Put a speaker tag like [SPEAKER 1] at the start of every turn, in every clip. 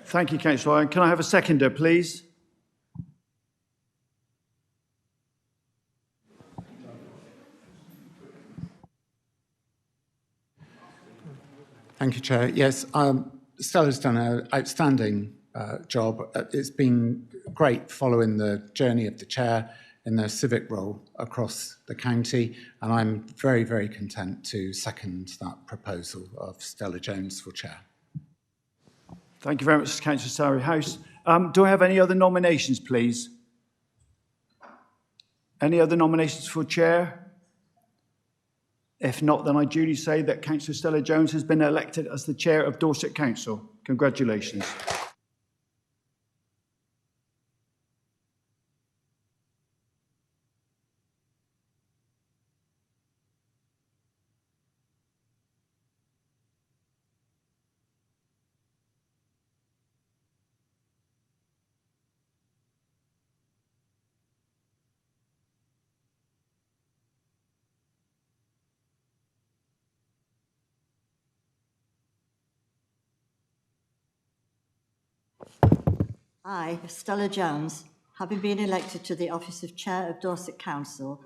[SPEAKER 1] Thank you, Councillor Iron. Can I have a seconder, please?
[SPEAKER 2] Thank you, Chair. Yes, Stella's done an outstanding job. It's been great following the journey of the Chair in their civic role across the county, and I'm very, very content to second that proposal of Stella Jones for Chair.
[SPEAKER 1] Thank you very much, Councillor Sari House. Do I have any other nominations, please? Any other nominations for Chair? If not, then I duly say that Councillor Stella Jones has been elected as the Chair of Dorset Council. Congratulations.
[SPEAKER 3] I, Stella Jones, having been elected to the office of Chair of Dorset Council,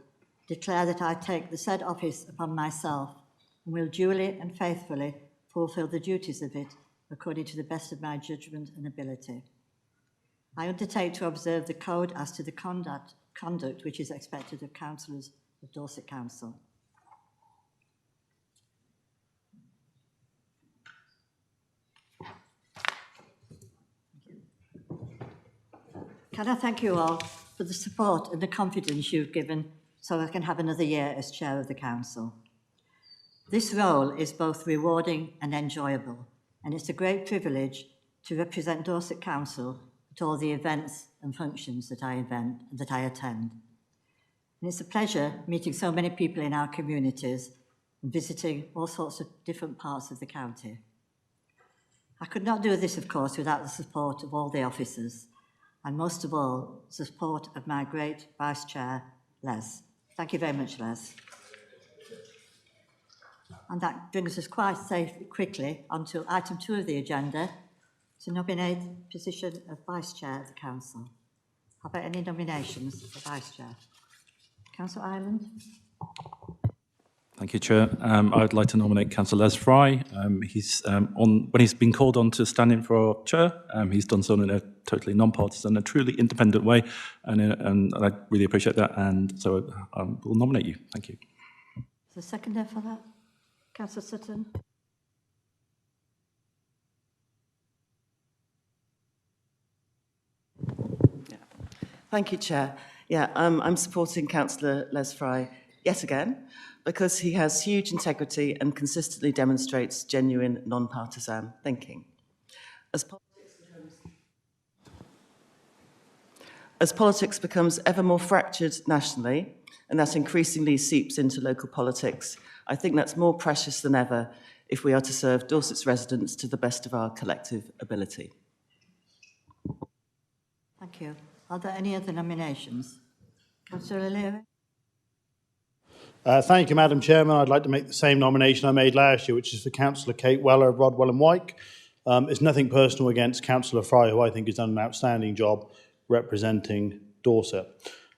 [SPEAKER 3] declare that I take the said office upon myself and will duly and faithfully fulfil the duties of it according to the best of my judgment and ability. I undertake to observe the code as to the conduct which is expected of councillors of Dorset Council. Can I thank you all for the support and the confidence you've given so I can have another year as Chair of the Council. This role is both rewarding and enjoyable, and it's a great privilege to represent Dorset Council at all the events and functions that I attend. And it's a pleasure meeting so many people in our communities and visiting all sorts of different parts of the county. I could not do this, of course, without the support of all the officers, and most of all, the support of my great Vice Chair, Les. Thank you very much, Les. And that brings us quite quickly onto item 2 of the agenda, to nominate the position of Vice Chair of the Council. How about any nominations for Vice Chair? Councillor Ireland?
[SPEAKER 4] Thank you, Chair. I'd like to nominate Councillor Les Fry. When he's been called on to stand in for our Chair, he's done so in a totally non-partisan, a truly independent way, and I really appreciate that, and so we'll nominate you. Thank you.
[SPEAKER 3] Is there a seconder for that? Councillor Sutton?
[SPEAKER 5] Yeah. Thank you, Chair. Yeah, I'm supporting Councillor Les Fry yet again, because he has huge integrity and consistently demonstrates genuine non-partisan thinking. As politics becomes ever more fractured nationally, and that increasingly seeps into local politics, I think that's more precious than ever if we are to serve Dorset's residents to the best of our collective ability.
[SPEAKER 3] Thank you. Are there any other nominations? Councillor O'Leary?
[SPEAKER 6] Thank you, Madam Chairman. I'd like to make the same nomination I made last year, which is for Councillor Kate Weller of Rodwell and Wyke. It's nothing personal against Councillor Fry, who I think has done an outstanding job representing Dorset.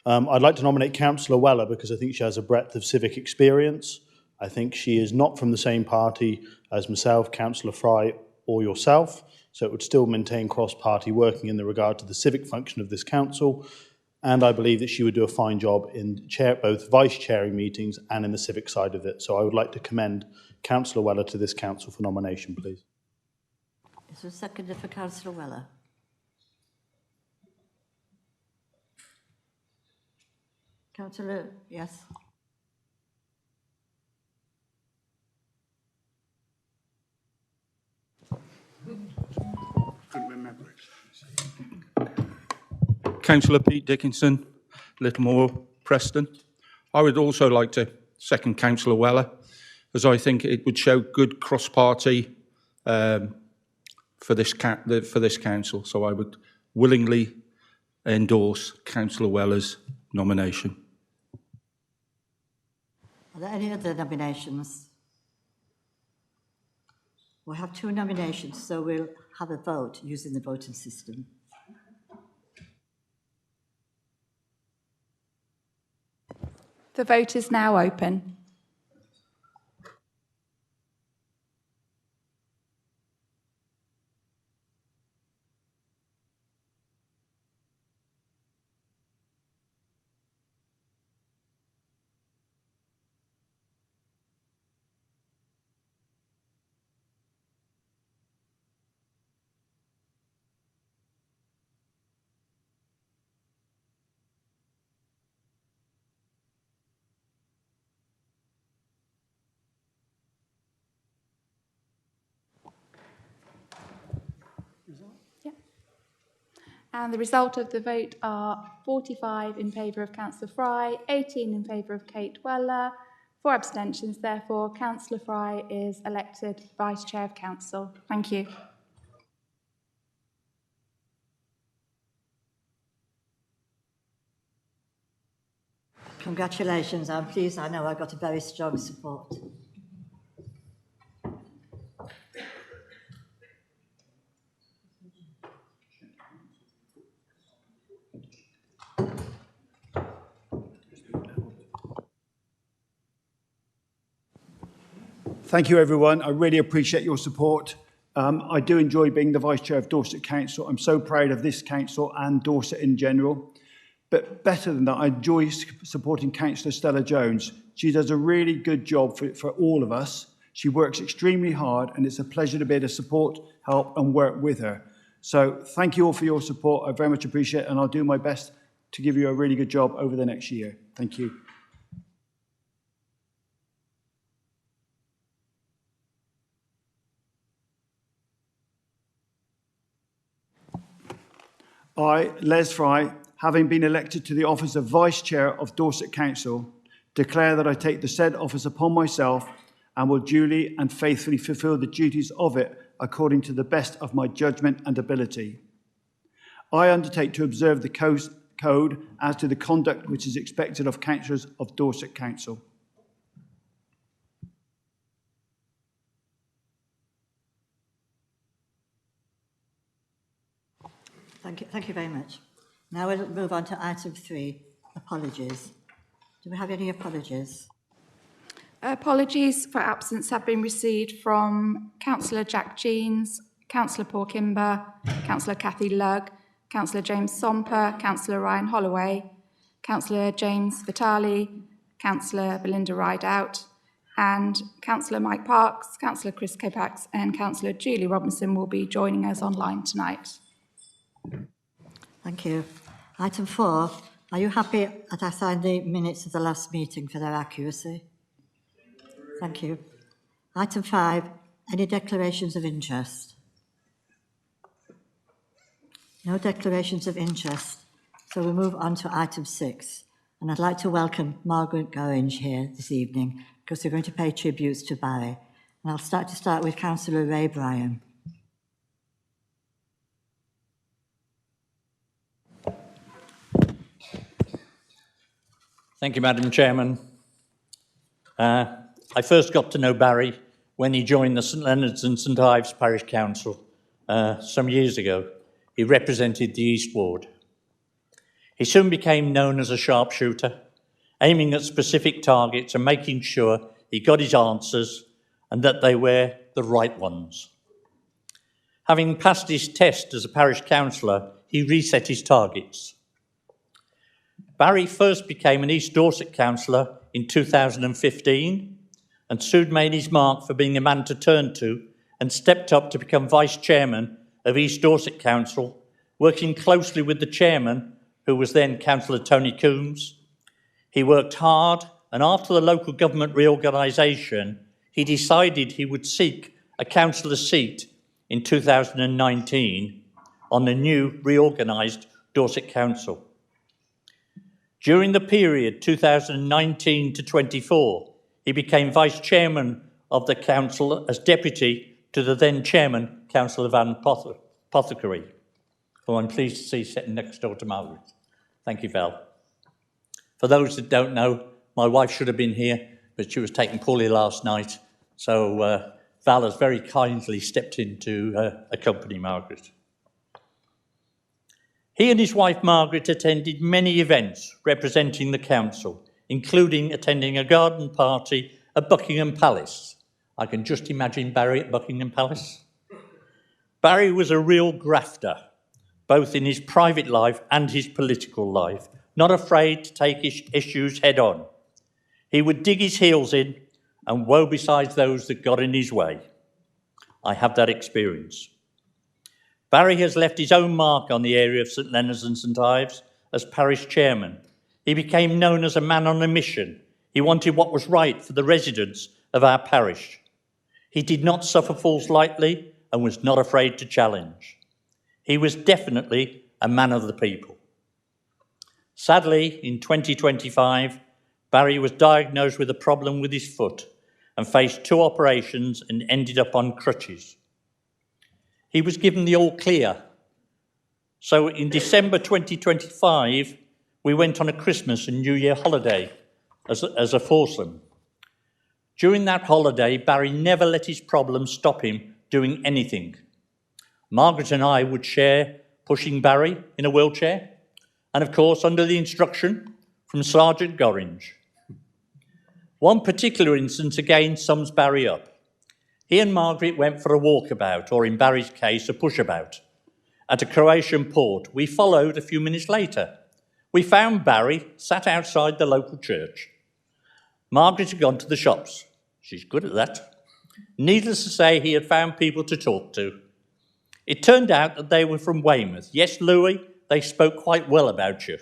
[SPEAKER 6] I'd like to nominate Councillor Weller because I think she has a breadth of civic experience. I think she is not from the same party as myself, Councillor Fry, or yourself, so it would still maintain cross-party working in the regard to the civic function of this council. And I believe that she would do a fine job in both vice-chairing meetings and in the civic side of it. So I would like to commend Councillor Weller to this council for nomination, please.
[SPEAKER 3] Is there a seconder for Councillor Weller? Councillor, yes.
[SPEAKER 7] Couldn't remember it. Councillor Pete Dickinson, Littlemore, Preston. I would also like to second Councillor Weller, as I think it would show good cross-party for this council. So I would willingly endorse Councillor Weller's nomination.
[SPEAKER 3] Are there any other nominations? We have 2 nominations, so we'll have a vote using the voting system.
[SPEAKER 8] The vote is now open. And the result of the vote are 45 in favour of Councillor Fry, 18 in favour of Kate Weller, 4 abstentions. Therefore, Councillor Fry is elected Vice Chair of Council. Thank you.
[SPEAKER 3] Congratulations. I'm pleased. I know I got a very strong support.
[SPEAKER 1] Thank you, everyone. I really appreciate your support. I do enjoy being the Vice Chair of Dorset Council. I'm so proud of this council and Dorset in general. But better than that, I enjoy supporting Councillor Stella Jones. She does a really good job for all of us. She works extremely hard, and it's a pleasure to be able to support, help, and work with her. So thank you all for your support. I very much appreciate it, and I'll do my best to give you a really good job over the next year. Thank you. I, Les Fry, having been elected to the office of Vice Chair of Dorset Council, declare that I take the said office upon myself and will duly and faithfully fulfil the duties of it according to the best of my judgment and ability. I undertake to observe the code as to the conduct which is expected of councillors of Dorset Council.
[SPEAKER 3] Thank you very much. Now we'll move on to item 3, apologies. Do we have any apologies?
[SPEAKER 8] Apologies for absence have been received from Councillor Jack Jeans, Councillor Paul Kimber, Councillor Cathy Lugg, Councillor James Somper, Councillor Ryan Holloway, Councillor James Vitali, Councillor Belinda Rideout, and Councillor Mike Parks, Councillor Chris Kopax, and Councillor Julie Robinson will be joining us online tonight.
[SPEAKER 3] Thank you. Item 4, are you happy that I signed the minutes of the last meeting for their accuracy? Thank you. Item 5, any declarations of interest? No declarations of interest. So we move on to item 6. And I'd like to welcome Margaret Goinge here this evening because we're going to pay tributes to Barry. And I'll start with Councillor Ray Bryan.
[SPEAKER 9] Thank you, Madam Chairman. I first got to know Barry when he joined the St Leonard's and St Ives Parish Council some years ago. He represented the East Ward. He soon became known as a sharpshooter, aiming at specific targets and making sure he got his answers and that they were the right ones. Having passed his test as a parish councillor, he reset his targets. Barry first became an East Dorset councillor in 2015 and soon made his mark for being a man to turn to and stepped up to become vice chairman of East Dorset Council, working closely with the chairman, who was then Councillor Tony Coombs. He worked hard, and after the local government reorganisation, he decided he would seek a councillor seat in 2019 on the new reorganised Dorset Council. During the period 2019 to 24, he became vice chairman of the council as deputy to the then chairman, Councillor Van Pothecary, who I'm pleased to see sitting next door to Margaret. Thank you, Val. For those that don't know, my wife should have been here, but she was taken poorly last night. So Val has very kindly stepped in to accompany Margaret. He and his wife Margaret attended many events representing the council, including attending a garden party at Buckingham Palace. I can just imagine Barry at Buckingham Palace. Barry was a real grafter, both in his private life and his political life, not afraid to take his issues head on. He would dig his heels in and woe besides those that got in his way. I have that experience. Barry has left his own mark on the area of St Leonard's and St Ives as parish chairman. He became known as a man on a mission. He wanted what was right for the residents of our parish. He did not suffer fools lightly and was not afraid to challenge. He was definitely a man of the people. Sadly, in 2025, Barry was diagnosed with a problem with his foot and faced 2 operations and ended up on crutches. He was given the all clear. So in December 2025, we went on a Christmas and New Year holiday as a foursome. During that holiday, Barry never let his problems stop him doing anything. Margaret and I would share pushing Barry in a wheelchair, and of course, under the instruction from Sergeant Gorringe. One particular instance again sums Barry up. He and Margaret went for a walkabout, or in Barry's case, a pushabout, at a Croatian port. We followed a few minutes later. We found Barry sat outside the local church. Margaret had gone to the shops. She's good at that. Needless to say, he had found people to talk to. It turned out that they were from Weymouth. Yes, Louis, they spoke quite well about you.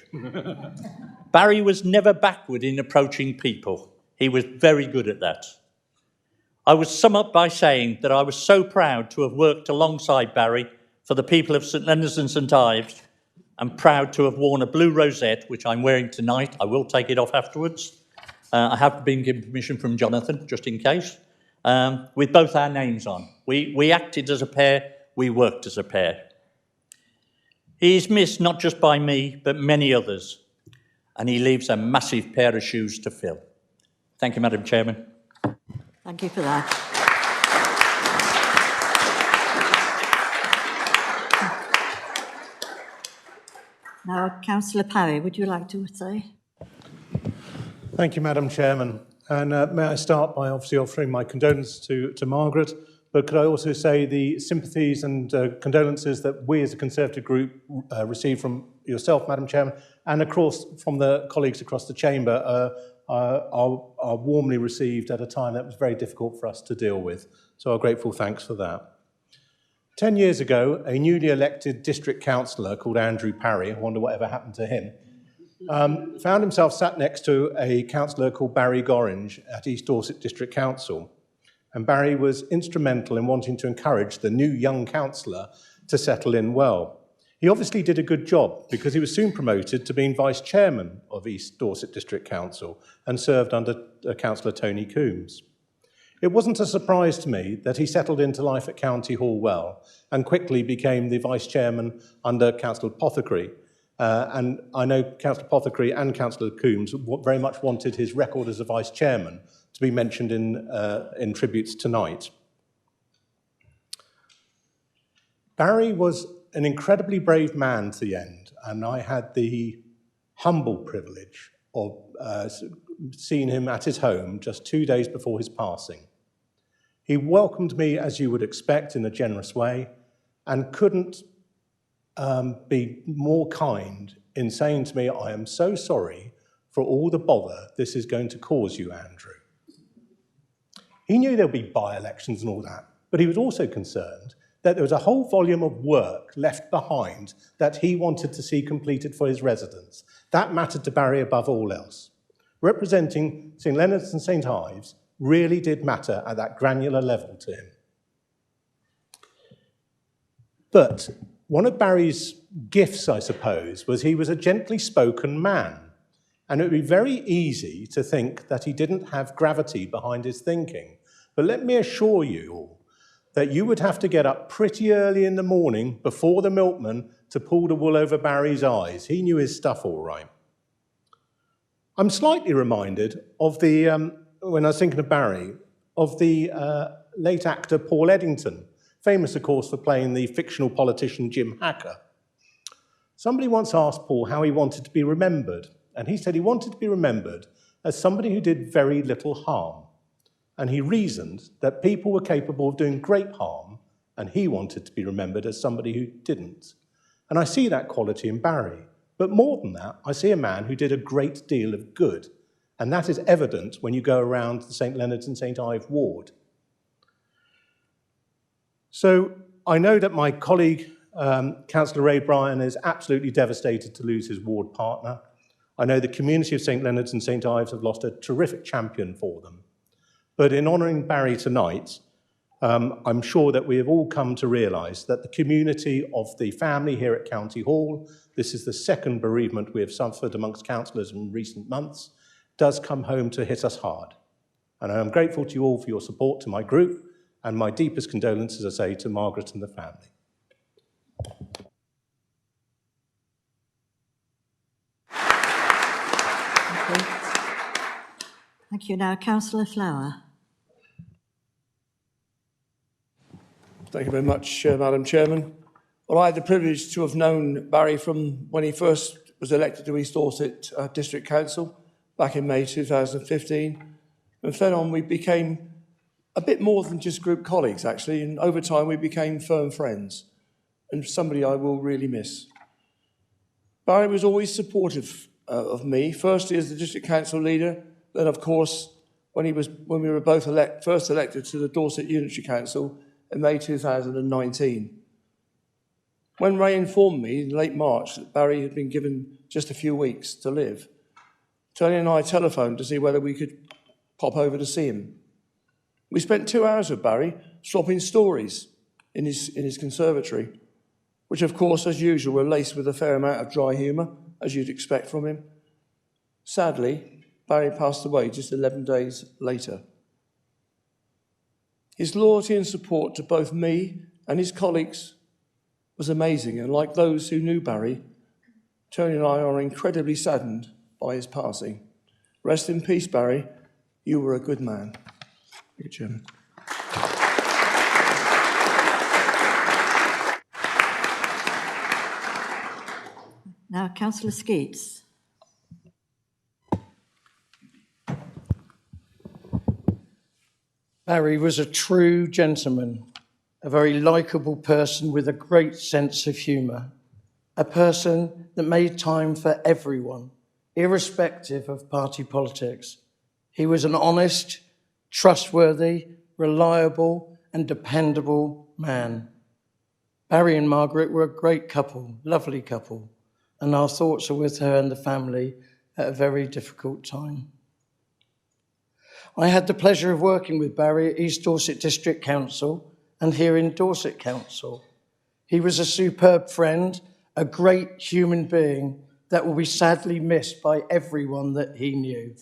[SPEAKER 9] Barry was never backward in approaching people. He was very good at that. I would sum up by saying that I was so proud to have worked alongside Barry for the people of St Leonard's and St Ives, and proud to have worn a blue rosette, which I'm wearing tonight. I will take it off afterwards. I have been given permission from Jonathan, just in case, with both our names on. We acted as a pair, we worked as a pair. He is missed not just by me, but many others, and he leaves a massive pair of shoes to fill. Thank you, Madam Chairman.
[SPEAKER 3] Thank you for that. Now, Councillor Parry, would you like to say?
[SPEAKER 10] Thank you, Madam Chairman. And may I start by obviously offering my condolences to Margaret, but could I also say the sympathies and condolences that we as a Conservative group received from yourself, Madam Chairman, and of course from the colleagues across the chamber are warmly received at a time that was very difficult for us to deal with. So our grateful thanks for that. 10 years ago, a newly elected district councillor called Andrew Parry, I wonder whatever happened to him, found himself sat next to a councillor called Barry Gorringe at East Dorset District Council. And Barry was instrumental in wanting to encourage the new young councillor to settle in well. He obviously did a good job because he was soon promoted to being vice chairman of East Dorset District Council and served under Councillor Tony Coombs. It wasn't a surprise to me that he settled into life at County Hall well and quickly became the vice chairman under Councillor Apothecary. And I know Councillor Apothecary and Councillor Coombs very much wanted his record as a vice chairman to be mentioned in tributes tonight. Barry was an incredibly brave man to the end, and I had the humble privilege of seeing him at his home just 2 days before his passing. He welcomed me, as you would expect, in a generous way, and couldn't be more kind in saying to me, "I am so sorry for all the bother this is going to cause you, Andrew." He knew there'll be by-elections and all that, but he was also concerned that there was a whole volume of work left behind that he wanted to see completed for his residents. That mattered to Barry above all else. Representing St Leonard's and St Ives really did matter at that granular level to him. But one of Barry's gifts, I suppose, was he was a gently spoken man. And it would be very easy to think that he didn't have gravity behind his thinking. But let me assure you all that you would have to get up pretty early in the morning before the milkman to pull the wool over Barry's eyes. He knew his stuff all right. I'm slightly reminded of when I was thinking of Barry, of the late actor Paul Eddington, famous, of course, for playing the fictional politician Jim Hacker. Somebody once asked Paul how he wanted to be remembered, and he said he wanted to be remembered as somebody who did very little harm. And he reasoned that people were capable of doing great harm, and he wanted to be remembered as somebody who didn't. And I see that quality in Barry. But more than that, I see a man who did a great deal of good. And that is evident when you go around the St Leonard's and St Ives ward. So I know that my colleague, Councillor Ray Bryan, is absolutely devastated to lose his ward partner. I know the community of St Leonard's and St Ives have lost a terrific champion for them. But in honouring Barry tonight, I'm sure that we have all come to realise that the community of the family here at County Hall, this is the second bereavement we have suffered amongst councillors in recent months, does come home to hit us hard. And I am grateful to you all for your support to my group, and my deepest condolences, I say, to Margaret and the family.
[SPEAKER 3] Thank you. Now, Councillor Flower.
[SPEAKER 11] Thank you very much, Madam Chairman. Well, I had the privilege to have known Barry from when he first was elected to East Dorset District Council back in May 2015. And then on, we became a bit more than just group colleagues, actually, and over time we became firm friends, and somebody I will really miss. Barry was always supportive of me, firstly as the District Council leader, then, of course, when we were both first elected to the Dorset Unitary Council in May 2019. When Ray informed me in late March that Barry had been given just a few weeks to live, Tony and I telephoned to see whether we could pop over to see him. We spent 2 hours with Barry swapping stories in his conservatory, which, of course, as usual, were laced with a fair amount of dry humour, as you'd expect from him. Sadly, Barry passed away just 11 days later. His loyalty and support to both me and his colleagues was amazing, and like those who knew Barry, Tony and I are incredibly saddened by his passing. Rest in peace, Barry. You were a good man. Thank you, Chairman.
[SPEAKER 3] Now, Councillor Skeets.
[SPEAKER 12] Barry was a true gentleman, a very likeable person with a great sense of humour, a person that made time for everyone, irrespective of party politics. He was an honest, trustworthy, reliable and dependable man. Barry and Margaret were a great couple, lovely couple, and our thoughts are with her and the family at a very difficult time. I had the pleasure of working with Barry at East Dorset District Council and here in Dorset Council. He was a superb friend, a great human being that will be sadly missed by everyone that he knew.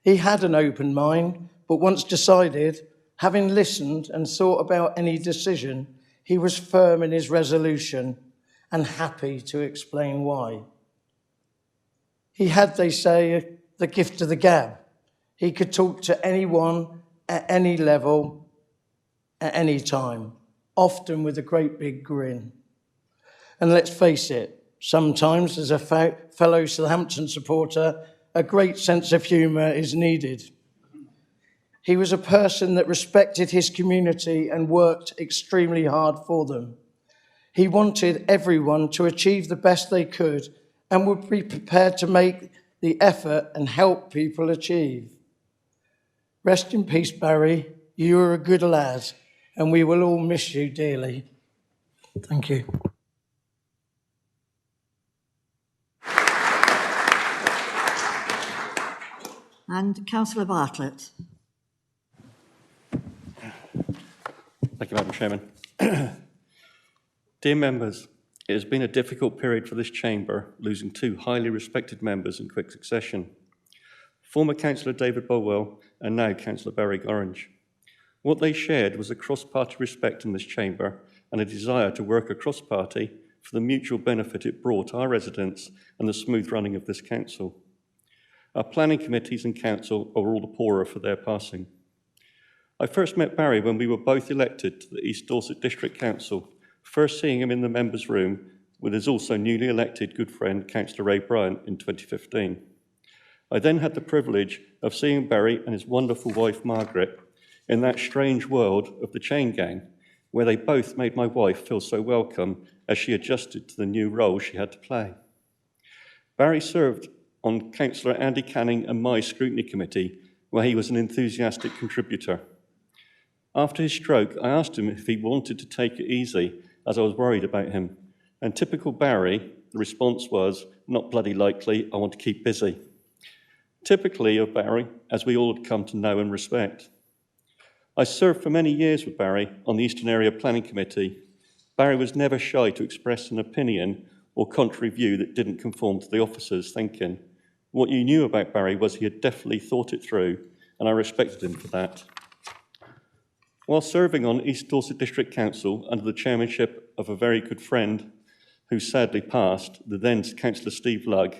[SPEAKER 12] He had an open mind, but once decided, having listened and thought about any decision, he was firm in his resolution and happy to explain why. He had, they say, the gift of the gab. He could talk to anyone at any level, at any time, often with a great big grin. And let's face it, sometimes as a fellow Southampton supporter, a great sense of humour is needed. He was a person that respected his community and worked extremely hard for them. He wanted everyone to achieve the best they could and would be prepared to make the effort and help people achieve. Rest in peace, Barry. You were a good lad, and we will all miss you dearly. Thank you.
[SPEAKER 3] And Councillor Bartlett.
[SPEAKER 13] Thank you, Madam Chairman. Dear members, it has been a difficult period for this chamber, losing two highly respected members in quick succession. Former Councillor David Bolwell and now Councillor Barry Gorringe. What they shared was a cross-party respect in this chamber and a desire to work across party for the mutual benefit it brought our residents and the smooth running of this council. Our planning committees and council are all the poorer for their passing. I first met Barry when we were both elected to the East Dorset District Council, first seeing him in the members' room with his also newly elected good friend, Councillor Ray Bryant, in 2015. I then had the privilege of seeing Barry and his wonderful wife, Margaret, in that strange world of the chain gang, where they both made my wife feel so welcome as she adjusted to the new role she had to play. Barry served on Councillor Andy Canning and my scrutiny committee, where he was an enthusiastic contributor. After his stroke, I asked him if he wanted to take it easy, as I was worried about him. And typical Barry, the response was, "Not bloody likely, I want to keep busy." Typically of Barry, as we all had come to know and respect. I served for many years with Barry on the Eastern Area Planning Committee. Barry was never shy to express an opinion or contrary view that didn't conform to the officers' thinking. What you knew about Barry was he had definitely thought it through, and I respected him for that. While serving on East Dorset District Council under the chairmanship of a very good friend who sadly passed, the then Councillor Steve Lugg,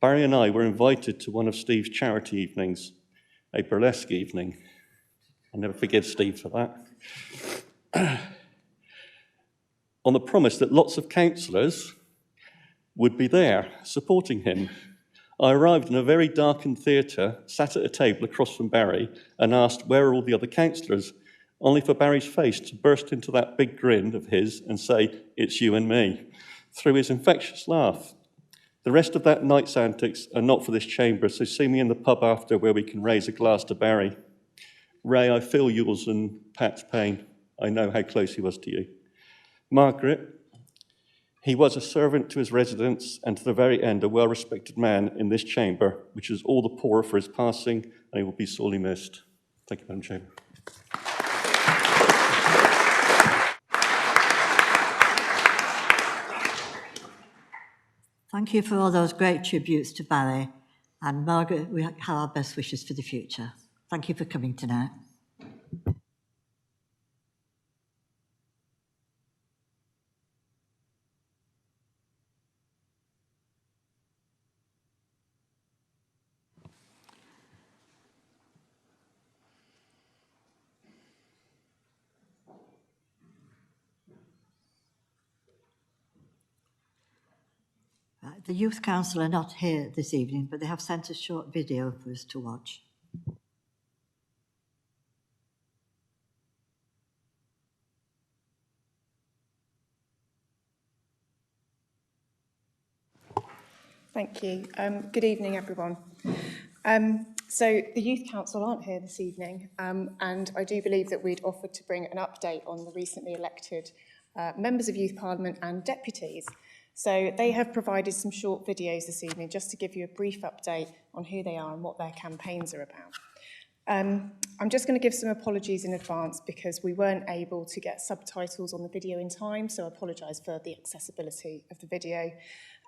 [SPEAKER 13] Barry and I were invited to one of Steve's charity evenings, a burlesque evening. I'll never forgive Steve for that. On the promise that lots of councillors would be there supporting him. I arrived in a very darkened theatre, sat at a table across from Barry, and asked, "Where are all the other councillors?" Only for Barry's face to burst into that big grin of his and say, "It's you and me," through his infectious laugh. The rest of that night's antics are not for this chamber, so see me in the pub after where we can raise a glass to Barry. Ray, I feel yours and Pat's pain. I know how close he was to you. Margaret, he was a servant to his residents and to the very end a well-respected man in this chamber, which is all the poorer for his passing, and he will be sorely missed. Thank you, Madam Chairman.
[SPEAKER 3] Thank you for all those great tributes to Barry. And Margaret, we have our best wishes for the future. Thank you for coming tonight. The Youth Council are not here this evening, but they have sent a short video for us to watch.
[SPEAKER 14] Thank you. Good evening, everyone. So the Youth Council aren't here this evening, and I do believe that we'd offered to bring an update on the recently elected members of Youth Parliament and deputies. So they have provided some short videos this evening just to give you a brief update on who they are and what their campaigns are about. I'm just going to give some apologies in advance because we weren't able to get subtitles on the video in time, so I apologise for the accessibility of the video.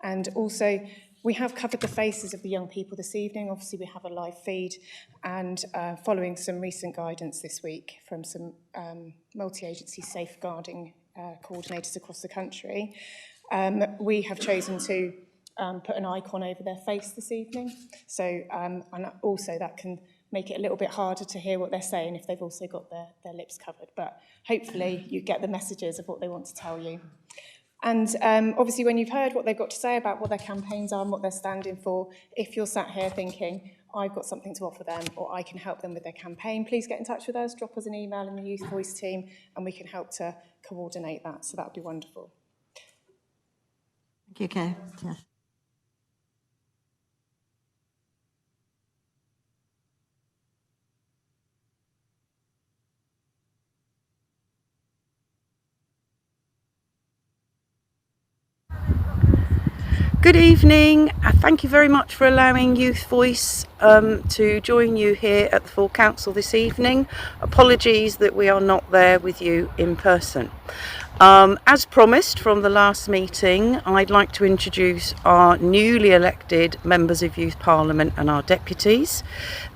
[SPEAKER 14] And also, we have covered the faces of the young people this evening. Obviously, we have a live feed, and following some recent guidance this week from some multi-agency safeguarding coordinators across the country, we have chosen to put an icon over their face this evening. So, and also that can make it a little bit harder to hear what they're saying if they've also got their lips covered. But hopefully you get the messages of what they want to tell you. And obviously when you've heard what they've got to say about what their campaigns are and what they're standing for, if you're sat here thinking, I've got something to offer them or I can help them with their campaign, please get in touch with us, drop us an email in the Youth Voice team, and we can help to coordinate that. So that would be wonderful.
[SPEAKER 3] Thank you, Kay. Yes.
[SPEAKER 15] Good evening. Thank you very much for allowing Youth Voice to join you here at the full council this evening. Apologies that we are not there with you in person. As promised from the last meeting, I'd like to introduce our newly elected members of Youth Parliament and our deputies.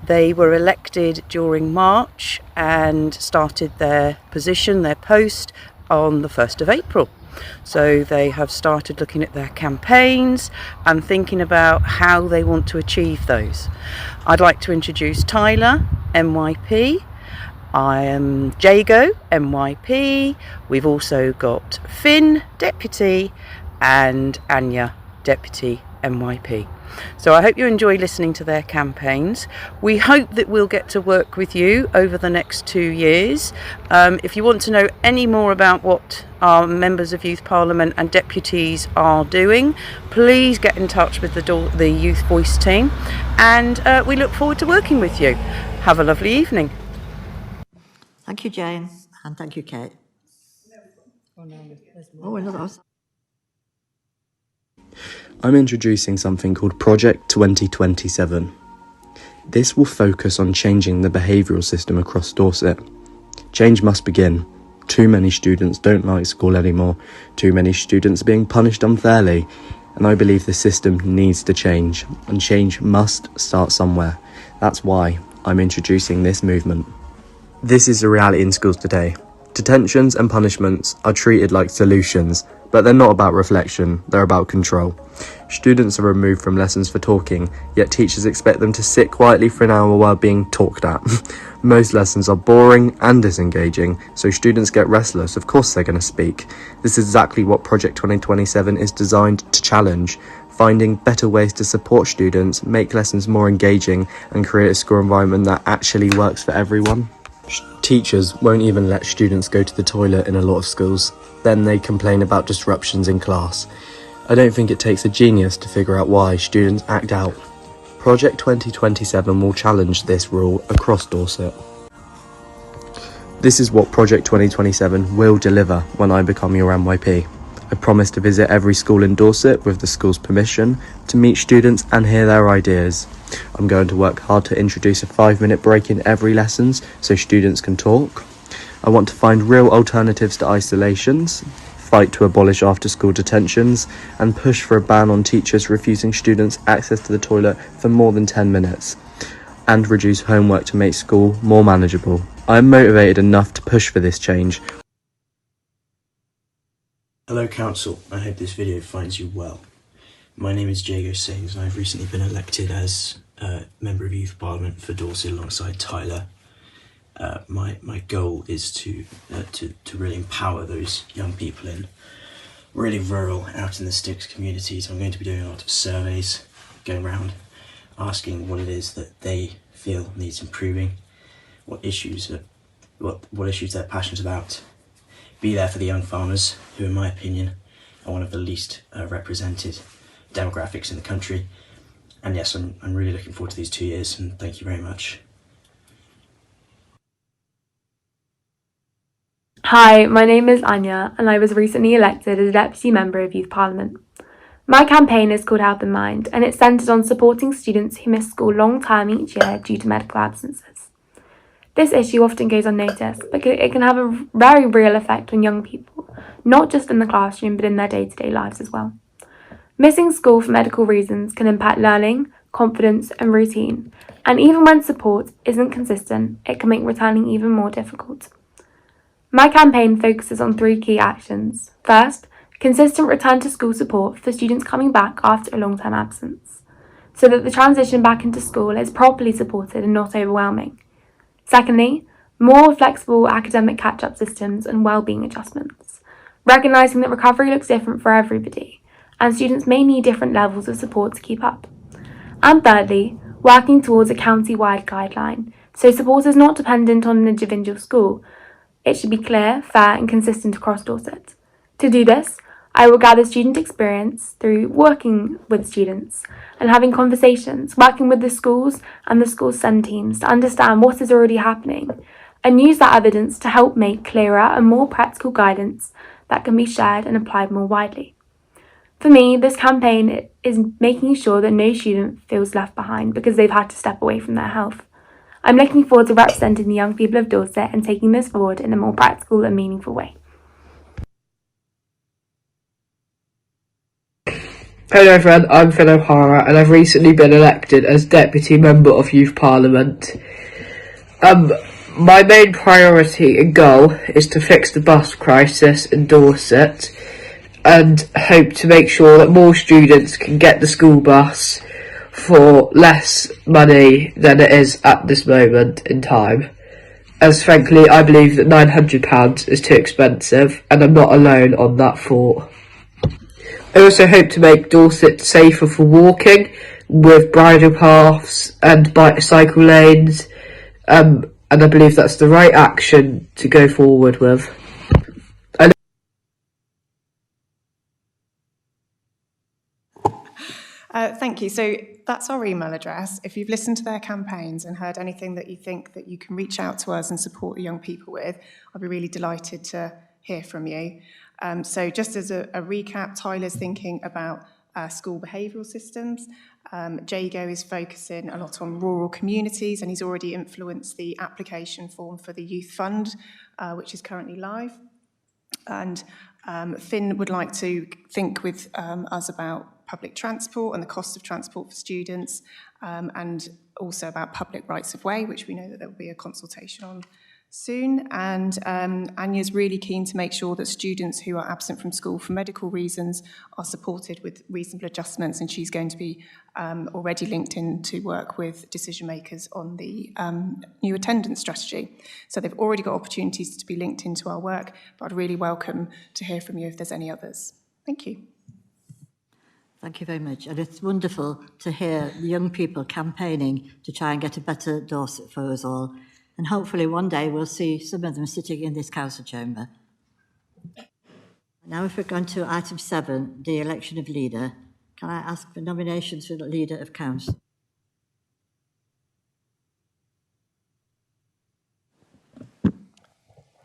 [SPEAKER 15] They were elected during March and started their position, their post, on the 1st of April. So they have started looking at their campaigns and thinking about how they want to achieve those. I'd like to introduce Tyler, MYP, I am Jago, MYP. We've also got Finn, Deputy, and Anya, Deputy, MYP. So I hope you enjoy listening to their campaigns. We hope that we'll get to work with you over the next 2 years. If you want to know any more about what our members of Youth Parliament and deputies are doing, please get in touch with the Youth Voice team, and we look forward to working with you. Have a lovely evening.
[SPEAKER 3] Thank you, Jane, and thank you, Kate. Oh, another.
[SPEAKER 16] I'm introducing something called Project 2027. This will focus on changing the behavioural system across Dorset. Change must begin. Too many students don't like school anymore. Too many students are being punished unfairly. And I believe the system needs to change, and change must start somewhere. That's why I'm introducing this movement. This is the reality in schools today. Detentions and punishments are treated like solutions, but they're not about reflection, they're about control. Students are removed from lessons for talking, yet teachers expect them to sit quietly for an hour while being talked at. Most lessons are boring and disengaging, so students get restless. Of course they're going to speak. This is exactly what Project 2027 is designed to challenge, finding better ways to support students, make lessons more engaging, and create a school environment that actually works for everyone. Teachers won't even let students go to the toilet in a lot of schools. Then they complain about disruptions in class. I don't think it takes a genius to figure out why students act out. Project 2027 will challenge this rule across Dorset. This is what Project 2027 will deliver when I become your MYP. I promise to visit every school in Dorset with the school's permission, to meet students and hear their ideas. I'm going to work hard to introduce a 5-minute break in every lessons so students can talk. I want to find real alternatives to isolations, fight to abolish after-school detentions, and push for a ban on teachers refusing students access to the toilet for more than 10 minutes, and reduce homework to make school more manageable. I am motivated enough to push for this change.
[SPEAKER 17] Hello Council, I hope this video finds you well. My name is Jago Sings and I've recently been elected as Member of Youth Parliament for Dorset alongside Tyler. My goal is to really empower those young people in really rural, out in the sticks communities. I'm going to be doing a lot of surveys, going around asking what it is that they feel needs improving, what issues they're passionate about. Be there for the young farmers, who in my opinion are one of the least represented demographics in the country. And yes, I'm really looking forward to these 2 years, and thank you very much.
[SPEAKER 18] Hi, my name is Anya and I was recently elected as a Deputy Member of Youth Parliament. My campaign is called Health in Mind and it's centred on supporting students who miss school long term each year due to medical absences. This issue often goes unnoticed, but it can have a very real effect on young people, not just in the classroom but in their day-to-day lives as well. Missing school for medical reasons can impact learning, confidence and routine, and even when support isn't consistent, it can make returning even more difficult. My campaign focuses on 3 key actions. First, consistent return to school support for students coming back after a long-term absence, so that the transition back into school is properly supported and not overwhelming. Secondly, more flexible academic catch-up systems and wellbeing adjustments, recognising that recovery looks different for everybody, and students may need different levels of support to keep up. And thirdly, working towards a county-wide guideline, so support is not dependent on an individual school. It should be clear, fair and consistent across Dorset. To do this, I will gather student experience through working with students and having conversations, working with the schools and the school SEND teams to understand what is already happening and use that evidence to help make clearer and more practical guidance that can be shared and applied more widely. For me, this campaign is making sure that no student feels left behind because they've had to step away from their health. I'm looking forward to representing the young people of Dorset and taking this forward in a more practical and meaningful way.
[SPEAKER 19] Hello everyone, I'm Finn O'Hara and I've recently been elected as Deputy Member of Youth Parliament. My main priority and goal is to fix the bus crisis in Dorset and hope to make sure that more students can get the school bus for less money than it is at this moment in time. as frankly I believe that £900 is too expensive, and I'm not alone on that thought. I also hope to make Dorset safer for walking, with bridle paths and cycle lanes, and I believe that's the right action to go forward with.
[SPEAKER 14] Thank you. So that's our email address. If you've listened to their campaigns and heard anything that you think that you can reach out to us and support the young people with, I'd be really delighted to hear from you. So just as a recap, Tyler's thinking about school behavioural systems. Jago is focusing a lot on rural communities, and he's already influenced the application form for the Youth Fund, which is currently live. And Finn would like to think with us about public transport and the cost of transport for students, and also about public rights of way, which we know that there will be a consultation on soon. And Anya's really keen to make sure that students who are absent from school for medical reasons are supported with reasonable adjustments, and she's going to be already linked in to work with decision makers on the new attendance strategy. So they've already got opportunities to be linked into our work, but I'd really welcome to hear from you if there's any others. Thank you.
[SPEAKER 3] Thank you very much. And it's wonderful to hear the young people campaigning to try and get a better Dorset for us all. And hopefully one day we'll see some of them sitting in this council chamber. Now if we're going to item 7, the election of leader, can I ask for nominations for the leader of council?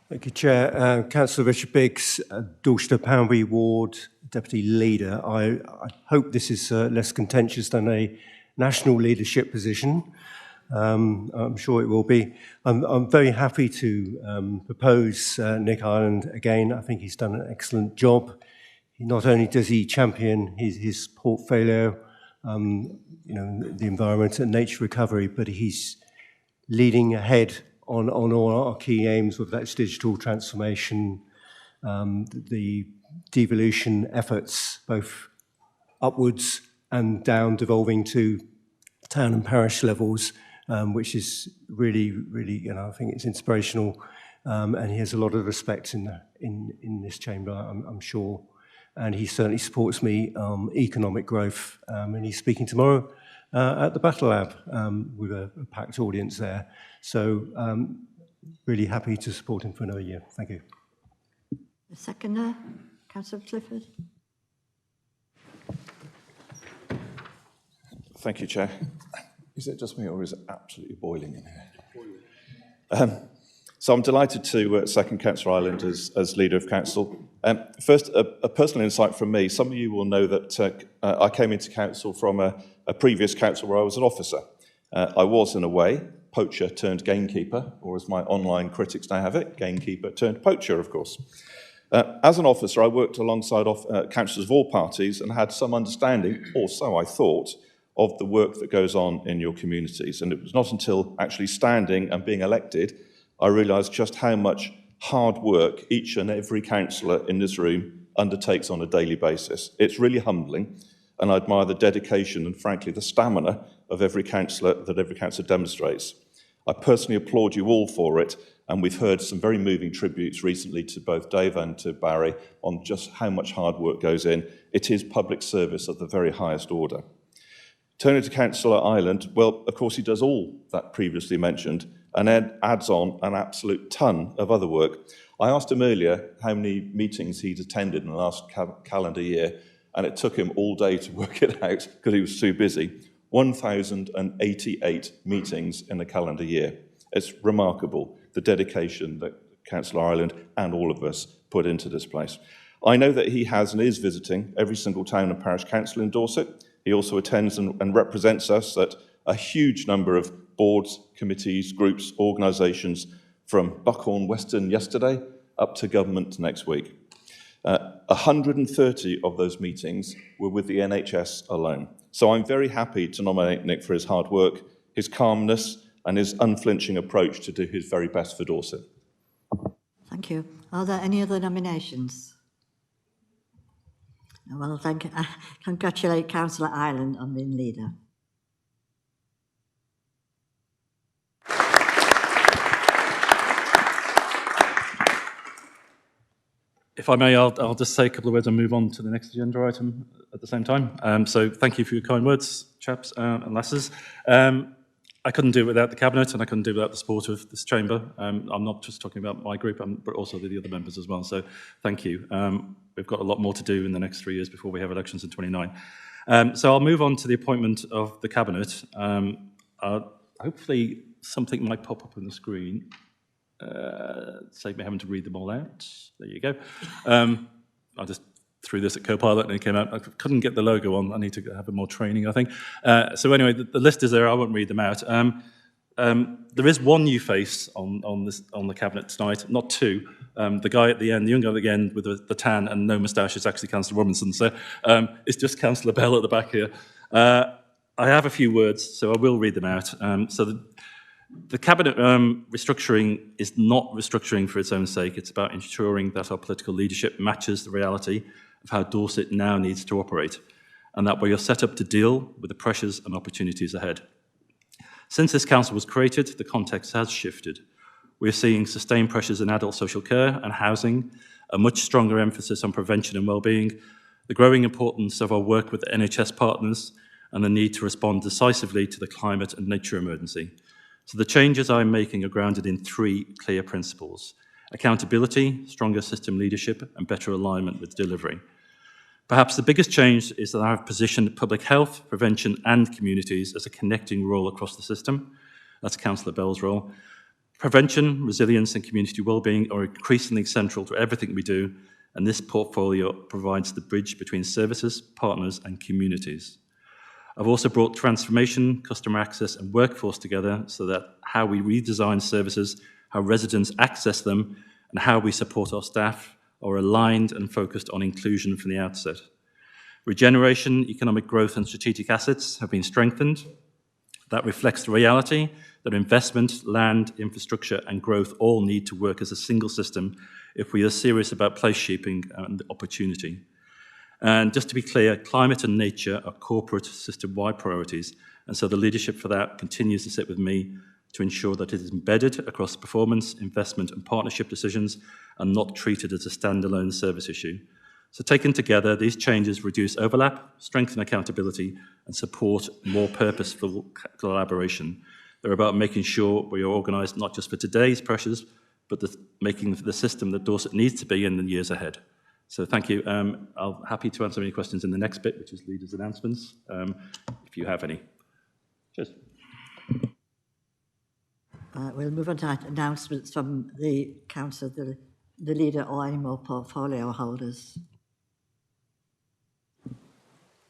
[SPEAKER 20] Thank you, Chair. Councillor Richard Biggs, Dorset Poundbury Ward Deputy Leader. I hope this is less contentious than a national leadership position. I'm sure it will be. I'm very happy to propose Nick Ireland again. I think he's done an excellent job. Not only does he champion his portfolio, the environment and nature recovery, but he's leading ahead on all our key aims, whether that's digital transformation, the devolution efforts, both upwards and down, devolving to town and parish levels, which is really, I think it's inspirational, and he has a lot of respect in this chamber, I'm sure, and he certainly supports me economic growth, and he's speaking tomorrow at the Battle Lab with a packed audience there. So really happy to support him for another year. Thank you.
[SPEAKER 3] The seconder, Councillor Clifford.
[SPEAKER 21] Thank you, Chair. Is it just me or is it absolutely boiling in here? So I'm delighted to second Councillor Ireland as Leader of Council. First, a personal insight from me. Some of you will know that I came into Council from a previous Council where I was an officer. I was, in a way, poacher turned gamekeeper, or as my online critics now have it, gamekeeper turned poacher, of course. As an officer, I worked alongside councillors of all parties and had some understanding, or so I thought, of the work that goes on in your communities. And it was not until actually standing and being elected, I realised just how much hard work each and every councillor in this room undertakes on a daily basis. It's really humbling, and I admire the dedication and, frankly, the stamina of every councillor demonstrates. I personally applaud you all for it, and we've heard some very moving tributes recently to both Dave and to Barry on just how much hard work goes in. It is public service of the very highest order. Turning to Councillor Ireland, well, of course, he does all that previously mentioned and then adds on an absolute ton of other work. I asked him earlier how many meetings he'd attended in the last calendar year, and it took him all day to work it out because he was too busy. 1,088 meetings in a calendar year. It's remarkable, the dedication that Councillor Ireland and all of us put into this place. I know that he has and is visiting every single town and parish council in Dorset. He also attends and represents us at a huge number of boards, committees, groups, organisations, from Buckhorn Western yesterday up to government next week. 130 of those meetings were with the NHS alone. So I'm very happy to nominate Nick for his hard work, his calmness, and his unflinching approach to do his very best for Dorset.
[SPEAKER 3] Thank you. Are there any other nominations? Well, I congratulate Councillor Ireland on being leader.
[SPEAKER 4] If I may, I'll just say a couple of words and move on to the next agenda item at the same time. So thank you for your kind words, chaps and lasses. I couldn't do it without the Cabinet, and I couldn't do it without the support of this chamber. I'm not just talking about my group, but also the other members as well. So thank you. We've got a lot more to do in the next 3 years before we have elections in 29. So I'll move on to the appointment of the Cabinet. Hopefully something might pop up on the screen. Save me having to read them all out. There you go. I just threw this at Copilot and it came out. I couldn't get the logo on. I need to have more training, I think. So anyway, the list is there. I won't read them out. There is one new face on the Cabinet tonight, not two. The guy at the end, the young guy at the end with the tan and no moustache is actually Councillor Robinson. So it's just Councillor Bell at the back here. I have a few words, so I will read them out. So the Cabinet restructuring is not restructuring for its own sake. It's about ensuring that our political leadership matches the reality of how Dorset now needs to operate, and that we are set up to deal with the pressures and opportunities ahead. Since this council was created, the context has shifted. We're seeing sustained pressures in adult social care and housing, a much stronger emphasis on prevention and wellbeing, the growing importance of our work with NHS partners, and the need to respond decisively to the climate and nature emergency. So the changes I'm making are grounded in 3 clear principles: accountability, stronger system leadership, and better alignment with delivery. Perhaps the biggest change is that I've positioned public health, prevention, and communities as a connecting role across the system. That's Councillor Bell's role. Prevention, resilience, and community wellbeing are increasingly central to everything we do, and this portfolio provides the bridge between services, partners, and communities. I've also brought transformation, customer access, and workforce together so that how we redesign services, how residents access them, and how we support our staff are aligned and focused on inclusion from the outset. Regeneration, economic growth, and strategic assets have been strengthened. That reflects the reality that investment, land, infrastructure, and growth all need to work as a single system if we are serious about place shaping and opportunity. And just to be clear, climate and nature are corporate system-wide priorities, and so the leadership for that continues to sit with me to ensure that it is embedded across performance, investment, and partnership decisions and not treated as a standalone service issue. So taken together, these changes reduce overlap, strengthen accountability, and support more purposeful collaboration. They're about making sure we are organised not just for today's pressures, but making the system that Dorset needs to be in the years ahead. So thank you. I'm happy to answer any questions in the next bit, which is leaders' announcements, if you have any. Cheers.
[SPEAKER 3] We'll move on to announcements from the council, the leader or any more portfolio holders.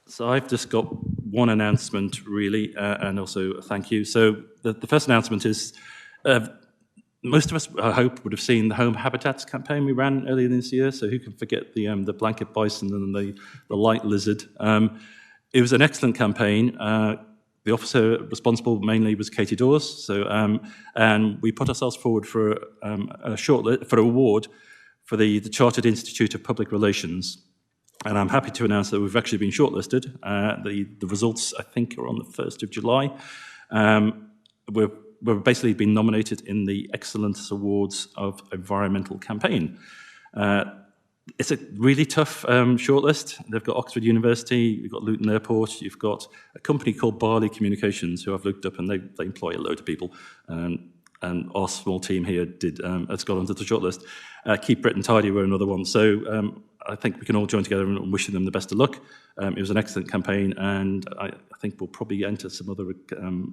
[SPEAKER 4] So I've just got one announcement, really, and also a thank you. So the first announcement is most of us, I hope, would have seen the Home Habitats campaign we ran earlier this year. So who can forget the blanket bison and the light lizard? It was an excellent campaign. The officer responsible mainly was Katie Dawes. So and we put ourselves forward for for an award for the Chartered Institute of Public Relations. And I'm happy to announce that we've actually been shortlisted. The results, I think, are on the 1st of July. We've basically been nominated in the Excellence Awards of Environmental Campaign. It's a really tough shortlist. They've got Oxford University, you've got Luton Airport, you've got a company called Barley Communications, who I've looked up, and they employ a load of people. And our small team here has got onto the shortlist. Keep Britain Tidy were another one. So I think we can all join together and wish them the best of luck. It was an excellent campaign, and I think we'll probably enter some other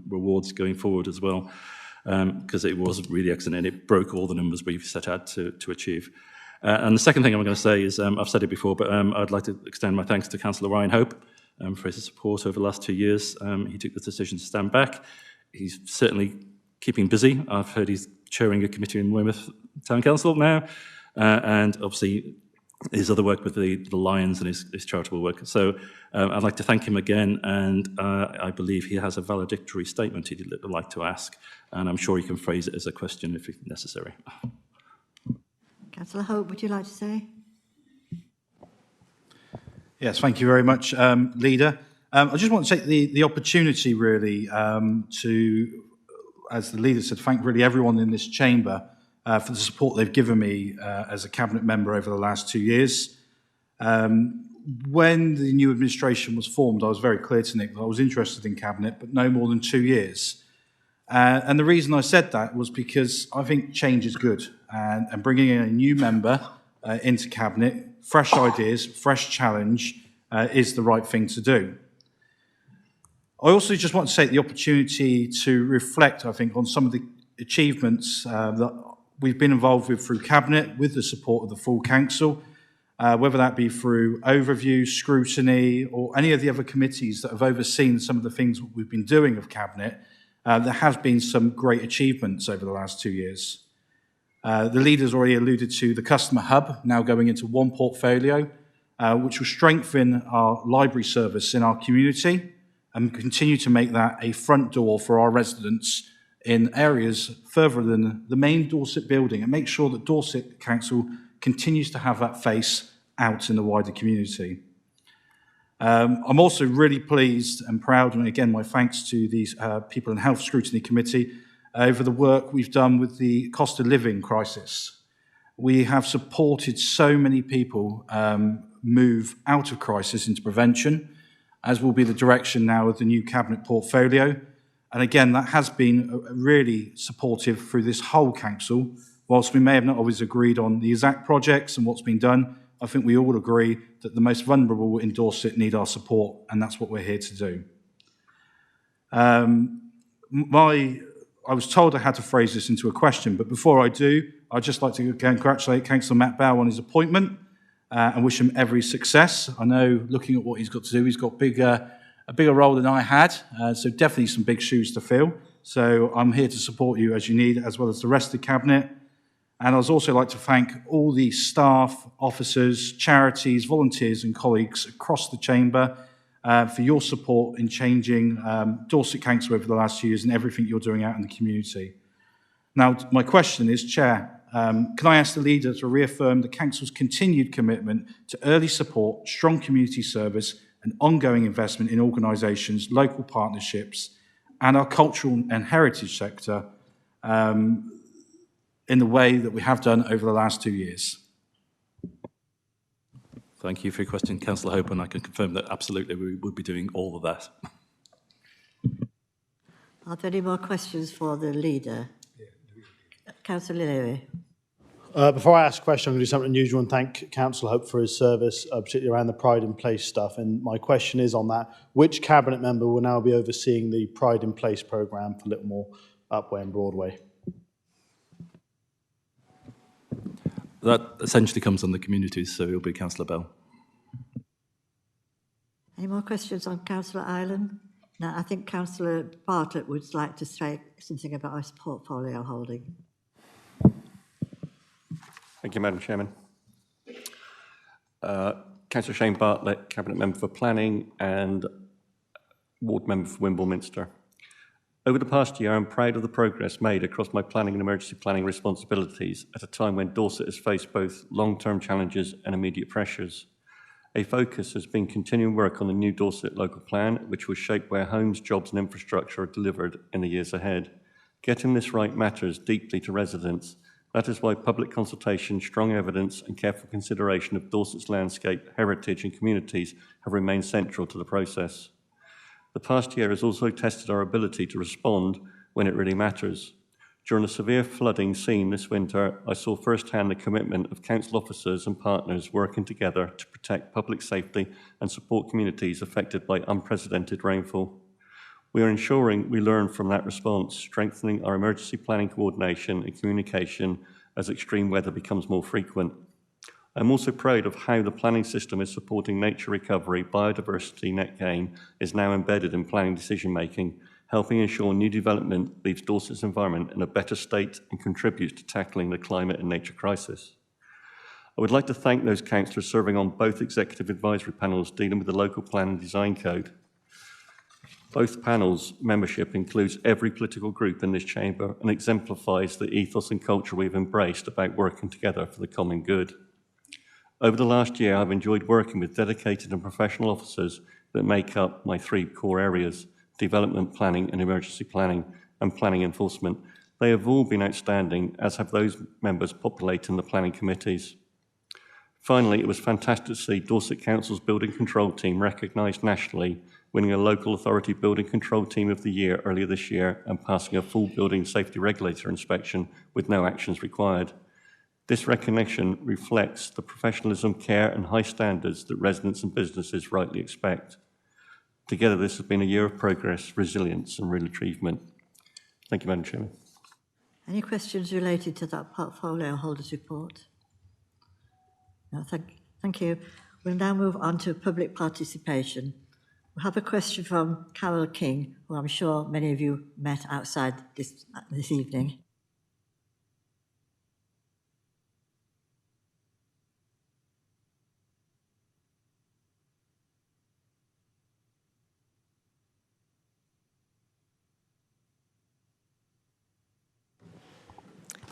[SPEAKER 4] rewards going forward as well, because it was really excellent and it broke all the numbers we've set out to achieve. And the second thing I'm going to say is, I've said it before, but I'd like to extend my thanks to Councillor Ryan Hope for his support over the last 2 years. He took the decision to stand back. He's certainly keeping busy. I've heard he's chairing a committee in Weymouth Town Council now, and obviously his other work with the Lions and his charitable work. So I'd like to thank him again, and I believe he has a valedictory statement he'd like to ask, and I'm sure he can phrase it as a question if necessary.
[SPEAKER 3] Councillor Hope, would you like to say?
[SPEAKER 2] Yes, thank you very much, Leader. I just want to take the opportunity really to, as the Leader said, thank really everyone in this chamber for the support they've given me as a Cabinet member over the last 2 years. When the new administration was formed, I was very clear to Nick that I was interested in Cabinet, but no more than 2 years. And the reason I said that was because I think change is good, and bringing in a new member into Cabinet, fresh ideas, fresh challenge is the right thing to do. I also just want to take the opportunity to reflect, I think, on some of the achievements that we've been involved with through Cabinet, with the support of the full Council, whether that be through overview, scrutiny, or any of the other committees that have overseen some of the things we've been doing of Cabinet. There have been some great achievements over the last 2 years. The leaders already alluded to the customer hub now going into one portfolio, which will strengthen our library service in our community and continue to make that a front door for our residents in areas further than the main Dorset building, and make sure that Dorset Council continues to have that face out in the wider community. I'm also really pleased and proud, and again, my thanks to these People and Health Scrutiny Committee over the work we've done with the cost of living crisis. We have supported so many people move out of crisis into prevention, as will be the direction now of the new Cabinet portfolio. And again, that has been really supportive through this whole Council. Whilst we may have not always agreed on the exact projects and what's been done, I think we all agree that the most vulnerable in Dorset need our support, and that's what we're here to do. I was told I had to phrase this into a question, but before I do, I'd just like to congratulate Councillor Matt Bow on his appointment and wish him every success. I know, looking at what he's got to do, he's got a bigger role than I had, so definitely some big shoes to fill. So I'm here to support you as you need, as well as the rest of the Cabinet. And I'd also like to thank all the staff, officers, charities, volunteers and colleagues across the Chamber for your support in changing Dorset Council over the last few years and everything you're doing out in the community. Now, my question is, Chair, can I ask the leader to reaffirm the Council's continued commitment to early support, strong community service and ongoing investment in organisations, local partnerships and our cultural and heritage sector in the way that we have done over the last 2 years?
[SPEAKER 4] Thank you for your question, Councillor Hope, and I can confirm that absolutely we will be doing all of that.
[SPEAKER 3] Are there any more questions for the leader? Councillor Leary.
[SPEAKER 6] Before I ask a question, I'm going to do something unusual and thank Councillor Hope for his service, particularly around the Pride in Place stuff. And my question is on that, which Cabinet member will now be overseeing the Pride in Place programme for Littlemore, Upway and Broadway?
[SPEAKER 4] That essentially comes on the communities, so it'll be Councillor Bell.
[SPEAKER 3] Any more questions on Councillor Ireland? No, I think Councillor Bartlett would like to say something about his portfolio holding.
[SPEAKER 13] Thank you, Madam Chairman. Councillor Shane Bartlett, Cabinet Member for Planning and Ward Member for Wimble Minster. Over the past year, I'm proud of the progress made across my planning and emergency planning responsibilities at a time when Dorset has faced both long-term challenges and immediate pressures. A focus has been continuing work on the new Dorset local plan, which will shape where homes, jobs and infrastructure are delivered in the years ahead. Getting this right matters deeply to residents. That is why public consultation, strong evidence and careful consideration of Dorset's landscape, heritage and communities have remained central to the process. The past year has also tested our ability to respond when it really matters. During the severe flooding seen this winter, I saw firsthand the commitment of council officers and partners working together to protect public safety and support communities affected by unprecedented rainfall. We are ensuring we learn from that response, strengthening our emergency planning coordination and communication as extreme weather becomes more frequent. I'm also proud of how the planning system is supporting nature recovery, biodiversity net gain is now embedded in planning decision-making, helping ensure new development leaves Dorset's environment in a better state and contributes to tackling the climate and nature crisis. I would like to thank those councillors serving on both executive advisory panels dealing with the local plan and design code. Both panels' membership includes every political group in this chamber and exemplifies the ethos and culture we've embraced about working together for the common good. Over the last year, I've enjoyed working with dedicated and professional officers that make up my three core areas: development planning and emergency planning and planning enforcement. They have all been outstanding, as have those members populating the planning committees. Finally, it was fantastic to see Dorset Council's building control team recognised nationally, winning a local authority building control team of the year earlier this year and passing a full building safety regulator inspection with no actions required. This recognition reflects the professionalism, care and high standards that residents and businesses rightly expect. Together, this has been a year of progress, resilience and real achievement. Thank you, Madam Chairman.
[SPEAKER 3] Any questions related to that portfolio holders report? No, thank you. We'll now move on to public participation. We have a question from Carol King, who I'm sure many of you met outside this evening.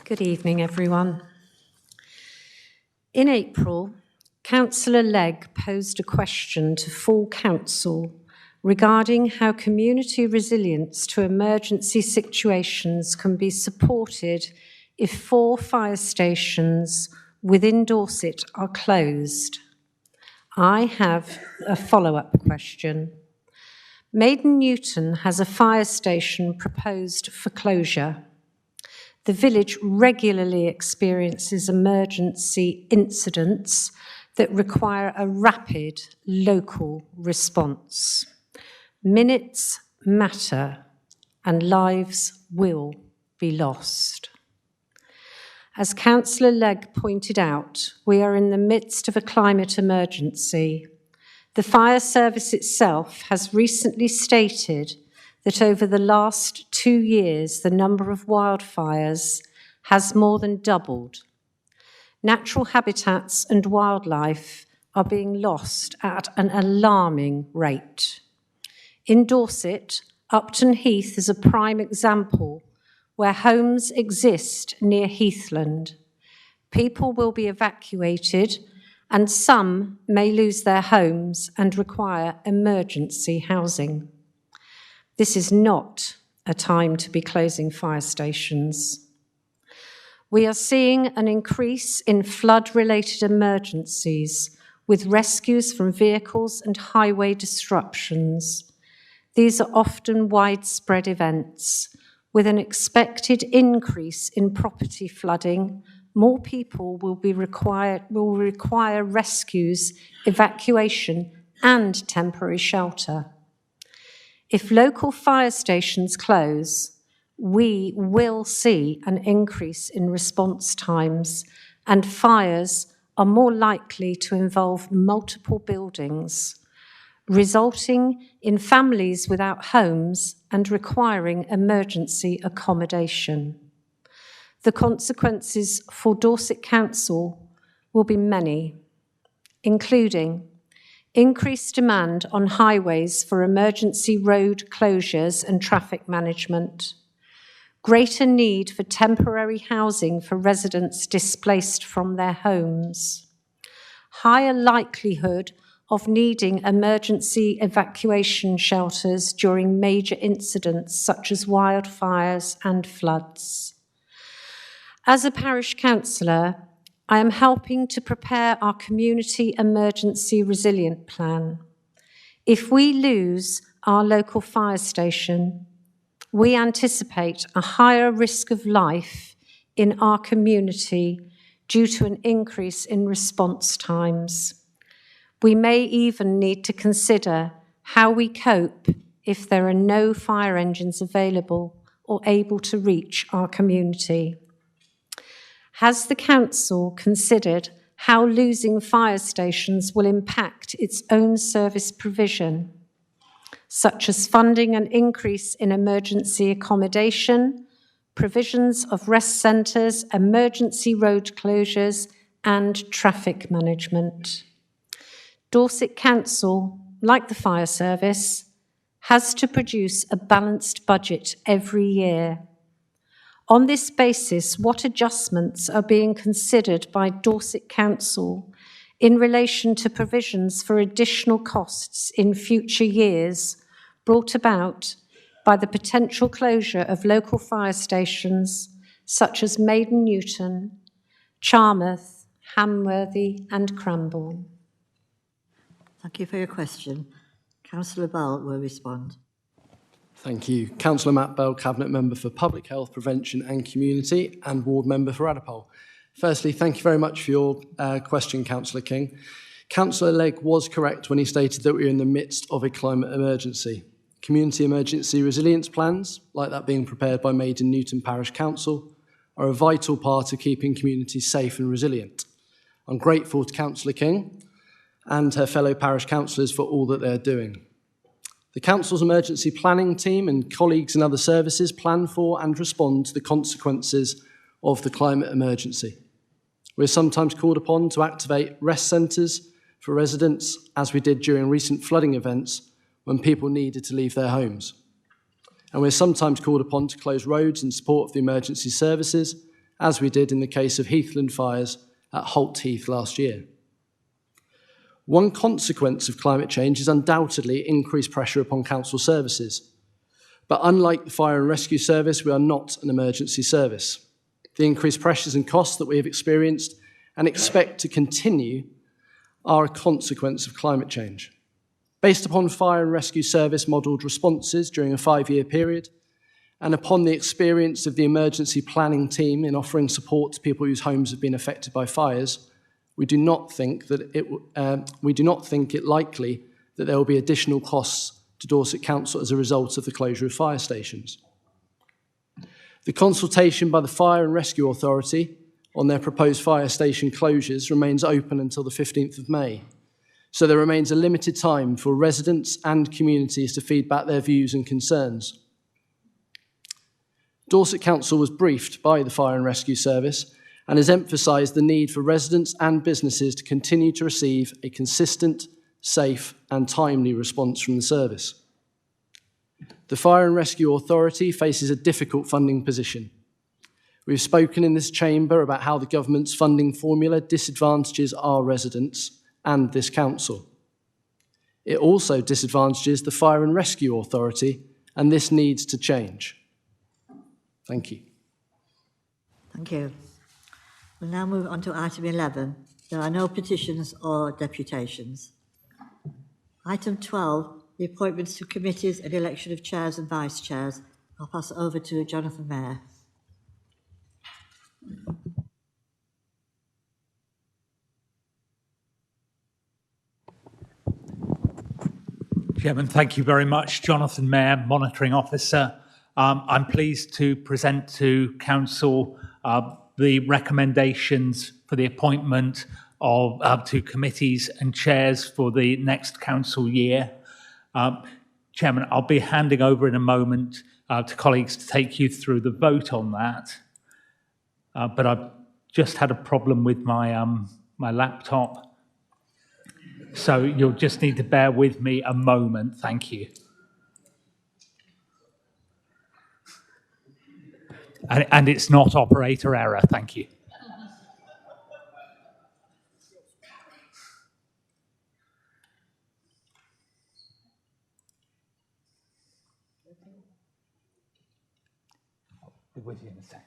[SPEAKER 5] Good evening, everyone. In April, Councillor Legg posed a question to full council regarding how community resilience to emergency situations can be supported if 4 fire stations within Dorset are closed. I have a follow-up question. Maiden Newton has a fire station proposed for closure. The village regularly experiences emergency incidents that require a rapid local response. Minutes matter and lives will be lost. As Councillor Legg pointed out, we are in the midst of a climate emergency. The fire service itself has recently stated that over the last 2 years, the number of wildfires has more than doubled. Natural habitats and wildlife are being lost at an alarming rate. In Dorset, Upton Heath is a prime example where homes exist near Heathland. People will be evacuated and some may lose their homes and require emergency housing. This is not a time to be closing fire stations. We are seeing an increase in flood-related emergencies with rescues from vehicles and highway disruptions. These are often widespread events. With an expected increase in property flooding, more people will require rescues, evacuation, and temporary shelter. If local fire stations close, we will see an increase in response times, and fires are more likely to involve multiple buildings, resulting in families without homes and requiring emergency accommodation. The consequences for Dorset Council will be many, including increased demand on highways for emergency road closures and traffic management, greater need for temporary housing for residents displaced from their homes, higher likelihood of needing emergency evacuation shelters during major incidents such as wildfires and floods. As a parish councillor, I am helping to prepare our community emergency resilient plan. If we lose our local fire station, we anticipate a higher risk of life in our community due to an increase in response times. We may even need to consider how we cope if there are no fire engines available or able to reach our community. Has the council considered how losing fire stations will impact its own service provision, such as funding an increase in emergency accommodation, provisions of rest centres, emergency road closures, and traffic management? Dorset Council, like the fire service, has to produce a balanced budget every year. On this basis, what adjustments are being considered by Dorset Council in relation to provisions for additional costs in future years brought about by the potential closure of local fire stations such as Maiden Newton, Charmouth, Hamworthy and Cranbourne?
[SPEAKER 3] Thank you for your question. Councillor Bell will respond.
[SPEAKER 7] Thank you. Councillor Matt Bell, Cabinet Member for Public Health, Prevention and Community and Ward Member for Adipole. Firstly, thank you very much for your question, Councillor King. Councillor Legg was correct when he stated that we are in the midst of a climate emergency. Community emergency resilience plans, like that being prepared by Maiden Newton Parish Council, are a vital part of keeping communities safe and resilient. I'm grateful to Councillor King and her fellow parish councillors for all that they're doing. The Council's emergency planning team and colleagues in other services plan for and respond to the consequences of the climate emergency. We're sometimes called upon to activate rest centres for residents, as we did during recent flooding events when people needed to leave their homes. And we're sometimes called upon to close roads in support of the emergency services, as we did in the case of Heathland fires at Holt Heath last year. One consequence of climate change is undoubtedly increased pressure upon council services. But unlike the Fire and Rescue Service, we are not an emergency service. The increased pressures and costs that we have experienced and expect to continue are a consequence of climate change. Based upon Fire and Rescue Service modelled responses during a 5-year period, and upon the experience of the emergency planning team in offering support to people whose homes have been affected by fires, we do not think it likely that there will be additional costs to Dorset Council as a result of the closure of fire stations. The consultation by the Fire and Rescue Authority on their proposed fire station closures remains open until the 15th of May. So there remains a limited time for residents and communities to feed back their views and concerns. Dorset Council was briefed by the Fire and Rescue Service and has emphasised the need for residents and businesses to continue to receive a consistent, safe and timely response from the service. The Fire and Rescue Authority faces a difficult funding position. We've spoken in this chamber about how the government's funding formula disadvantages our residents and this council. It also disadvantages the Fire and Rescue Authority, and this needs to change. Thank you.
[SPEAKER 3] Thank you. We'll now move on to item 11. There are no petitions or deputations. Item 12, the appointments to committees and election of chairs and vice chairs. I'll pass it over to Jonathan Mayer.
[SPEAKER 22] Chairman, thank you very much. Jonathan Mayer, Monitoring Officer. I'm pleased to present to Council the recommendations for the appointment of to committees and chairs for the next council year. Chairman, I'll be handing over in a moment to colleagues to take you through the vote on that. But I've just had a problem with my, my laptop. So you'll just need to bear with me a moment. Thank you. And it's not operator error. Thank you. I'll be with you in a second.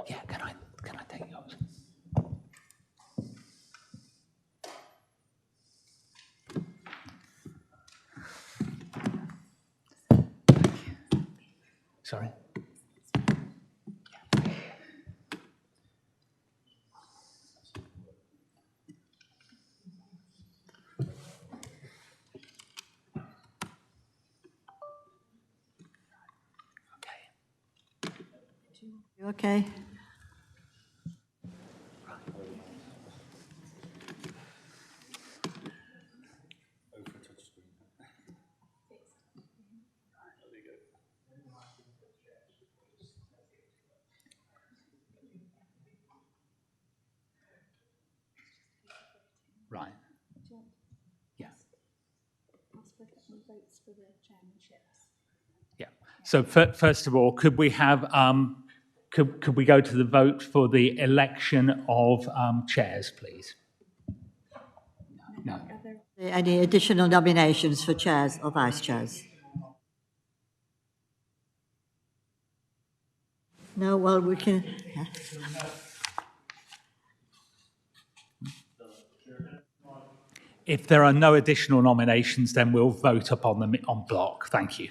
[SPEAKER 22] Yeah, can I take yours? Sorry.
[SPEAKER 3] You okay?
[SPEAKER 22] Right. Yeah. Yeah. So first of all, could we have could we go to the vote for the election of chairs, please? No.
[SPEAKER 3] Any additional nominations for chairs or vice chairs? No, well, we can...
[SPEAKER 22] If there are no additional nominations, then we'll vote upon them en bloc. Thank you.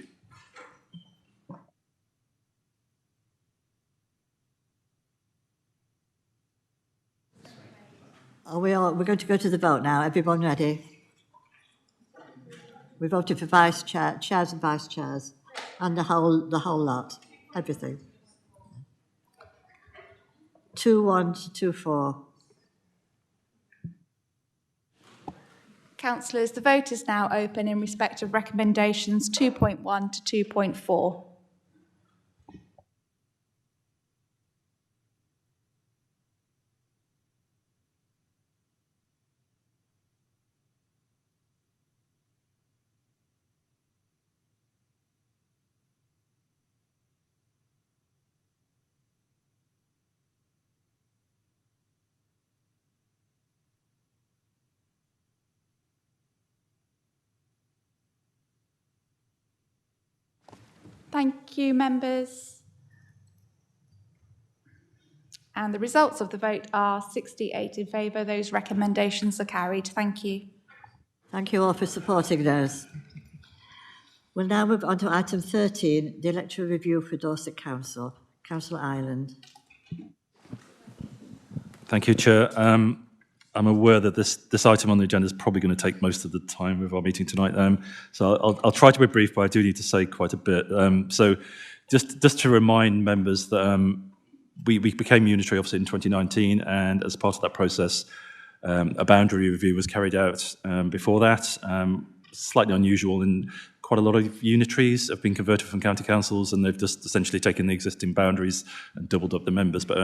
[SPEAKER 3] We're going to go to the vote now. Everyone ready? We voted for vice chair, chairs and vice chairs, and the whole lot, everything. 2-1 to 2-4.
[SPEAKER 1] Councillors, the vote is now open in respect of recommendations 2.1 to 2.4. Thank you, members. And the results of the vote are 68 in favour. Those recommendations are carried. Thank you.
[SPEAKER 3] Thank you all for supporting those. We'll now move on to item 13, the electoral review for Dorset Council. Councillor Ireland.
[SPEAKER 4] Thank you, Chair. I'm aware that this item on the agenda is probably going to take most of the time of our meeting tonight, so I'll try to be brief, but I do need to say quite a bit. So just to remind members that we became unitary, obviously, in 2019, and as part of that process, a boundary review was carried out before that. Slightly unusual, and quite a lot of unitaries have been converted from county councils, and they've just essentially taken the existing boundaries and doubled up the members. But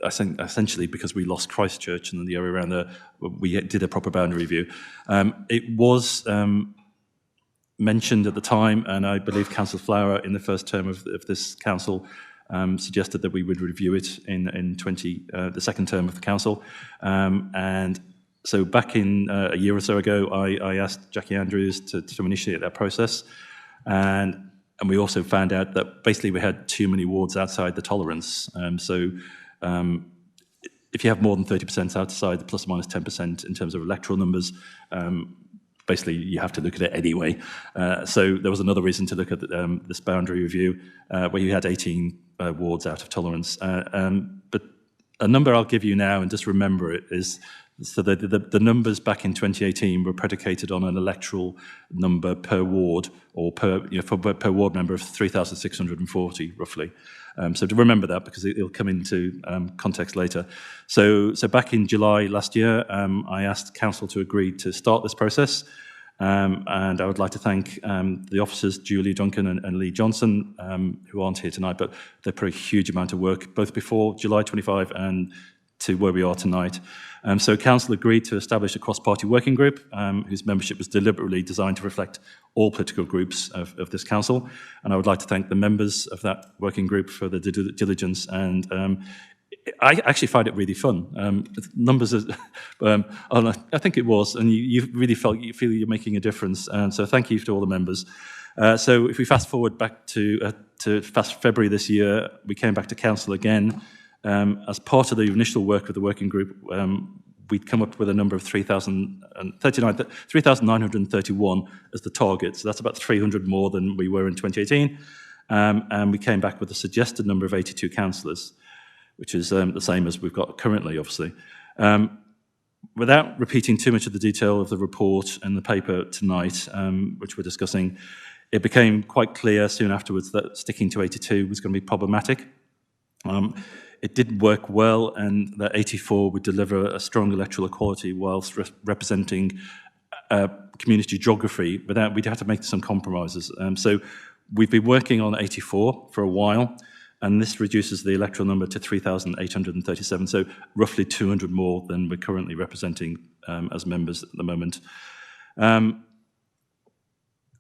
[SPEAKER 4] I think essentially because we lost Christchurch and the area around there, we did a proper boundary review. It was mentioned at the time, and I believe Councillor Flower in the first term of this council suggested that we would review it in the second term of the council. And so back in a year or so ago, I asked Jackie Andrews to initiate that process. And we also found out that basically we had too many wards outside the tolerance. If you have more than 30% outside the plus or minus 10% in terms of electoral numbers, basically you have to look at it anyway. So there was another reason to look at this boundary review where you had 18 wards out of tolerance. But a number I'll give you now, and just remember it, is so the numbers back in 2018 were predicated on an electoral number per ward, or per ward member of 3,640 roughly. So to remember that, because it'll come into context later. So back in July last year, I asked council to agree to start this process, and I would like to thank the officers, Julie Duncan and Lee Johnson, who aren't here tonight, but they put a huge amount of work both before July 25 and to where we are tonight. So council agreed to establish a cross-party working group whose membership was deliberately designed to reflect all political groups of this council. And I would like to thank the members of that working group for the diligence. And I actually find it really fun. Numbers are, I think it was, and you really feel you're making a difference. And so thank you to all the members. So if we fast forward back to February this year, we came back to council again. As part of the initial work of the working group, we'd come up with a number of 3,931 as the target. So that's about 300 more than we were in 2018. And we came back with a suggested number of 82 councillors, which is the same as we've got currently, obviously. Without repeating too much of the detail of the report and the paper tonight, which we're discussing, it became quite clear soon afterwards that sticking to 82 was going to be problematic. It did work well, and that 84 would deliver a strong electoral equality whilst representing community geography. Without, we'd have to make some compromises. So we've been working on 84 for a while, and this reduces the electoral number to 3,837, so roughly 200 more than we're currently representing as members at the moment.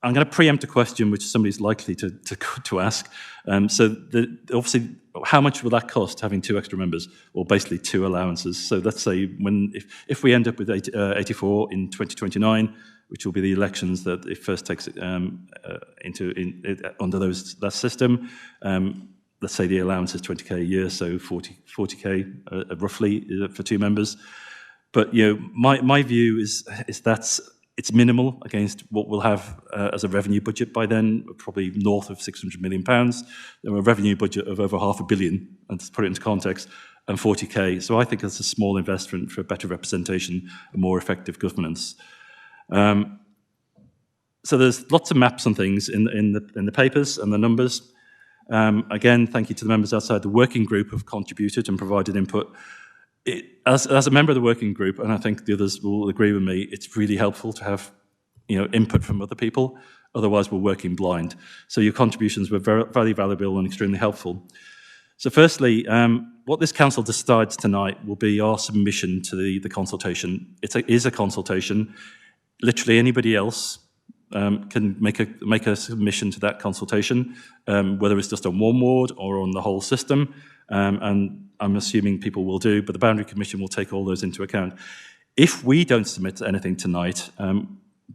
[SPEAKER 4] I'm going to preempt a question which somebody's likely to ask. Obviously, how much will that cost, having 2 extra members, or basically 2 allowances? So let's say if we end up with 84 in 2029, which will be the elections that it first takes under that system, let's say the allowance is 20k a year, so 40k roughly for 2 members. But my view is that it's minimal against what we'll have as a revenue budget by then, probably north of £600 million. There a revenue budget of over £500 million, and to put it into context, and 40k. So I think it's a small investment for better representation and more effective governance. So there's lots of maps and things in the papers and the numbers. Again, thank you to the members outside the working group who have contributed and provided input. As a member of the working group, and I think the others will agree with me, it's really helpful to have input from other people. Otherwise, we're working blind. So your contributions were very valuable and extremely helpful. So firstly, what this council decides tonight will be our submission to the consultation. It is a consultation. Literally anybody else can make a submission to that consultation, whether it's just on one ward or on the whole system. And I'm assuming people will do, but the Boundary Commission will take all those into account. If we don't submit anything tonight,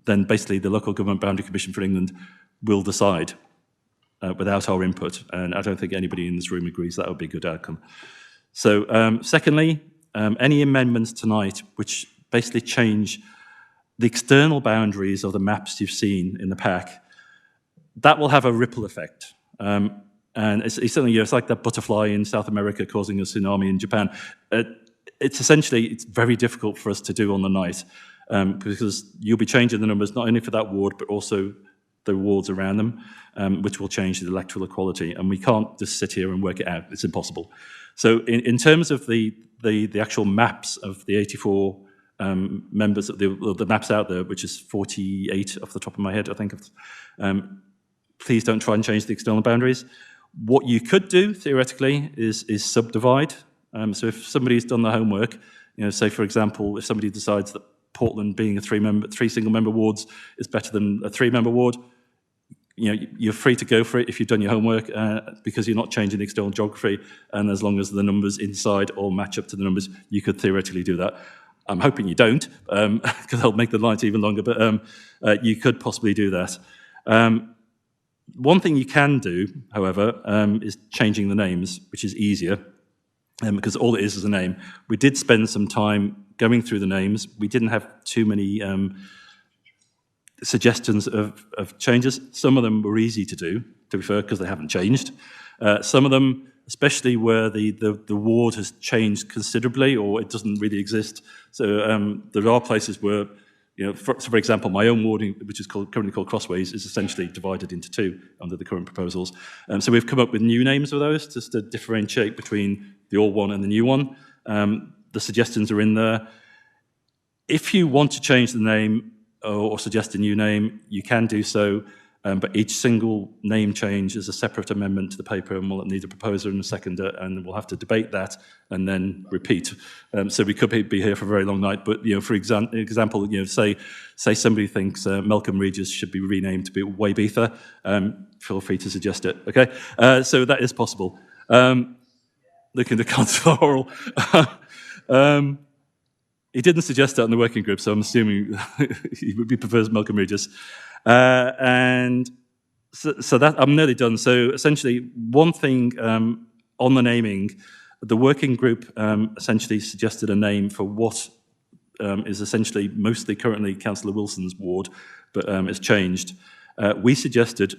[SPEAKER 4] then basically the Local Government Boundary Commission for England will decide without our input. And I don't think anybody in this room agrees that would be a good outcome. So secondly, any amendments tonight which basically change the external boundaries of the maps you've seen in the pack, that will have a ripple effect. And it's certainly, it's like that butterfly in South America causing a tsunami in Japan. It's very difficult for us to do on the night because you'll be changing the numbers not only for that ward, but also the wards around them, which will change the electoral equality. And we can't just sit here and work it out. It's impossible. So in terms of the actual maps of the 84 members of the maps out there, which is 48 off the top of my head, I think. Please don't try and change the external boundaries. What you could do, theoretically, is subdivide. So if somebody's done the homework, say, for example, if somebody decides that Portland being a 3 single-member wards is better than a 3-member ward, you're free to go for it if you've done your homework because you're not changing the external geography, and as long as the numbers inside all match up to the numbers, you could theoretically do that. I'm hoping you don't, because I'll make the lines even longer, but you could possibly do that. One thing you can do, however, is changing the names, which is easier, because all it is a name. We did spend some time going through the names. We didn't have too many suggestions of changes. Some of them were easy to do, to be fair, because they haven't changed. Some of them, especially where the ward has changed considerably or it doesn't really exist. So there are places where, for example, my own ward, which is currently called Crossways, is essentially divided into 2 under the current proposals. So we've come up with new names of those just to differentiate between the old one and the new one. The suggestions are in there. If you want to change the name or suggest a new name, you can do so. But each single name change is a separate amendment to the paper, and we'll need a proposer and a seconder, and we'll have to debate that and then repeat. So we could be here for a very long night. But for example, say somebody thinks Melcombe Regis should be renamed to be Waybeatha. Feel free to suggest it. Okay, so that is possible. Looking at Councillor Orrell. He didn't suggest that in the working group, so I'm assuming he prefers Melcombe Regis. And so that I'm nearly done. So essentially, one thing on the naming, the working group essentially suggested a name for what is essentially mostly currently Councillor Wilson's ward, but it's changed. We suggested,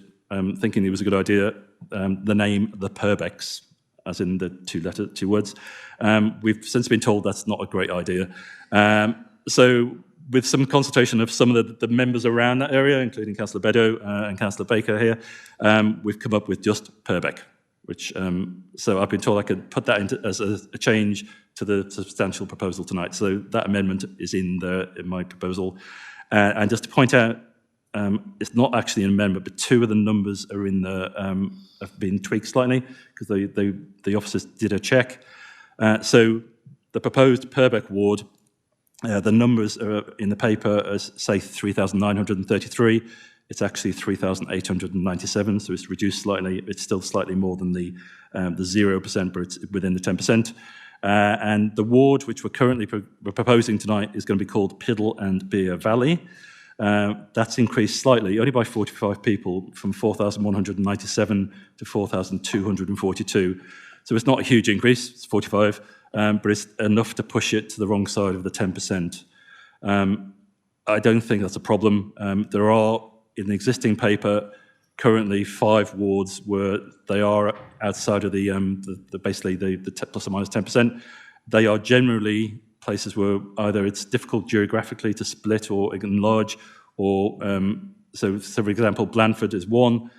[SPEAKER 4] thinking it was a good idea, the name the Purbecks, as in the 2 words. We've since been told that's not a great idea. So with some consultation of some of the members around that area, including Councillor Beddoe and Councillor Baker here, we've come up with just Purbeck, which, so I've been told I could put that into as a change to the substantial proposal tonight. So that amendment is in my proposal. And just to point out, it's not actually an amendment, but 2 of the numbers are in have been tweaked slightly because the officers did a check. So the proposed Purbeck ward, the numbers are in the paper as, say, 3,933. It's actually 3,897, so it's reduced slightly. It's still slightly more than the 0%, but it's within the 10%. And the ward, which we're currently proposing tonight, is going to be called Piddle and Beer Valley. That's increased slightly, only by 45 people, from 4,197 to 4,242. So it's not a huge increase, it's 45, but it's enough to push it to the wrong side of the 10%. I don't think that's a problem. There are, in the existing paper, currently 5 wards where they are outside of the basically the plus or minus 10%. They are generally places where either it's difficult geographically to split or enlarge, or so for example, Blandford is one,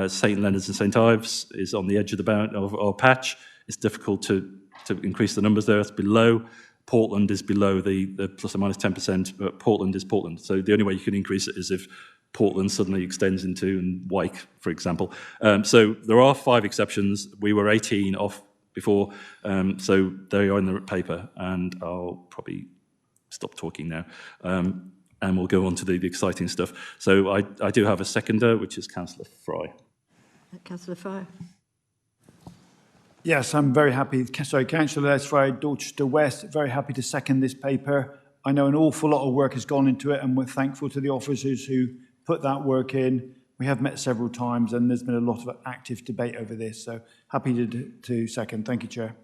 [SPEAKER 4] St Leonard's and St Ives is on the edge of the bound of our patch. It's difficult to increase the numbers there. It's below. Portland is below the plus or minus 10%, but Portland is Portland. So the only way you can increase it is if Portland suddenly extends into Wyke, for example. So there are 5 exceptions. We were 18 off before, so they are in the paper, and I'll probably stop talking now, and we'll go on to the exciting stuff. So I do have a seconder, which is Councillor Fry.
[SPEAKER 3] Councillor Fry.
[SPEAKER 8] Yes, I'm very happy. Sorry, Councillor Les Fry, Dorchester West, very happy to second this paper. I know an awful lot of work has gone into it, and we're thankful to the officers who put that work in. We have met several times, and there's been a lot of active debate over this, so happy to second. Thank you, Chair.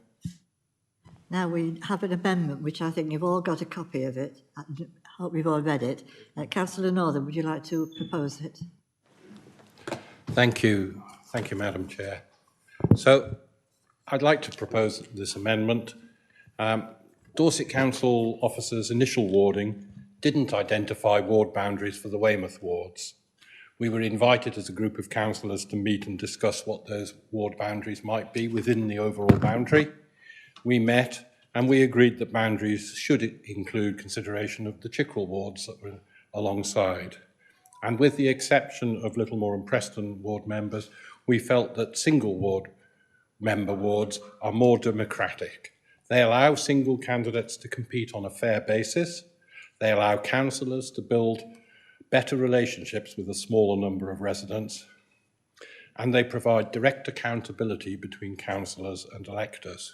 [SPEAKER 3] Now we have an amendment, which I think you've all got a copy of it. I hope you've all read it. Councillor Northern, would you like to propose it?
[SPEAKER 9] Thank you. Thank you, Madam Chair. So I'd like to propose this amendment. Dorset Council officers' initial warding didn't identify ward boundaries for the Weymouth wards. We were invited as a group of councillors to meet and discuss what those ward boundaries might be within the overall boundary. We met and we agreed that boundaries should include consideration of the Chickerell wards that were alongside. And with the exception of Littlemore and Preston ward members, we felt that single ward member wards are more democratic. They allow single candidates to compete on a fair basis. They allow councillors to build better relationships with a smaller number of residents. And they provide direct accountability between councillors and electors.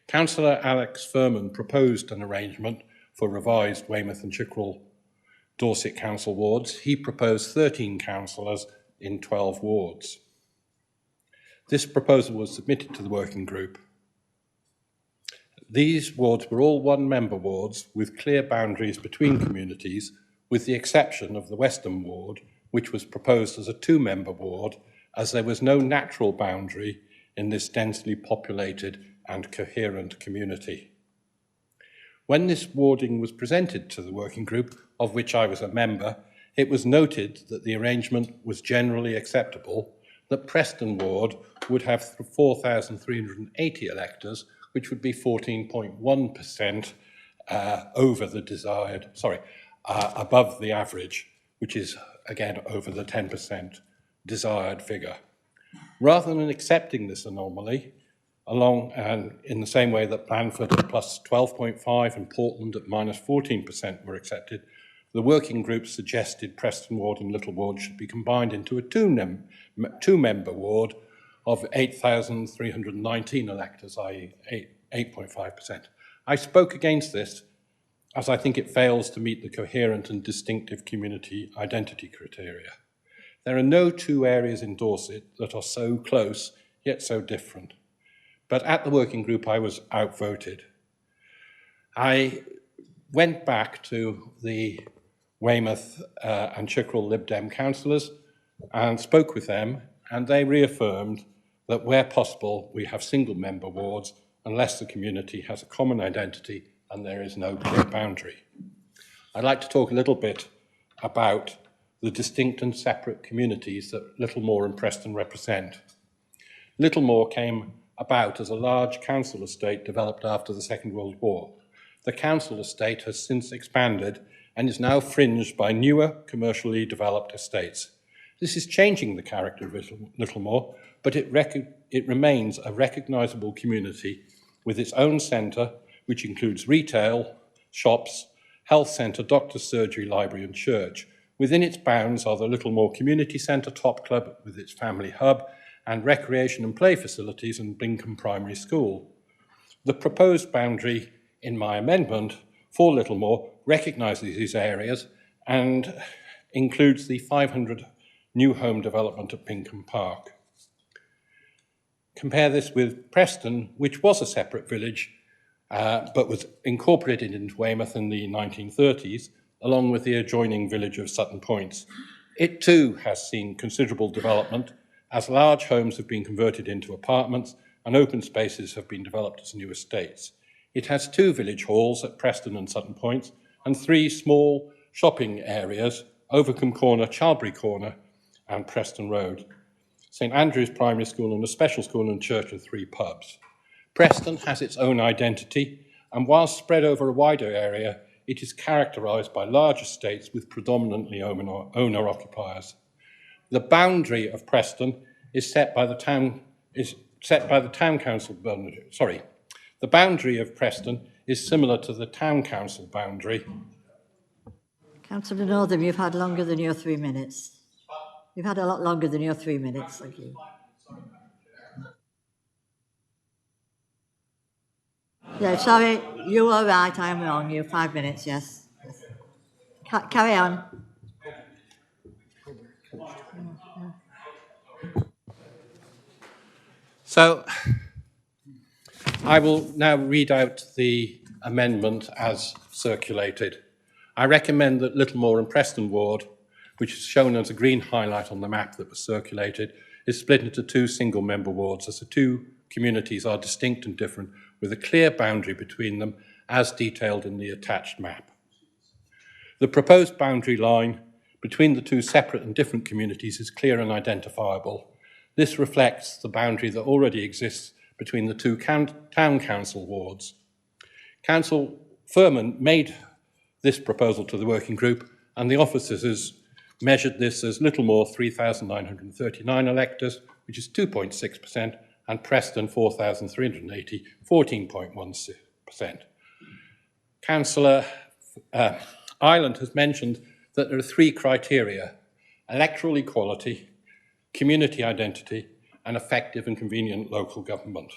[SPEAKER 9] Councillor Alex Furman proposed an arrangement for revised Weymouth and Chickerell Dorset Council wards. He proposed 13 councillors in 12 wards. This proposal was submitted to the working group. These wards were all one-member wards with clear boundaries between communities, with the exception of the Western ward, which was proposed as a 2-member ward, as there was no natural boundary in this densely populated and coherent community. When this warding was presented to the working group, of which I was a member, it was noted that the arrangement was generally acceptable, that Preston ward would have 4,380 electors, which would be 14.1% over the desired, above the average, which is again over the 10% desired figure. Rather than accepting this anomaly, and in the same way that Blandford at plus 12.5 and Portland at minus 14% were accepted, the working group suggested Preston ward and Little ward should be combined into a two-member ward of 8,319 electors, i.e. 8.5%. I spoke against this as I think it fails to meet the coherent and distinctive community identity criteria. There are no 2 areas in Dorset that are so close, yet so different. But at the working group, I was outvoted. I went back to the Weymouth and Chickerell Lib Dem councillors and spoke with them, and they reaffirmed that where possible, we have single-member wards unless the community has a common identity and there is no clear boundary. I'd like to talk a little bit about the distinct and separate communities that Littlemore and Preston represent. Littlemore came about as a large council estate developed after the Second World War. The council estate has since expanded and is now fringed by newer, commercially developed estates. This is changing the character of Littlemore, but it remains a recognisable community with its own centre, which includes retail, shops, health centre, doctor's surgery, library and church, Within its bounds are the Littlemore Community Centre Top Club with its family hub and recreation and play facilities and Bingham Primary School. The proposed boundary in my amendment for Littlemore recognises these areas and includes the 500 new home development at Bingham Park. Compare this with Preston, which was a separate village, but was incorporated into Weymouth in the 1930s, along with the adjoining village of Sutton Points. It too has seen considerable development, as large homes have been converted into apartments and open spaces have been developed as new estates. It has 2 village halls at Preston and Sutton Points and 3 small shopping areas, Overcombe Corner, Charlbury Corner and Preston Road. St Andrew's Primary School and a special school and church and 3 pubs. Preston has its own identity, and whilst spread over a wider area, it is characterised by large estates with predominantly owner-occupiers. The boundary of Preston is set by the town council boundary. Sorry, the boundary of Preston is similar to the town council boundary.
[SPEAKER 3] Councillor Northam, you've had longer than your 3 minutes. You've had a lot longer than your 3 minutes. Thank you. Yeah, sorry, you were right, I'm wrong. You 5 minutes, yes. Carry on.
[SPEAKER 9] So I will now read out the amendment as circulated. I recommend that Littlemore and Preston Ward, which is shown as a green highlight on the map that was circulated, is split into 2 single-member wards, as the 2 communities are distinct and different, with a clear boundary between them, as detailed in the attached map. The proposed boundary line between the 2 separate and different communities is clear and identifiable. This reflects the boundary that already exists between the 2 town council wards. Councillor Furman made this proposal to the working group, and the officers measured this as Littlemore 3,939 electors, which is 2.6%, and Preston 4,380, 14.1%. Councillor Ireland has mentioned that there are 3 criteria: electoral equality, community identity, and effective and convenient local government.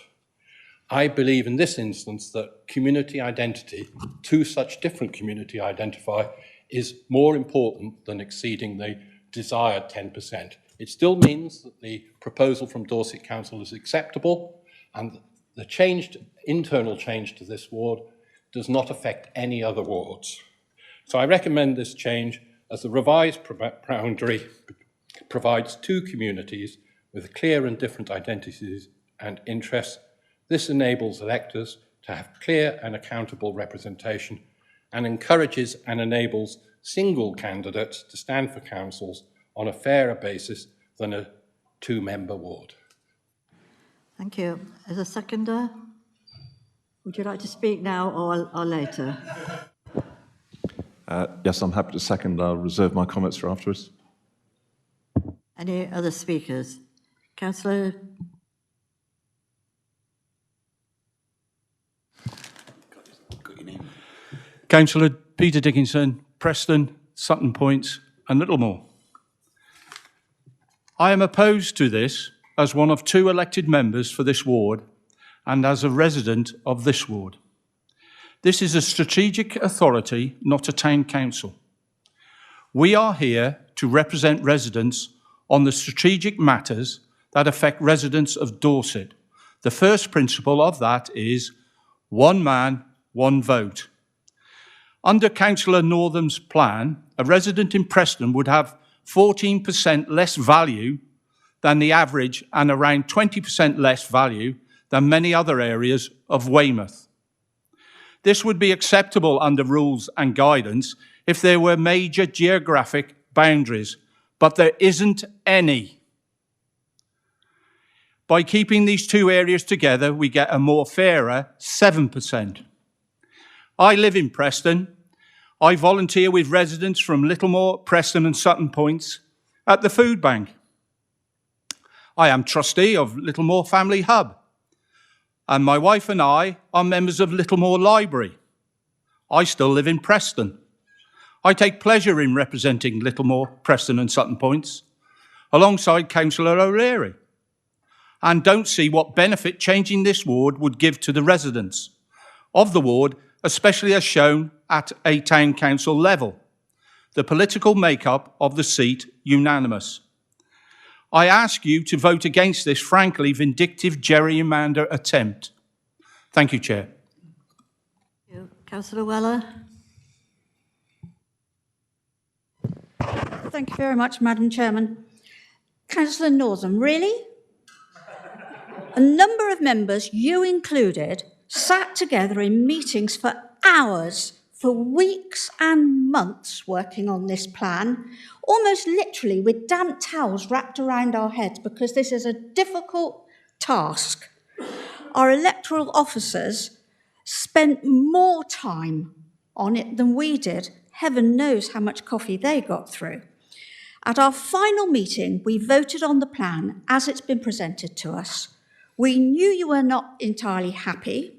[SPEAKER 9] I believe in this instance that community identity, 2 such different community identifier, is more important than exceeding the desired 10%. It still means that the proposal from Dorset Council is acceptable, and the internal change to this ward does not affect any other wards. So I recommend this change, as the revised boundary provides 2 communities with clear and different identities and interests. This enables electors to have clear and accountable representation, and encourages and enables single candidates to stand for councils on a fairer basis than a 2-member ward.
[SPEAKER 3] Thank you. As a seconder, would you like to speak now or later?
[SPEAKER 21] Yes, I'm happy to second. I'll reserve my comments for afterwards.
[SPEAKER 3] Any other speakers? Councillor?
[SPEAKER 10] Councillor Peter Dickinson, Preston, Sutton Points and Littlemore. I am opposed to this as one of 2 elected members for this ward and as a resident of this ward. This is a strategic authority, not a town council. We are here to represent residents on the strategic matters that affect residents of Dorset. The first principle of that is 1 man, 1 vote. Under Councillor Northam's plan, a resident in Preston would have 14% less value than the average and around 20% less value than many other areas of Weymouth. This would be acceptable under rules and guidance if there were major geographic boundaries, but there isn't any. By keeping these 2 areas together, we get a more fairer 7%. I live in Preston. I volunteer with residents from Littlemore, Preston and Sutton Points at the food bank. I am trustee of Littlemore Family Hub, and my wife and I are members of Littlemore Library. I still live in Preston. I take pleasure in representing Littlemore, Preston and Sutton Points, alongside Councillor O'Leary, and don't see what benefit changing this ward would give to the residents of the ward, especially as shown at a town council level. The political makeup of the seat unanimous. I ask you to vote against this frankly vindictive gerrymander attempt. Thank you, Chair.
[SPEAKER 3] Thank you. Councillor Weller.
[SPEAKER 11] Thank you very much, Madam Chairman. Councillor Northam, really? A number of members, you included, sat together in meetings for hours, for weeks and months working on this plan, almost literally with damp towels wrapped around our heads because this is a difficult task. Our electoral officers spent more time on it than we did. Heaven knows how much coffee they got through. At our final meeting, we voted on the plan as it's been presented to us. We knew you were not entirely happy,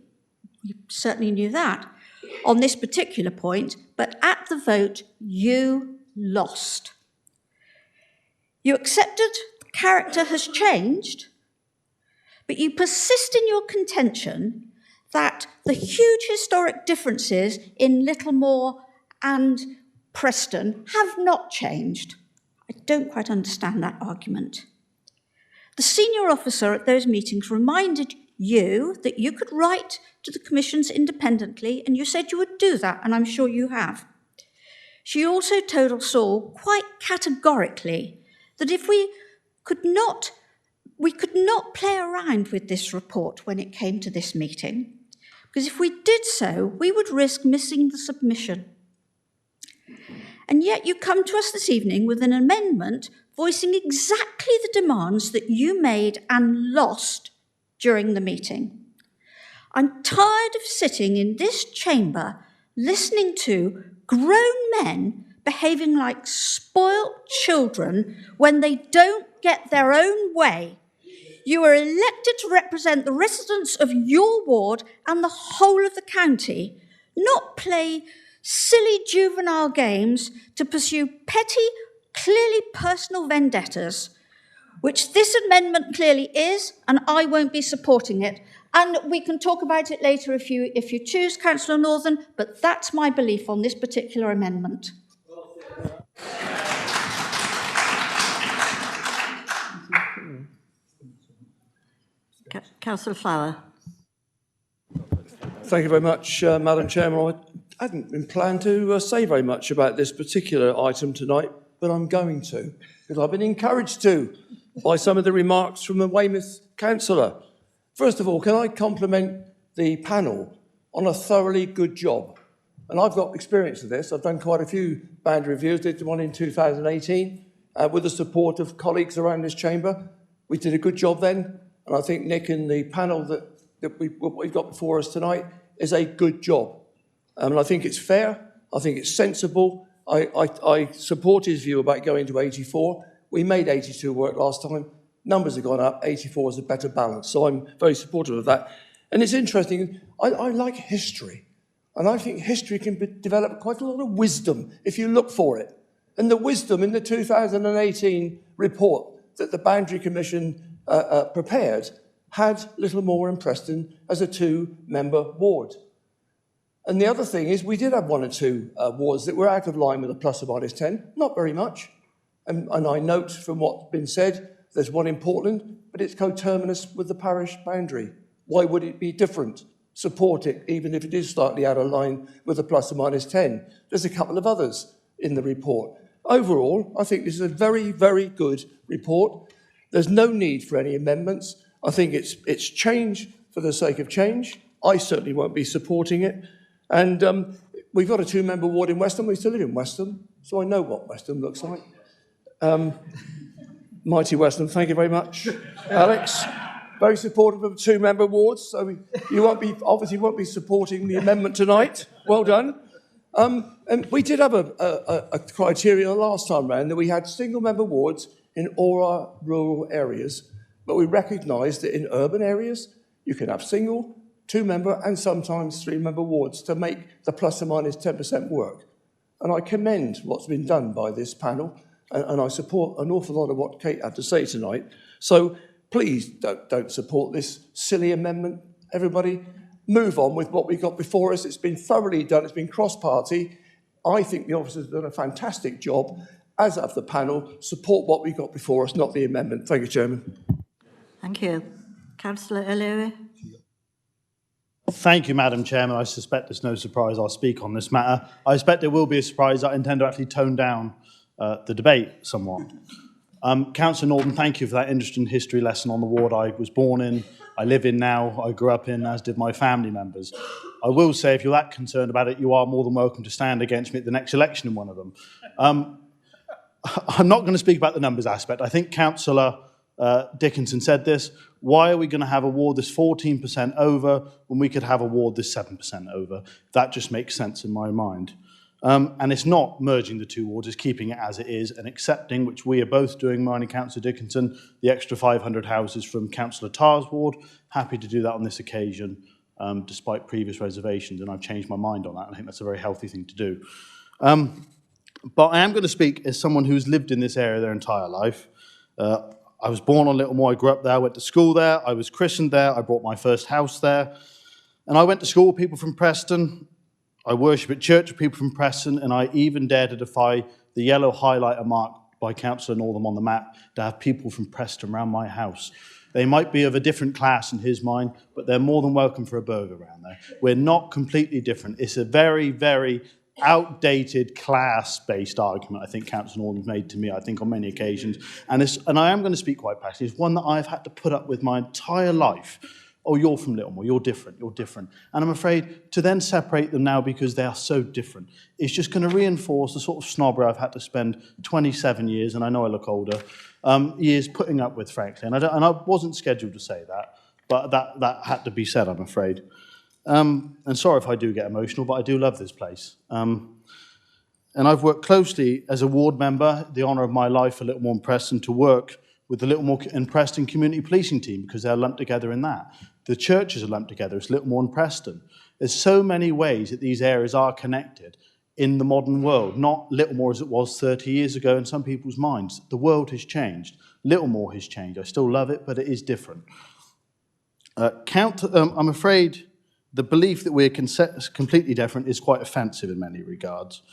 [SPEAKER 11] you certainly knew that, on this particular point, but at the vote, you lost. You accepted the character has changed, but you persist in your contention that the huge historic differences in Littlemore and Preston have not changed. I don't quite understand that argument. The senior officer at those meetings reminded you that you could write to the commissions independently, and you said you would do that, and I'm sure you have. She also told us all quite categorically that if we could not play around with this report when it came to this meeting, because if we did so, we would risk missing the submission. And yet you come to us this evening with an amendment voicing exactly the demands that you made and lost during the meeting. I'm tired of sitting in this chamber listening to grown men behaving like spoilt children when they don't get their own way. You are elected to represent the residents of your ward and the whole of the county, not play silly juvenile games to pursue petty, clearly personal vendettas, which this amendment clearly is, and I won't be supporting it. And we can talk about it later if you choose, Councillor Northern, but that's my belief on this particular amendment.
[SPEAKER 3] Councillor Flower.
[SPEAKER 12] Thank you very much, Madam Chairman. I hadn't been planned to say very much about this particular item tonight, but I'm going to, because I've been encouraged to by some of the remarks from the Weymouth councillor. First of all, can I compliment the panel on a thoroughly good job? And I've got experience of this. I've done quite a few boundary reviews, did one in 2018, with the support of colleagues around this chamber. We did a good job then, and I think Nick and the panel that we've got before us tonight is a good job. And I think it's fair, I think it's sensible. I support his view about going to 84. We made 82 work last time. Numbers have gone up, 84 is a better balance. So I'm very supportive of that. And it's interesting, I like history. And I think history can develop quite a lot of wisdom if you look for it. And the wisdom in the 2018 report that the Boundary Commission prepared had Littlemore and Preston as a two-member ward. And the other thing is we did have one or two wards that were out of line with a plus or minus 10, not very much. And I note from what's been said, there's one in Portland, but it's coterminous with the parish boundary. Why would it be different? Support it, even if it is slightly out of line with a plus or minus 10. There's a couple of others in the report. Overall, I think this is a very, very good report. There's no need for any amendments. I think it's change for the sake of change. I certainly won't be supporting it. And we've got a two-member ward in Westham. We used to live in Westham, so I know what Westham looks like. Mighty Westham, thank you very much. Alex, very supportive of two-member wards, so you obviously won't be supporting the amendment tonight. Well done. And we did have a criteria last time round that we had single-member wards in all our rural areas, but we recognised that in urban areas you can have single, two-member and sometimes three-member wards to make the plus or minus 10% work. And I commend what's been done by this panel, and I support an awful lot of what Kate had to say tonight. So please don't support this silly amendment. Everybody, move on with what we got before us. It's been thoroughly done. It's been cross-party. I think the officers have done a fantastic job, as have the panel. Support what we got before us, not the amendment. Thank you, Chairman.
[SPEAKER 3] Thank you. Councillor O'Leary.
[SPEAKER 6] Thank you, Madam Chairman. I suspect there's no surprise I'll speak on this matter. I expect there will be a surprise. I intend to actually tone down the debate somewhat. Councillor Norton, thank you for that interesting history lesson on the ward I was born in, I live in now, I grew up in, as did my family members. I will say, if you're that concerned about it, you are more than welcome to stand against me at the next election in one of them. I'm not going to speak about the numbers aspect. I think Councillor Dickinson said this. Why are we going to have a ward that's 14% over when we could have a ward that's 7% over? That just makes sense in my mind. And it's not merging the two wards, it's keeping it as it is and accepting, which we are both doing, mine and Councillor Dickinson, the extra 500 houses from Councillor Tarr's ward. Happy to do that on this occasion, despite previous reservations, and I've changed my mind on that. I think that's a very healthy thing to do. But I am going to speak as someone who's lived in this area their entire life. I was born on Littlemore, I grew up there, went to school there, I was christened there, I bought my first house there. And I went to school with people from Preston, I worship at church with people from Preston, and I even dare to defy the yellow highlighter mark by Councillor Northam on the map to have people from Preston around my house. They might be of a different class in his mind, but they're more than welcome for a burger around there. We're not completely different. It's a very, very outdated class-based argument, I think Councillor Northam's made to me, I think on many occasions. And I am going to speak quite passionately. It's one that I've had to put up with my entire life. Oh, you're from Littlemore, you're different, you're different. And I'm afraid to then separate them now because they are so different, it's just going to reinforce the sort of snobbery I've had to spend 27 years, and I know I look older, years putting up with, frankly. And I wasn't scheduled to say that, but that had to be said, I'm afraid. And sorry if I do get emotional, but I do love this place. And I've worked closely as a ward member, the honour of my life for Littlemore and Preston, to work with the Littlemore and Preston community policing team because they're lumped together in that. The churches are lumped together, it's Littlemore and Preston. There's so many ways that these areas are connected in the modern world, not Littlemore as it was 30 years ago in some people's minds. The world has changed. Littlemore has changed. I still love it, but it is different. I'm afraid the belief that we're completely different is quite offensive in many regards.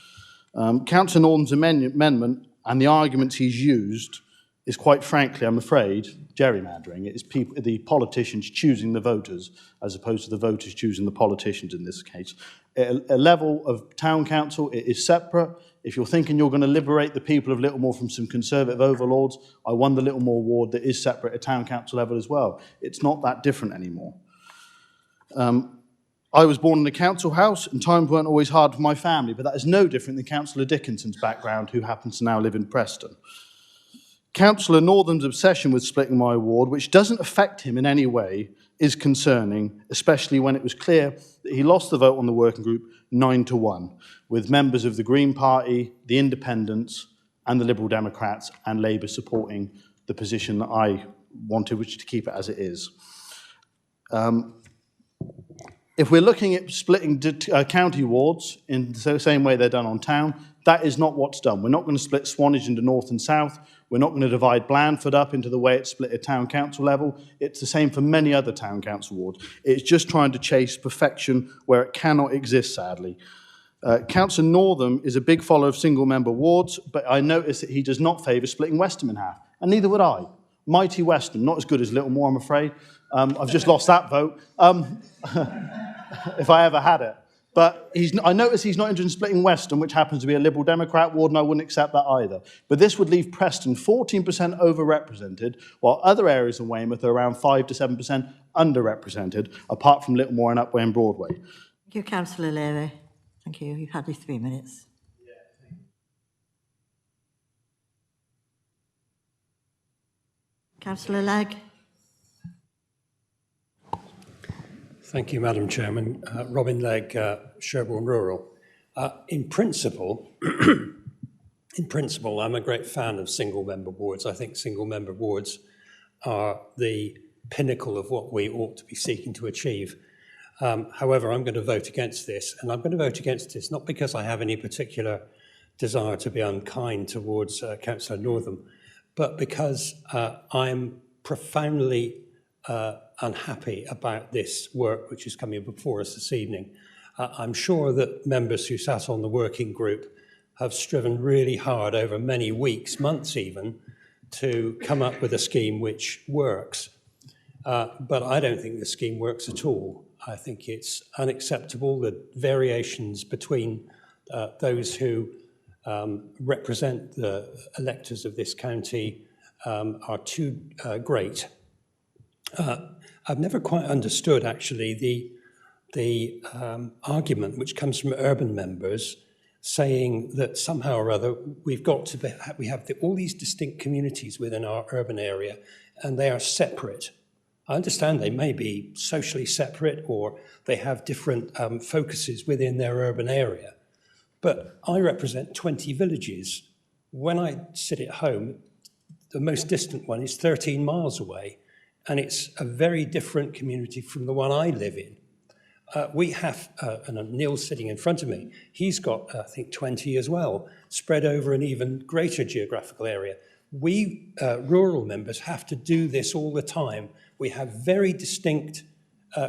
[SPEAKER 6] Councillor Northam's amendment and the arguments he's used is quite frankly, I'm afraid, gerrymandering. It is the politicians choosing the voters as opposed to the voters choosing the politicians in this case. At a level of town council, it is separate. If you're thinking you're going to liberate the people of Littlemore from some conservative overlords, I won the Littlemore ward that is separate at town council level as well. It's not that different anymore. I was born in a council house and times weren't always hard for my family, but that is no different than Councillor Dickinson's background, who happens to now live in Preston. Councillor Northam's obsession with splitting my ward, which doesn't affect him in any way, is concerning, especially when it was clear that he lost the vote on the working group 9-1, with members of the Green Party, the Independents, and the Liberal Democrats and Labour supporting the position that I wanted, which is to keep it as it is. If we're looking at splitting county wards in the same way they're done on town, that is not what's done. We're not going to split Swanage into north and south. We're not going to divide Blandford up into the way it's split at town council level. It's the same for many other town council wards. It's just trying to chase perfection where it cannot exist, sadly. Councillor Northam is a big follower of single-member wards, but I notice that he does not favour splitting Westham in half, and neither would I. Mighty Westham, not as good as Littlemore, I'm afraid. I've just lost that vote, if I ever had it. But I notice he's not interested in splitting Westham, which happens to be a Liberal Democrat ward, and I wouldn't accept that either. But this would leave Preston 14% overrepresented, while other areas in Weymouth are around 5 to 7% underrepresented, apart from Littlemore and Upway and Broadway.
[SPEAKER 3] Thank you, Councillor Leary. Thank you. You've had your 3 minutes. Councillor Legg.
[SPEAKER 15] Thank you, Madam Chairman. Robin Legg, Sherborne Rural. In principle, I'm a great fan of single-member wards. I think single-member wards are the pinnacle of what we ought to be seeking to achieve. However, I'm going to vote against this, and I'm going to vote against this not because I have any particular desire to be unkind towards Councillor Northam, but because I'm profoundly unhappy about this work which is coming before us this evening. I'm sure that members who sat on the working group have striven really hard over many weeks, months even, to come up with a scheme which works. But I don't think the scheme works at all. I think it's unacceptable. The variations between those who represent the electors of this county are too great. I've never quite understood, actually, the argument which comes from urban members saying that somehow or other we have all these distinct communities within our urban area and they are separate. I understand they may be socially separate or they have different focuses within their urban area, but I represent 20 villages. When I sit at home, the most distant one is 13 miles away, and it's a very different community from the one I live in. We have, and Neil's sitting in front of me, he's got, I think, 20 as well, spread over an even greater geographical area. We rural members have to do this all the time. We have very distinct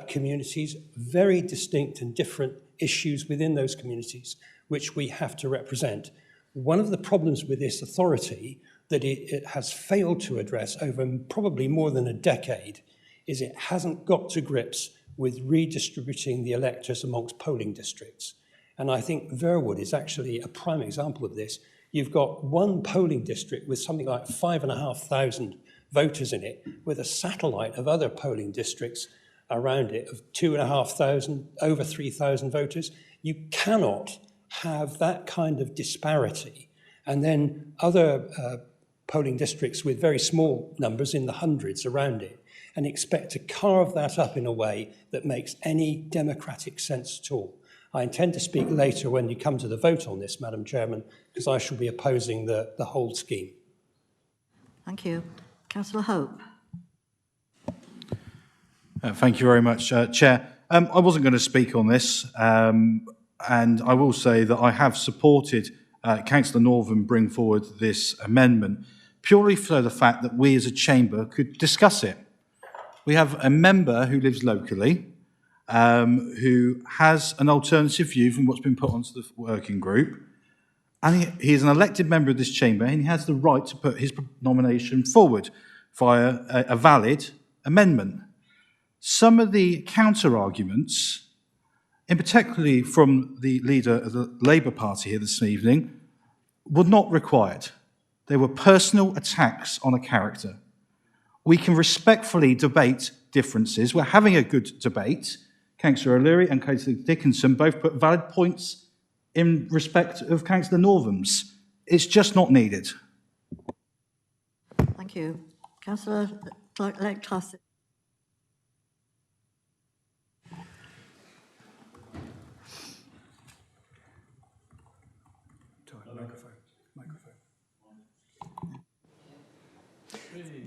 [SPEAKER 15] communities, very distinct and different issues within those communities, which we have to represent. One of the problems with this authority that it has failed to address over probably more than a decade is it hasn't got to grips with redistributing the electors amongst polling districts. And I think Verwood is actually a prime example of this. You've got one polling district with something like 5,500 voters in it, with a satellite of other polling districts around it of 2,500, over 3,000 voters. You cannot have that kind of disparity. And then other polling districts with very small numbers in the hundreds around it, and expect to carve that up in a way that makes any democratic sense at all. I intend to speak later when you come to the vote on this, Madam Chairman, because I shall be opposing the whole scheme.
[SPEAKER 3] Thank you. Councillor Hope.
[SPEAKER 2] Thank you very much, Chair. I wasn't going to speak on this, and I will say that I have supported Councillor Northam bring forward this amendment purely for the fact that we as a chamber could discuss it. We have a member who lives locally, who has an alternative view from what's been put onto the working group, and he is an elected member of this chamber, and he has the right to put his nomination forward via a valid amendment. Some of the counter-arguments, in particularly from the leader of the Labour Party here this evening, were not required. They were personal attacks on a character. We can respectfully debate differences. We're having a good debate. Councillor O'Leary and Councillor Dickinson both put valid points in respect of Councillor Northam's. It's just not needed.
[SPEAKER 3] Thank you. Councillor Classic.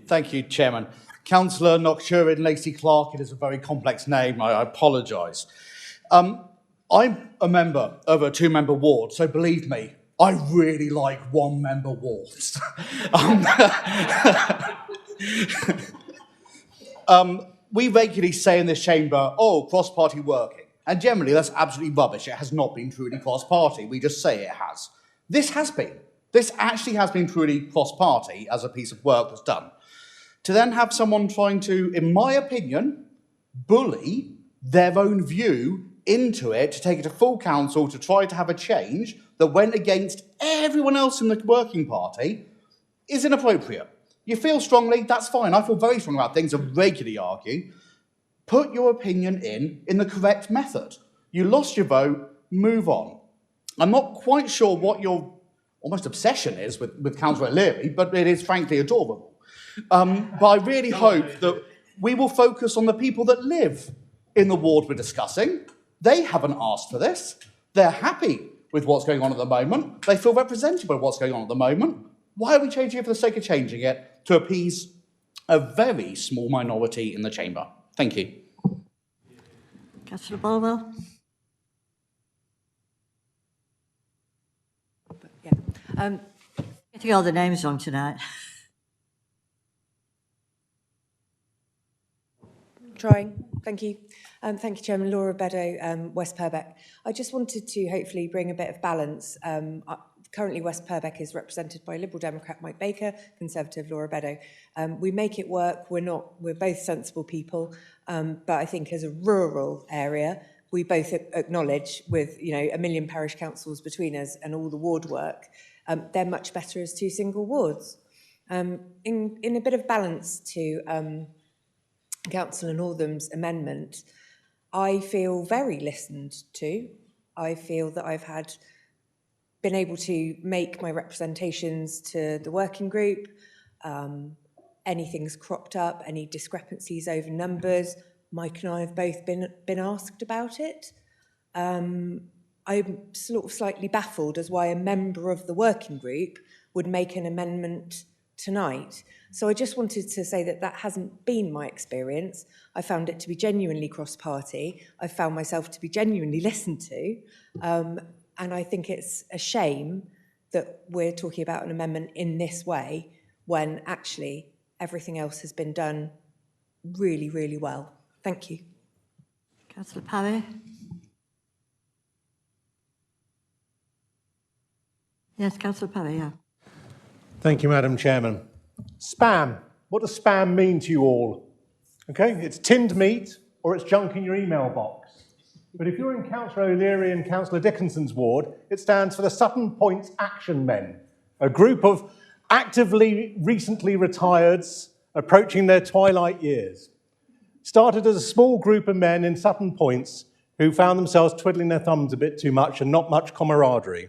[SPEAKER 16] Thank you, Chairman. Councillor Knoxshurin Lacey Clark, it is a very complex name, I apologise. I'm a member of a two-member ward, so believe me, I really like one-member wards. We regularly say in this chamber, oh, cross-party working. And generally, that's absolutely rubbish. It has not been truly cross-party. We just say it has. This has been. This actually has been truly cross-party as a piece of work that's done. To then have someone trying to, in my opinion, bully their own view into it, to take it to full council, to try to have a change that went against everyone else in the working party, is inappropriate. You feel strongly, that's fine. I feel very strong about things and regularly argue. Put your opinion in the correct method. You lost your vote, move on. I'm not quite sure what your almost obsession is with Councillor O'Leary, but it is frankly adorable. But I really hope that we will focus on the people that live in the ward we're discussing. They haven't asked for this. They're happy with what's going on at the moment. They feel represented by what's going on at the moment. Why are we changing it for the sake of changing it to appease a very small minority in the chamber? Thank you.
[SPEAKER 3] Councillor Bolwell. Getting all the names wrong tonight.
[SPEAKER 17] Trying. Thank you. Thank you, Chairman. Laura Beddoe, West Purbeck. I just wanted to hopefully bring a bit of balance. Currently, West Purbeck is represented by Liberal Democrat Mike Baker, Conservative Laura Beddoe. We make it work. We're both sensible people, but I think as a rural area, we both acknowledge with, you know, 1 million parish councils between us and all the ward work, they're much better as 2 single wards. In a bit of balance to Councillor Northam's amendment, I feel very listened to. I feel that I've been able to make my representations to the working group. Anything's cropped up, any discrepancies over numbers, Mike and I have both been asked about it. I'm sort of slightly baffled as why a member of the working group would make an amendment tonight. So I just wanted to say that hasn't been my experience. I found it to be genuinely cross-party. I found myself to be genuinely listened to. And I think it's a shame that we're talking about an amendment in this way when actually everything else has been done really, really well. Thank you.
[SPEAKER 3] Councillor Parry. Yes, Councillor Parry, yeah.
[SPEAKER 18] Thank you, Madam Chairman. Spam. What does spam mean to you all? Okay, it's tinned meat or it's junk in your email box. But if you're in Councillor O'Leary and Councillor Dickinson's ward, it stands for the Sutton Points Action Men, a group of actively recently retireds approaching their twilight years. Started as a small group of men in Sutton Points who found themselves twiddling their thumbs a bit too much and not much camaraderie.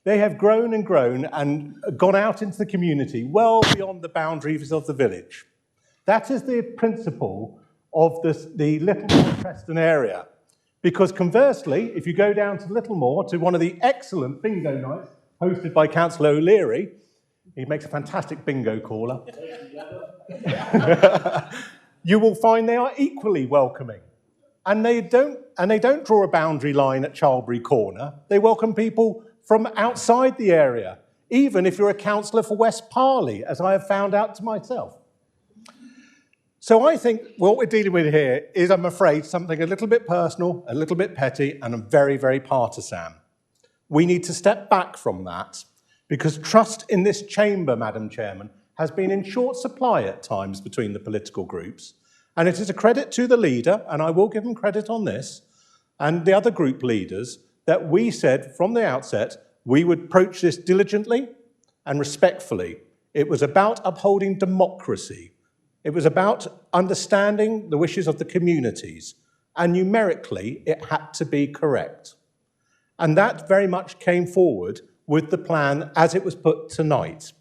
[SPEAKER 18] They have grown and grown and gone out into the community well beyond the boundaries of the village. That is the principle of the Littlemore Preston area. Because conversely, if you go down to Littlemore, to one of the excellent bingo nights hosted by Councillor O'Leary, he makes a fantastic bingo caller, you will find they are equally welcoming. And they don't draw a boundary line at Charlbury Corner. They welcome people from outside the area, even if you're a councillor for West Parley, as I have found out to myself. So I think what we're dealing with here is, I'm afraid, something a little bit personal, a little bit petty, and very, very partisan. We need to step back from that, because trust in this chamber, Madam Chairman, has been in short supply at times between the political groups. And it is a credit to the leader, and I will give him credit on this, and the other group leaders, that we said from the outset we would approach this diligently and respectfully. It was about upholding democracy. It was about understanding the wishes of the communities, and numerically it had to be correct. And that very much came forward with the plan as it was put tonight.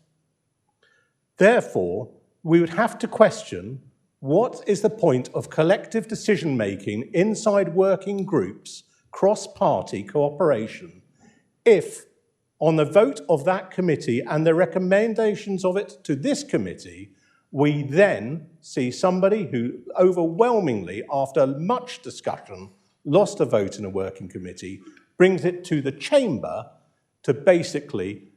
[SPEAKER 18] Therefore, we would have to question, what is the point of collective decision-making inside working groups, cross-party cooperation, if on the vote of that committee and the recommendations of it to this committee, we then see somebody who overwhelmingly, after much discussion, lost a vote in a working committee, brings it to the chamber to basically,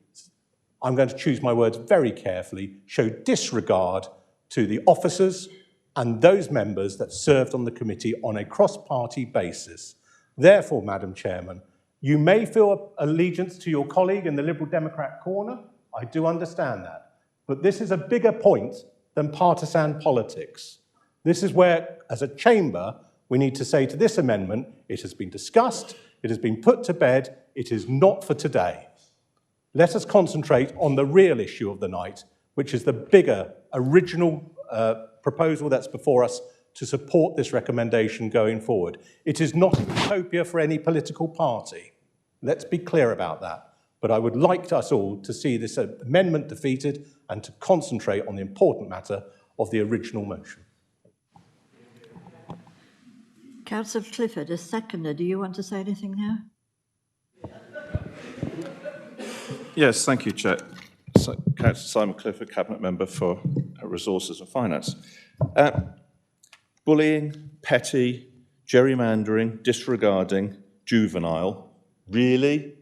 [SPEAKER 18] I'm going to choose my words very carefully, show disregard to the officers and those members that served on the committee on a cross-party basis. Therefore, Madam Chairman, you may feel allegiance to your colleague in the Liberal Democrat corner. I do understand that. But this is a bigger point than partisan politics. This is where, as a chamber, we need to say to this amendment, it has been discussed, it has been put to bed, it is not for today. Let us concentrate on the real issue of the night, which is the bigger, original proposal that's before us to support this recommendation going forward. It is not a utopia for any political party. Let's be clear about that. But I would like us all to see this amendment defeated and to concentrate on the important matter of the original motion.
[SPEAKER 3] Councillor Clifford, as seconder, do you want to say anything now?
[SPEAKER 21] Yes, thank you, Chair. Councillor Simon Clifford, Cabinet Member for Resources and Finance. Bullying, petty, gerrymandering, disregarding, juvenile. Really?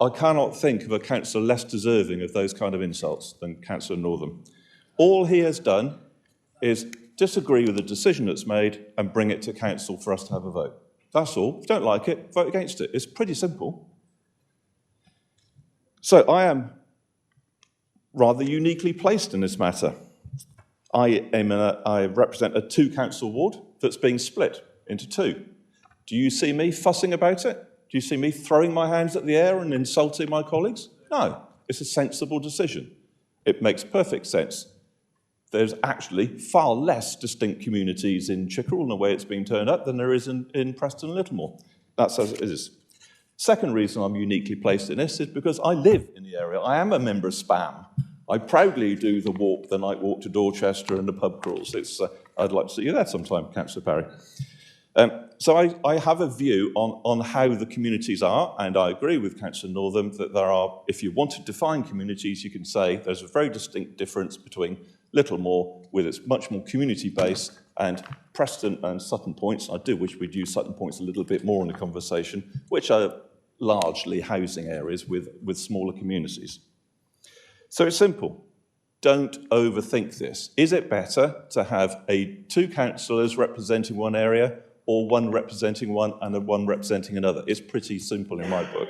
[SPEAKER 21] I cannot think of a councillor less deserving of those kind of insults than Councillor Northam. All he has done is disagree with the decision that's made and bring it to council for us to have a vote. That's all. If you don't like it, vote against it. It's pretty simple. So I am rather uniquely placed in this matter. I represent a two-council ward that's being split into two. Do you see me fussing about it? Do you see me throwing my hands at the air and insulting my colleagues? No, it's a sensible decision. It makes perfect sense. There's actually far less distinct communities in Chickerell in the way it's being turned up than there is in Preston and Littlemore. That's as it is. Second reason I'm uniquely placed in this is because I live in the area. I am a member of SPAM. I proudly do the night walk to Dorchester and the pub crawls. I'd like to see you there sometime, Councillor Parry. So I have a view on how the communities are, and I agree with Councillor Northam that there are, if you want to define communities, you can say there's a very distinct difference between Littlemore, with its much more community-based, and Preston and Sutton Points. I do wish we'd use Sutton Points a little bit more in the conversation, which are largely housing areas with smaller communities. So it's simple. Don't overthink this. Is it better to have two councillors representing one area or one representing one and one representing another? It's pretty simple in my book.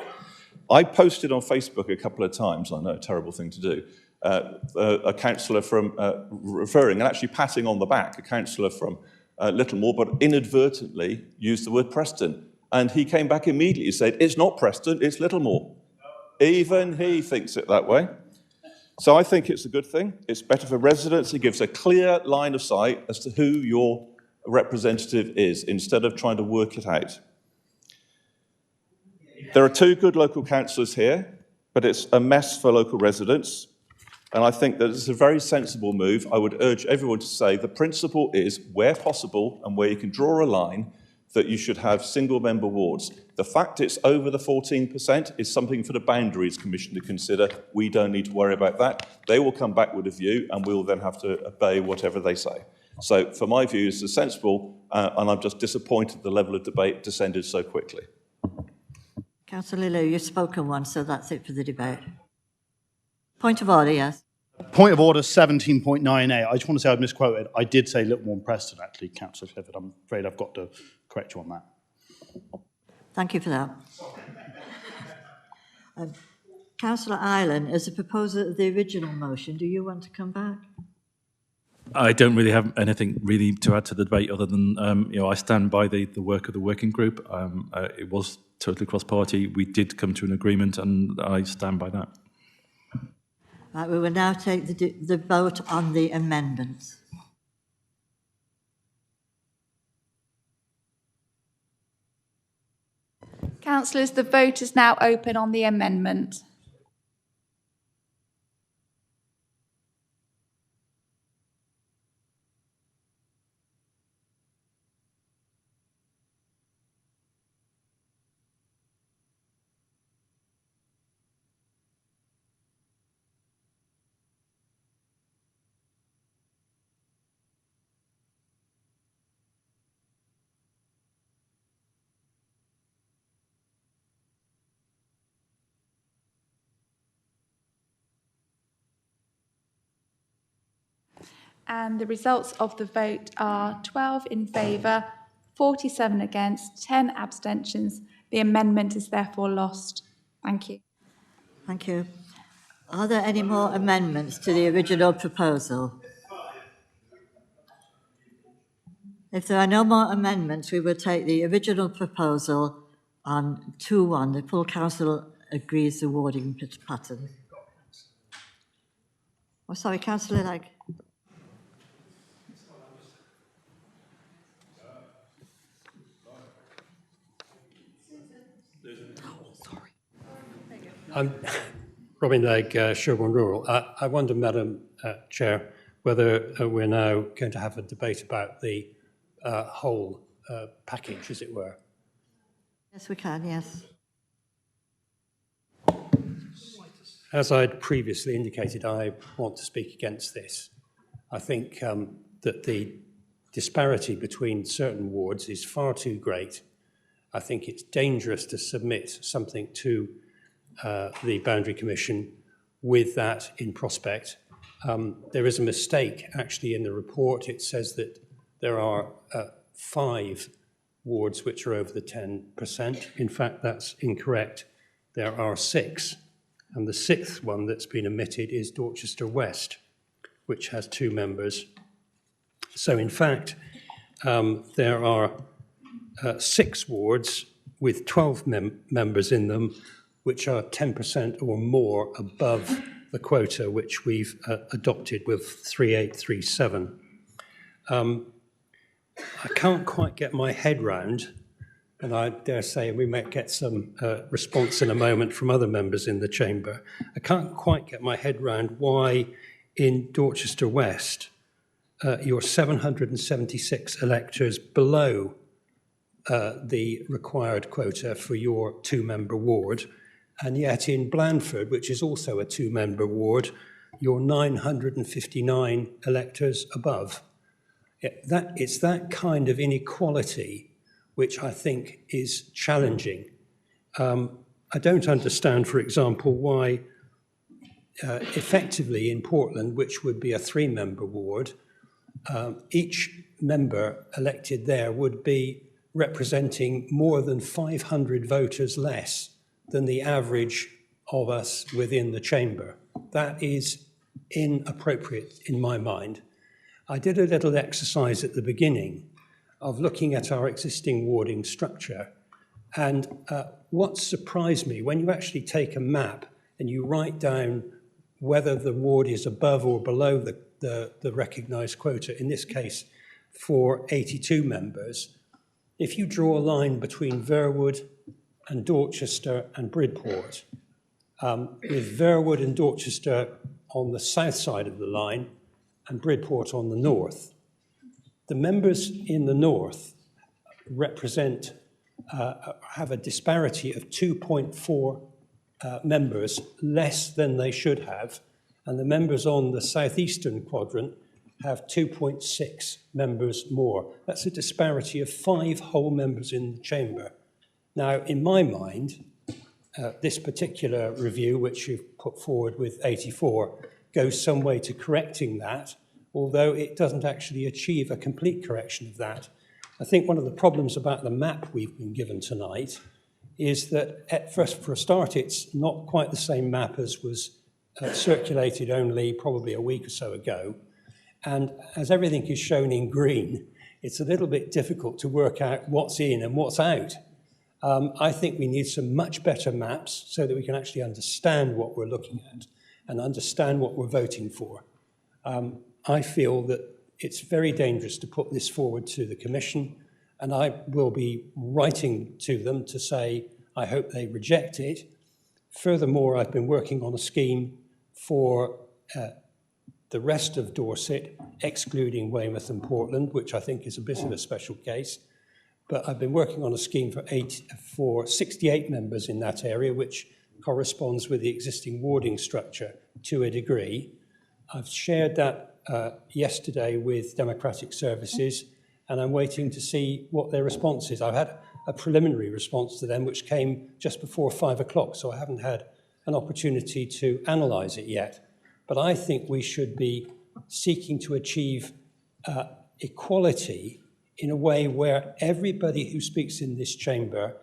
[SPEAKER 21] I posted on Facebook a couple of times, I know, a terrible thing to do, a councillor from, referring and actually patting on the back, a councillor from Littlemore, but inadvertently used the word Preston. And he came back immediately and said, it's not Preston, it's Littlemore. Even he thinks it that way. So I think it's a good thing. It's better for residents. It gives a clear line of sight as to who your representative is, instead of trying to work it out. There are two good local councillors here, but it's a mess for local residents. And I think that it's a very sensible move. I would urge everyone to say the principle is, where possible and where you can draw a line, that you should have single-member wards. The fact it's over the 14% is something for the Boundaries Commission to consider. We don't need to worry about that. They will come back with a view, and we'll then have to obey whatever they say. So, for my view, it's sensible, and I'm just disappointed the level of debate descended so quickly.
[SPEAKER 3] Councillor Liu, you've spoken once, so that's it for the debate. Point of order, yes.
[SPEAKER 6] Point of order 17.9a. I just want to say I misquoted. I did say Littlemore and Preston, actually, Councillor Clifford. I'm afraid I've got to correct you on that.
[SPEAKER 3] Thank you for that. Councillor Ireland, as a proposer of the original motion, do you want to come back?
[SPEAKER 4] I don't really have anything really to add to the debate other than, I stand by the work of the working group. It was totally cross-party. We did come to an agreement, and I stand by that.
[SPEAKER 3] Right, we will now take the vote on the amendments.
[SPEAKER 1] Councillors, the vote is now open on the amendment. And the results of the vote are 12 in favour, 47 against, 10 abstentions. The amendment is therefore lost. Thank you.
[SPEAKER 3] Thank you. Are there any more amendments to the original proposal? If there are no more amendments, we will take the original proposal on 2-1. The full council agrees the warding pattern. Oh, sorry, Councillor Legg.
[SPEAKER 15] I'm Robin Legg, Sherborne Rural. I wonder, Madam Chair, whether we're now going to have a debate about the whole package, as it were.
[SPEAKER 3] Yes, we can, yes.
[SPEAKER 15] As I'd previously indicated, I want to speak against this. I think that the disparity between certain wards is far too great. I think it's dangerous to submit something to the Boundary Commission with that in prospect. There is a mistake actually in the report. It says that there are 5 wards which are over the 10%. In fact, that's incorrect. There are 6. And the 6th one that's been omitted is Dorchester West, which has 2 members. So in fact, there are 6 wards with 12 members in them, which are 10% or more above the quota which we've adopted with 3837. I can't quite get my head round, and I dare say we might get some response in a moment from other members in the chamber. I can't quite get my head round why in Dorchester West you're 776 electors below the required quota for your 2-member ward, and yet in Blandford, which is also a 2-member ward, you're 959 electors above. It's that kind of inequality which I think is challenging. I don't understand, for example, why effectively in Portland, which would be a 3-member ward, each member elected there would be representing more than 500 voters less than the average of us within the chamber. That is inappropriate in my mind. I did a little exercise at the beginning of looking at our existing warding structure, and what surprised me, when you actually take a map and you write down whether the ward is above or below the recognised quota, in this case for 82 members, if you draw a line between Verwood and Dorchester and Bridport, with Verwood and Dorchester on the south side of the line and Bridport on the north, the members in the north represent, have a disparity of 2.4 members less than they should have, and the members on the southeastern quadrant have 2.6 members more. That's a disparity of 5 whole members in the chamber. Now, in my mind, this particular review, which you've put forward with 84, goes some way to correcting that, although it doesn't actually achieve a complete correction of that. I think one of the problems about the map we've been given tonight is that, for a start, it's not quite the same map as was circulated only probably a week or so ago. And as everything is shown in green, it's a little bit difficult to work out what's in and what's out. I think we need some much better maps so that we can actually understand what we're looking at and understand what we're voting for. I feel that it's very dangerous to put this forward to the Commission, and I will be writing to them to say I hope they reject it. Furthermore, I've been working on a scheme for the rest of Dorset, excluding Weymouth and Portland, which I think is a bit of a special case. But I've been working on a scheme for 68 members in that area, which corresponds with the existing warding structure to a degree. I've shared that yesterday with Democratic Services, and I'm waiting to see what their response is. I've had a preliminary response to them, which came just before 5 o'clock, so I haven't had an opportunity to analyse it yet. But I think we should be seeking to achieve equality in a way where everybody who speaks in this chamber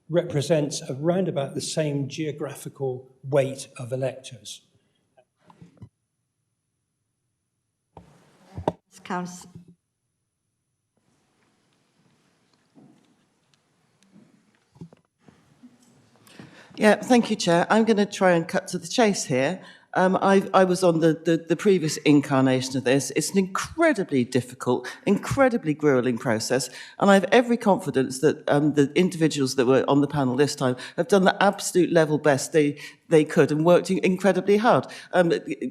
[SPEAKER 15] represents around about the same geographical weight of electors.
[SPEAKER 3] Council.
[SPEAKER 14] Yeah, thank you, Chair. I'm going to try and cut to the chase here. I was on the previous incarnation of this. It's an incredibly difficult, incredibly gruelling process, and I have every confidence that the individuals that were on the panel this time have done the absolute level best. they could and worked incredibly hard.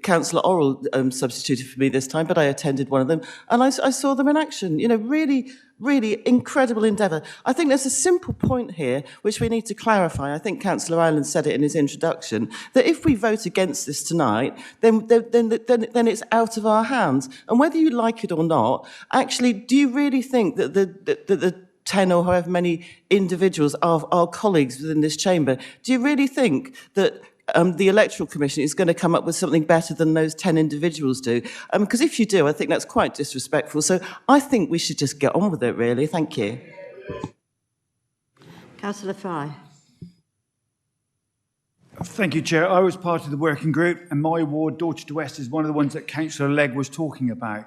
[SPEAKER 14] Councillor Orrell substituted for me this time, but I attended one of them and I saw them in action. You know, really, really incredible endeavour. I think there's a simple point here which we need to clarify. I think Councillor Ireland said it in his introduction, that if we vote against this tonight, then it's out of our hands. And whether you like it or not, actually, do you really think that the 10 or however many individuals are our colleagues within this chamber, do you really think that the Electoral Commission is going to come up with something better than those 10 individuals do? Because if you do, I think that's quite disrespectful. So I think we should just get on with it, really. Thank you.
[SPEAKER 3] Councillor Fry.
[SPEAKER 8] Thank you, Chair. I was part of the working group, and my ward, Dorset West, is one of the ones that Councillor Legg was talking about.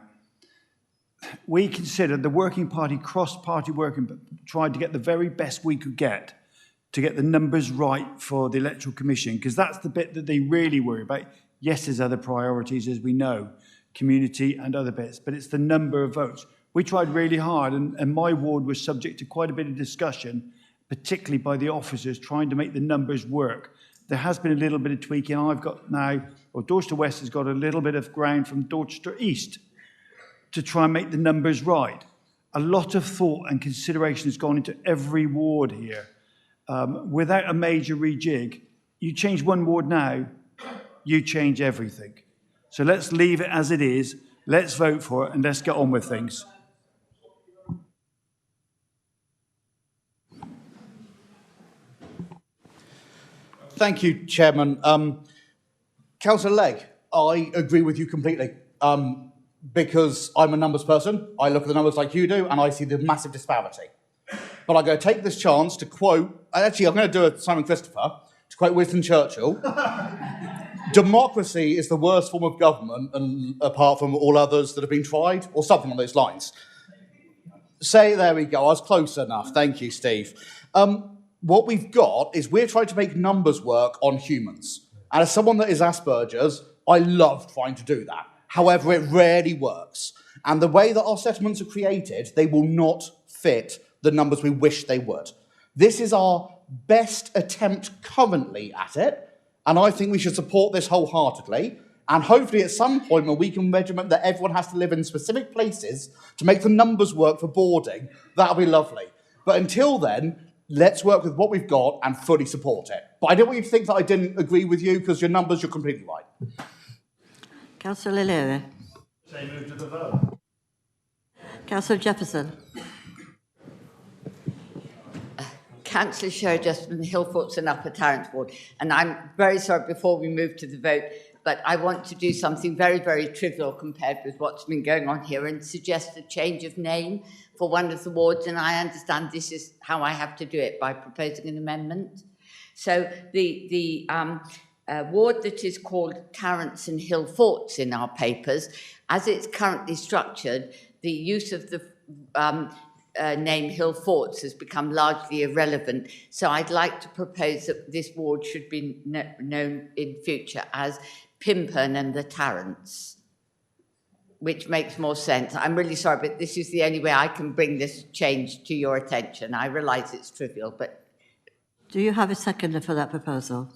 [SPEAKER 8] We considered the working party, cross-party working, but tried to get the very best we could get to get the numbers right for the Electoral Commission, because that's the bit that they really worry about. Yes, there's other priorities, as we know, community and other bits, but it's the number of votes. We tried really hard, and my ward was subject to quite a bit of discussion, particularly by the officers, trying to make the numbers work. There has been a little bit of tweaking. I've got now, or Dorset West has got a little bit of ground from Dorset East to try and make the numbers right. A lot of thought and consideration has gone into every ward here. Without a major rejig, you change one ward now, you change everything. So let's leave it as it is, let's vote for it, and let's get on with things.
[SPEAKER 16] Thank you, Chairman. Councillor Legg, I agree with you completely. Because I'm a numbers person, I look at the numbers like you do, and I see the massive disparity. But I'm going to take this chance to quote, actually I'm going to do a Simon Christopher, to quote Winston Churchill, democracy is the worst form of government, and apart from all others that have been tried, or something on those lines. There we go, I was close enough, thank you, Steve. What we've got is we're trying to make numbers work on humans. And as someone that is Asperger's, I love trying to do that. However, it rarely works. And the way that our settlements are created, they will not fit the numbers we wish they would. This is our best attempt currently at it, and I think we should support this wholeheartedly. And hopefully at some point when we can regiment that everyone has to live in specific places to make the numbers work for boarding, that'll be lovely. But until then, let's work with what we've got and fully support it. But I don't want you to think that I didn't agree with you, because your numbers, you're completely right.
[SPEAKER 3] Councillor Leary.
[SPEAKER 6] Say move to the vote.
[SPEAKER 3] Councillor Jefferson.
[SPEAKER 19] Councillor Sherry just from the Hillforts and Upper Tarrant Ward, and I'm very sorry before we move to the vote, but I want to do something very, very trivial compared with what's been going on here and suggest a change of name for one of the wards, and I understand this is how I have to do it, by proposing an amendment. So the ward that is called Tarrants and Hillforts in our papers, as it's currently structured, the use of the name Hillforts has become largely irrelevant. So I'd like to propose that this ward should be known in future as Pimpern and the Tarrants, which makes more sense. I'm really sorry, but this is the only way I can bring this change to your attention. I realise it's trivial, but...
[SPEAKER 3] Do you have a seconder for that proposal?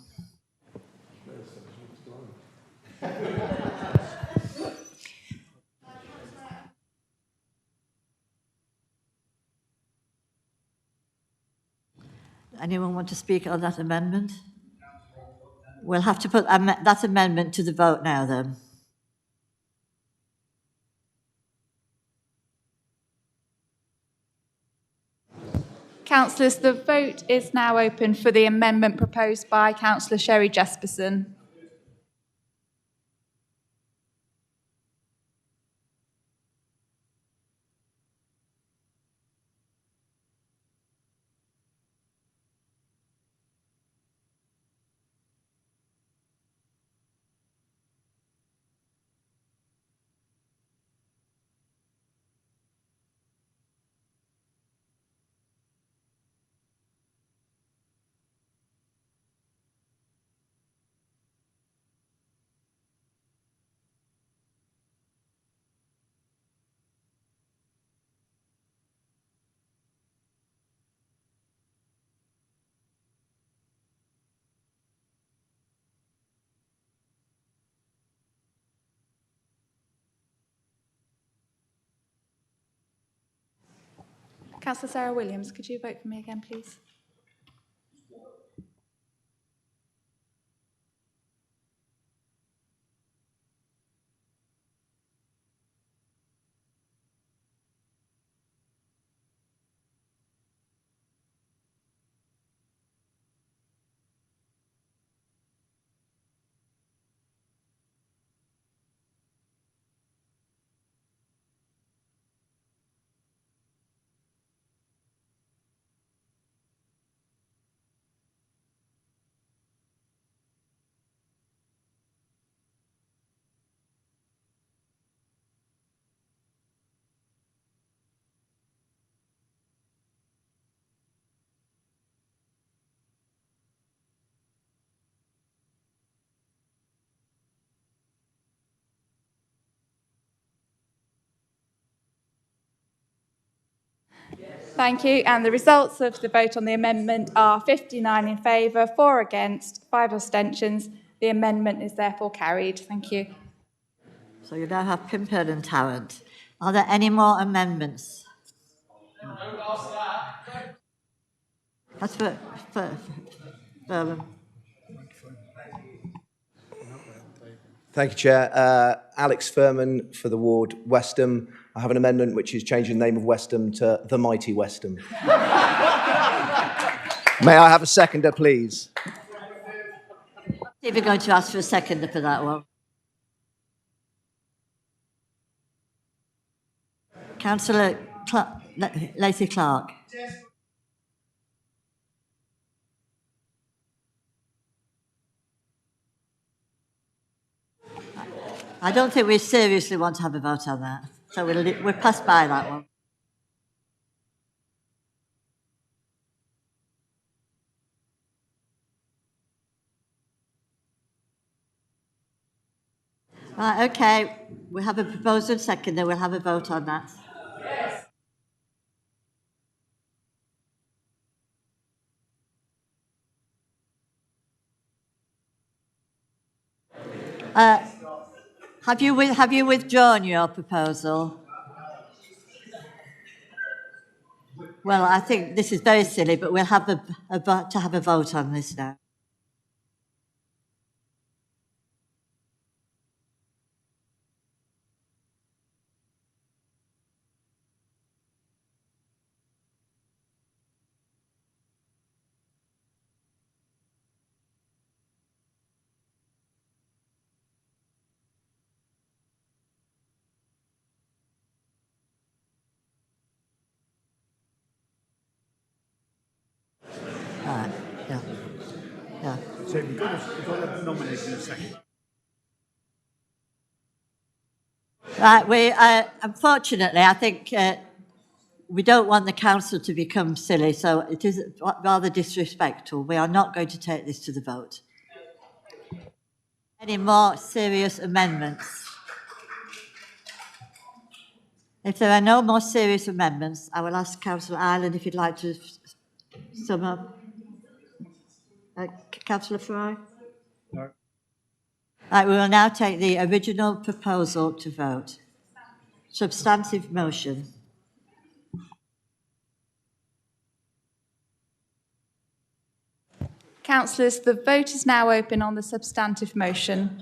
[SPEAKER 3] Anyone want to speak on that amendment? We'll have to put that amendment to the vote now then.
[SPEAKER 1] Councillors, the vote is now open for the amendment proposed by Councillor Sherry Jesperson. Councillor Sarah Williams, could you vote for me again, please? Thank you. And the results of the vote on the amendment are 59 in favour, 4 against, 5 abstentions. The amendment is therefore carried. Thank you.
[SPEAKER 3] So you now have Pimpern and Tarrant. Are there any more amendments? That's for
[SPEAKER 13] Thank you, Chair. Alex Furman for the ward Westham. I have an amendment which is changing the name of Westham to the Mighty Westham. May I have a seconder, please?
[SPEAKER 3] If you're going to ask for a seconder for that one. Councillor Lacey Clark. I don't think we seriously want to have a vote on that, so we'll pass by that one. Right, okay, we have a proposal and second, then we'll have a vote on that. Have you withdrawn your proposal? Well, I think this is very silly, but we'll have to have a vote on this now. Right, yeah.
[SPEAKER 6] So we've got a nomination in a second.
[SPEAKER 3] Right, unfortunately, I think we don't want the council to become silly, so it is rather disrespectful. We are not going to take this to the vote. Any more serious amendments? If there are no more serious amendments, I will ask Councillor Ireland if you'd like to sum up. Councillor Fry?
[SPEAKER 6] No.
[SPEAKER 3] Right, we will now take the original proposal to vote. Substantive motion.
[SPEAKER 1] Councillors, the vote is now open on the substantive motion.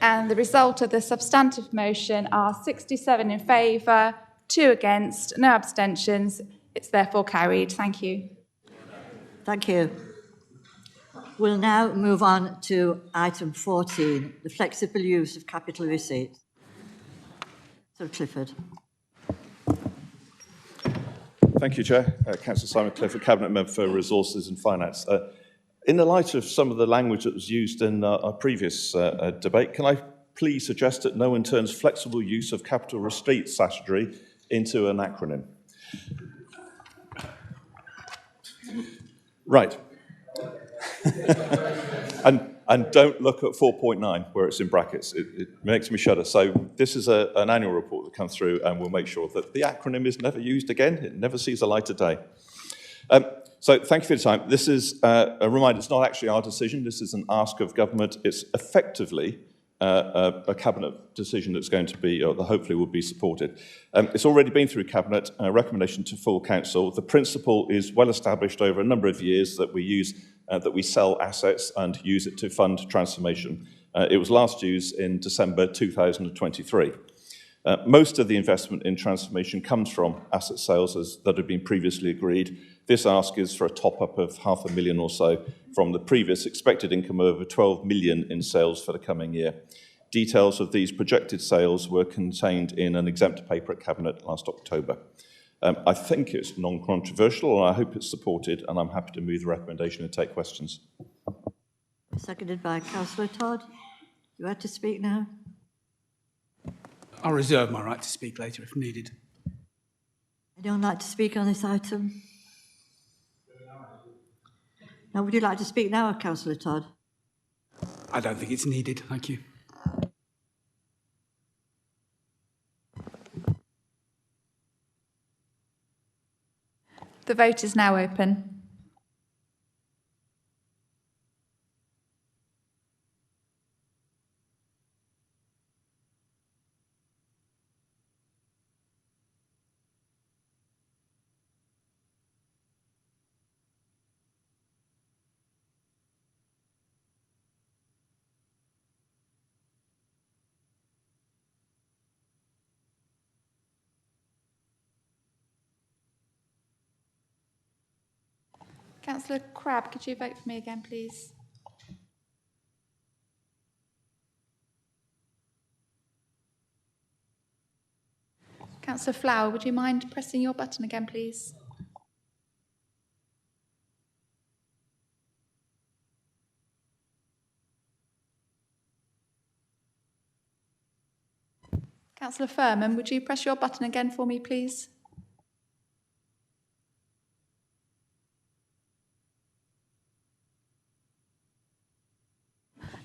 [SPEAKER 1] And the result of the substantive motion are 67 in favour, 2 against, no abstentions. It's therefore carried. Thank you.
[SPEAKER 3] Thank you. We'll now move on to item 14, the flexible use of capital receipts. Sir Clifford.
[SPEAKER 21] Thank you, Chair. Councillor Simon Clifford, Cabinet Member for Resources and Finance. In the light of some of the language that was used in our previous debate, can I please suggest that no one turns flexible use of capital restraint statutory into an acronym. Right. And don't look at 4.9 where it's in brackets. It makes me shudder. So this is an annual report that comes through, and we'll make sure that the acronym is never used again. It never sees the light of day. So thank you for your time. This is a reminder, it's not actually our decision. This is an ask of government. It's effectively a cabinet decision that's going to be, or that hopefully will be supported. It's already been through cabinet, recommendation to full council. The principle is well established over a number of years that we use, that we sell assets and use it to fund transformation. It was last used in December 2023. Most of the investment in transformation comes from asset sales that have been previously agreed. This ask is for a top-up of £500,000 or so from the previous expected income of over 12 million in sales for the coming year. Details of these projected sales were contained in an exempt paper at Cabinet last October. I think it's non-controversial, and I hope it's supported, and I'm happy to move the recommendation and take questions.
[SPEAKER 3] Seconded by Councillor Todd. You have to speak now.
[SPEAKER 5] I'll reserve my right to speak later if needed.
[SPEAKER 3] Anyone like to speak on this item? Now, would you like to speak now, Councillor Todd?
[SPEAKER 5] I don't think it's needed, thank you.
[SPEAKER 1] The vote is now open. Councillor Crabb, could you vote for me again, please? Councillor Flower, would you mind pressing your button again, please? Councillor Furman, would you press your button again for me, please?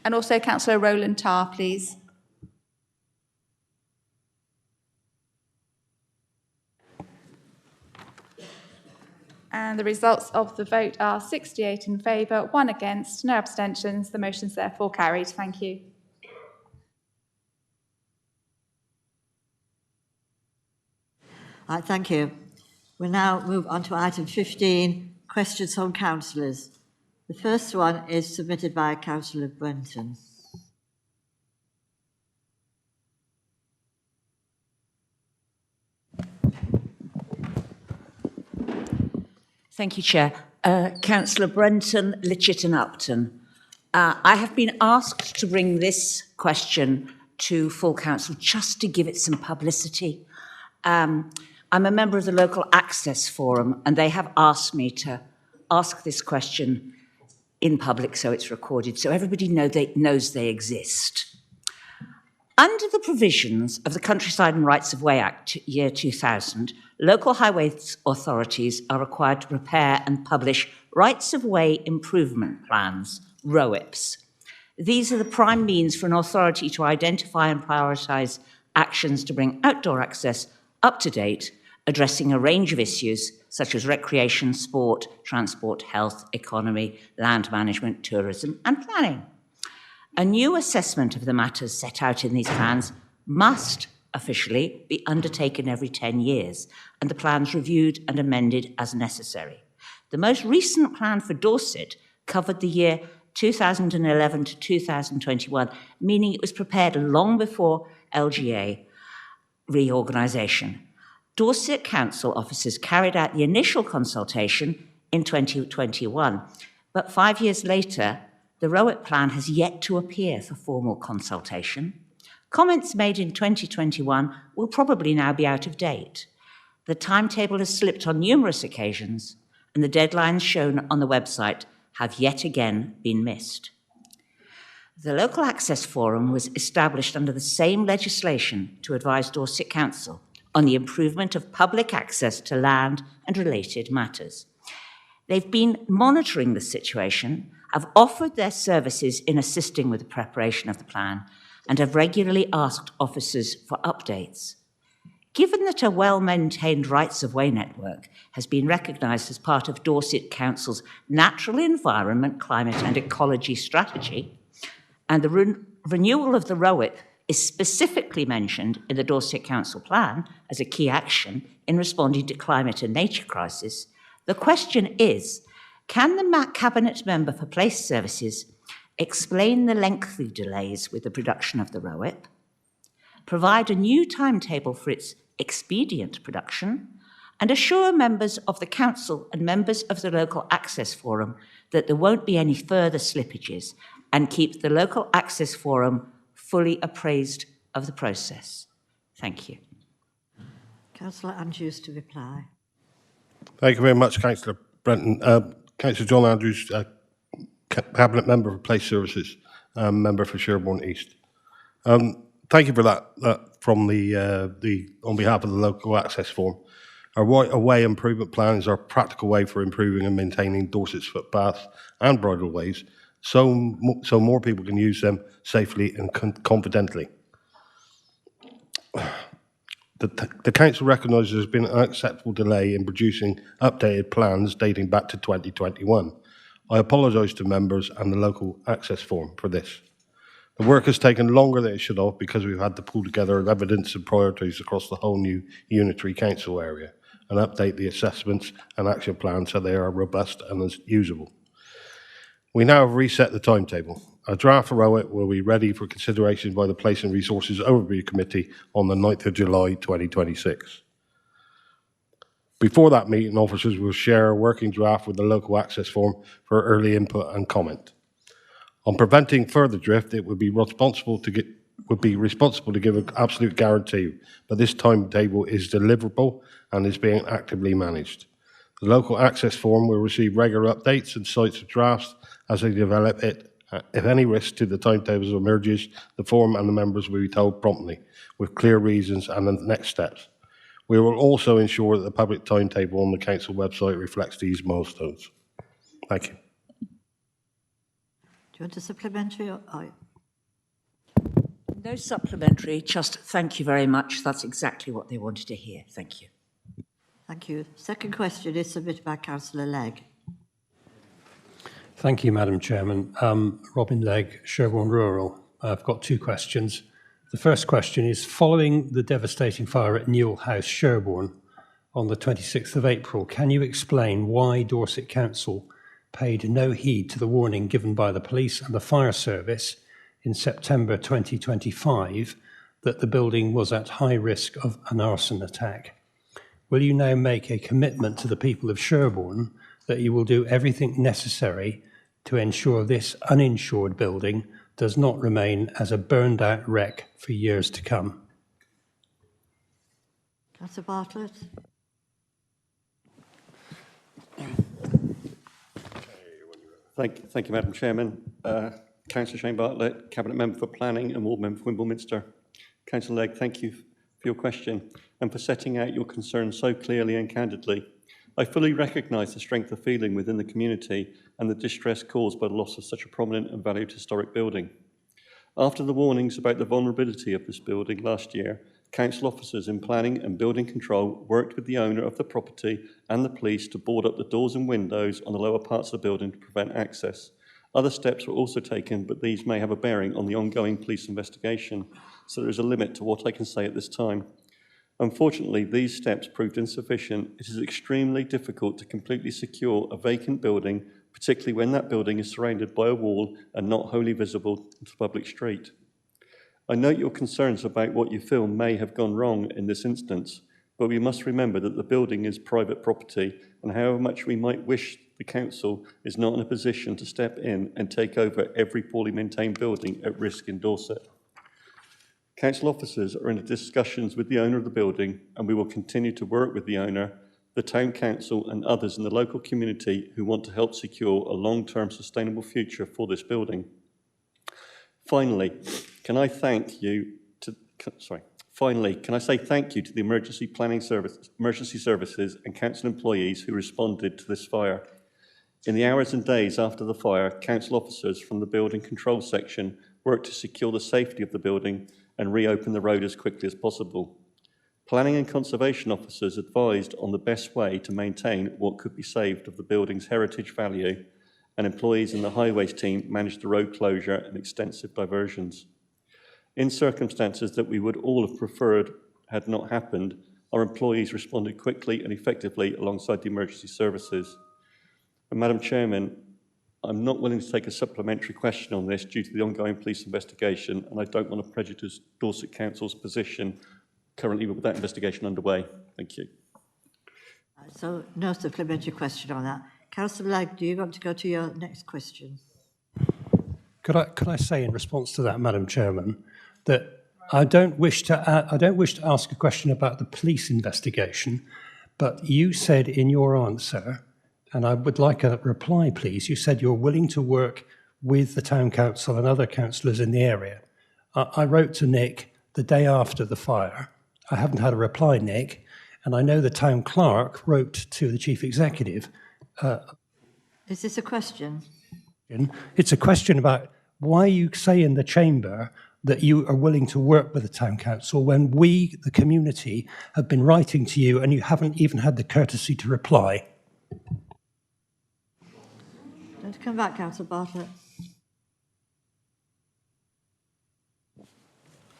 [SPEAKER 1] And also Councillor Rowland Tarr, please. And the results of the vote are 68 in favour, 1 against, no abstentions. The motion is therefore carried. Thank you.
[SPEAKER 3] Right, thank you. We'll now move on to item 15, questions from councillors. The first one is submitted by Councillor Brenton.
[SPEAKER 20] Thank you, Chair. Councillor Brenton, Litchett and Upton. I have been asked to bring this question to full council just to give it some publicity. I'm a member of the Local Access Forum, and they have asked me to ask this question in public so it's recorded, so everybody knows they exist. Under the provisions of the Countryside and Rights of Way Act, year 2000, local highways authorities are required to prepare and publish Rights of Way Improvement Plans, ROIPs. These are the prime means for an authority to identify and prioritise actions to bring outdoor access up to date, addressing a range of issues such as recreation, sport, transport, health, economy, land management, tourism and planning. A new assessment of the matters set out in these plans must officially be undertaken every 10 years and the plans reviewed and amended as necessary. The most recent plan for Dorset covered the year 2011 to 2021, meaning it was prepared long before LGA reorganisation. Dorset Council officers carried out the initial consultation in 2021, but 5 years later, the ROIT plan has yet to appear for formal consultation. Comments made in 2021 will probably now be out of date. The timetable has slipped on numerous occasions, and the deadlines shown on the website have yet again been missed. The Local Access Forum was established under the same legislation to advise Dorset Council on the improvement of public access to land and related matters. They've been monitoring the situation, have offered their services in assisting with the preparation of the plan, and have regularly asked officers for updates. Given that a well-maintained rights-of-way network has been recognised as part of Dorset Council's natural environment, climate and ecology strategy, and the renewal of the ROIP is specifically mentioned in the Dorset Council plan as a key action in responding to climate and nature crisis, the question is, can the Cabinet Member for Place Services explain the lengthy delays with the production of the ROIP, provide a new timetable for its expedient production, and assure members of the Council and members of the Local Access Forum that there won't be any further slippages and keep the Local Access Forum fully appraised of the process? Thank you.
[SPEAKER 3] Councillor Andrews to reply.
[SPEAKER 7] Thank you very much, Councillor Brenton. Councillor John Andrews, Cabinet Member for Place Services, Member for Sherborne East. Thank you for that from on behalf of the Local Access Forum. Our right-of-way improvement plan is our practical way for improving and maintaining Dorset's footpaths and bridleways, so more people can use them safely and confidently. The Council recognises there's been an unacceptable delay in producing updated plans dating back to 2021. I apologise to members and the Local Access Forum for this. The work has taken longer than it should have because we've had to pull together evidence and priorities across the whole new unitary council area and update the assessments and action plans so they are robust and usable. We now have reset the timetable. A draft ROIT will be ready for consideration by the Place and Resources Overview Committee on the 9th of July 2026. Before that meeting, officers will share a working draft with the Local Access Forum for early input and comment. On preventing further drift, it would be responsible to give an absolute guarantee, but this timetable is deliverable and is being actively managed. The Local Access Forum will receive regular updates and sites of drafts as they develop it. If any risk to the timetables emerges, the forum and the members will be told promptly, with clear reasons and the next steps. We will also ensure that the public timetable on the council website reflects these milestones. Thank you.
[SPEAKER 3] Do you want a supplementary?
[SPEAKER 20] No supplementary, just thank you very much. That's exactly what they wanted to hear. Thank you.
[SPEAKER 3] Thank you. Second question is submitted by Councillor Legg.
[SPEAKER 15] Thank you, Madam Chairman. Robin Legg, Sherborne Rural. I've got two questions. The first question is, following the devastating fire at Newell House, Sherborne, on the 26th of April, can you explain why Dorset Council paid no heed to the warning given by the police and the fire service in September 2025 that the building was at high risk of an arson attack? Will you now make a commitment to the people of Sherborne that you will do everything necessary to ensure this uninsured building does not remain as a burned-out wreck for years to come?
[SPEAKER 3] Councillor Bartlett.
[SPEAKER 22] Thank you, Madam Chairman. Councillor Shane Bartlett, Cabinet Member for Planning and Ward Member for Wimble-Minster. Councillor Legg, thank you for your question and for setting out your concerns so clearly and candidly. I fully recognise the strength of feeling within the community and the distress caused by the loss of such a prominent and valued historic building. After the warnings about the vulnerability of this building last year, council officers in planning and building control worked with the owner of the property and the police to board up the doors and windows on the lower parts of the building to prevent access. Other steps were also taken, but these may have a bearing on the ongoing police investigation, so there is a limit to what I can say at this time. Unfortunately, these steps proved insufficient. It is extremely difficult to completely secure a vacant building, particularly when that building is surrounded by a wall and not wholly visible to the public street. I note your concerns about what you feel may have gone wrong in this instance, but we must remember that the building is private property, and however much we might wish the council is not in a position to step in and take over every poorly maintained building at risk in Dorset. Council officers are in discussions with the owner of the building, and we will continue to work with the owner, the town council and others in the local community who want to help secure a long-term sustainable future for this building. Finally, can I thank you to, Finally, can I say thank you to the emergency services and council employees who responded to this fire. In the hours and days after the fire, council officers from the building control section worked to secure the safety of the building and reopen the road as quickly as possible. Planning and conservation officers advised on the best way to maintain what could be saved of the building's heritage value, and employees in the highways team managed the road closure and extensive diversions. In circumstances that we would all have preferred had not happened, our employees responded quickly and effectively alongside the emergency services. And Madam Chairman, I'm not willing to take a supplementary question on this due to the ongoing police investigation, and I don't want to prejudice Dorset Council's position currently with that investigation underway. Thank you.
[SPEAKER 3] So no supplementary question on that. Councillor Legg, do you want to go to your next question?
[SPEAKER 15] Could I say in response to that, Madam Chairman, that I don't wish to ask a question about the police investigation, but you said in your answer, and I would like a reply, please. You said you're willing to work with the Town Council and other councillors in the area. I wrote to Nick the day after the fire. I haven't had a reply, Nick, and I know the Town Clerk wrote to the Chief Executive.
[SPEAKER 3] Is this a question?
[SPEAKER 15] It's a question about why you say in the chamber that you are willing to work with the Town Council when we, the community, have been writing to you and you haven't even had the courtesy to reply.
[SPEAKER 3] Going to come back, Councillor Bartlett.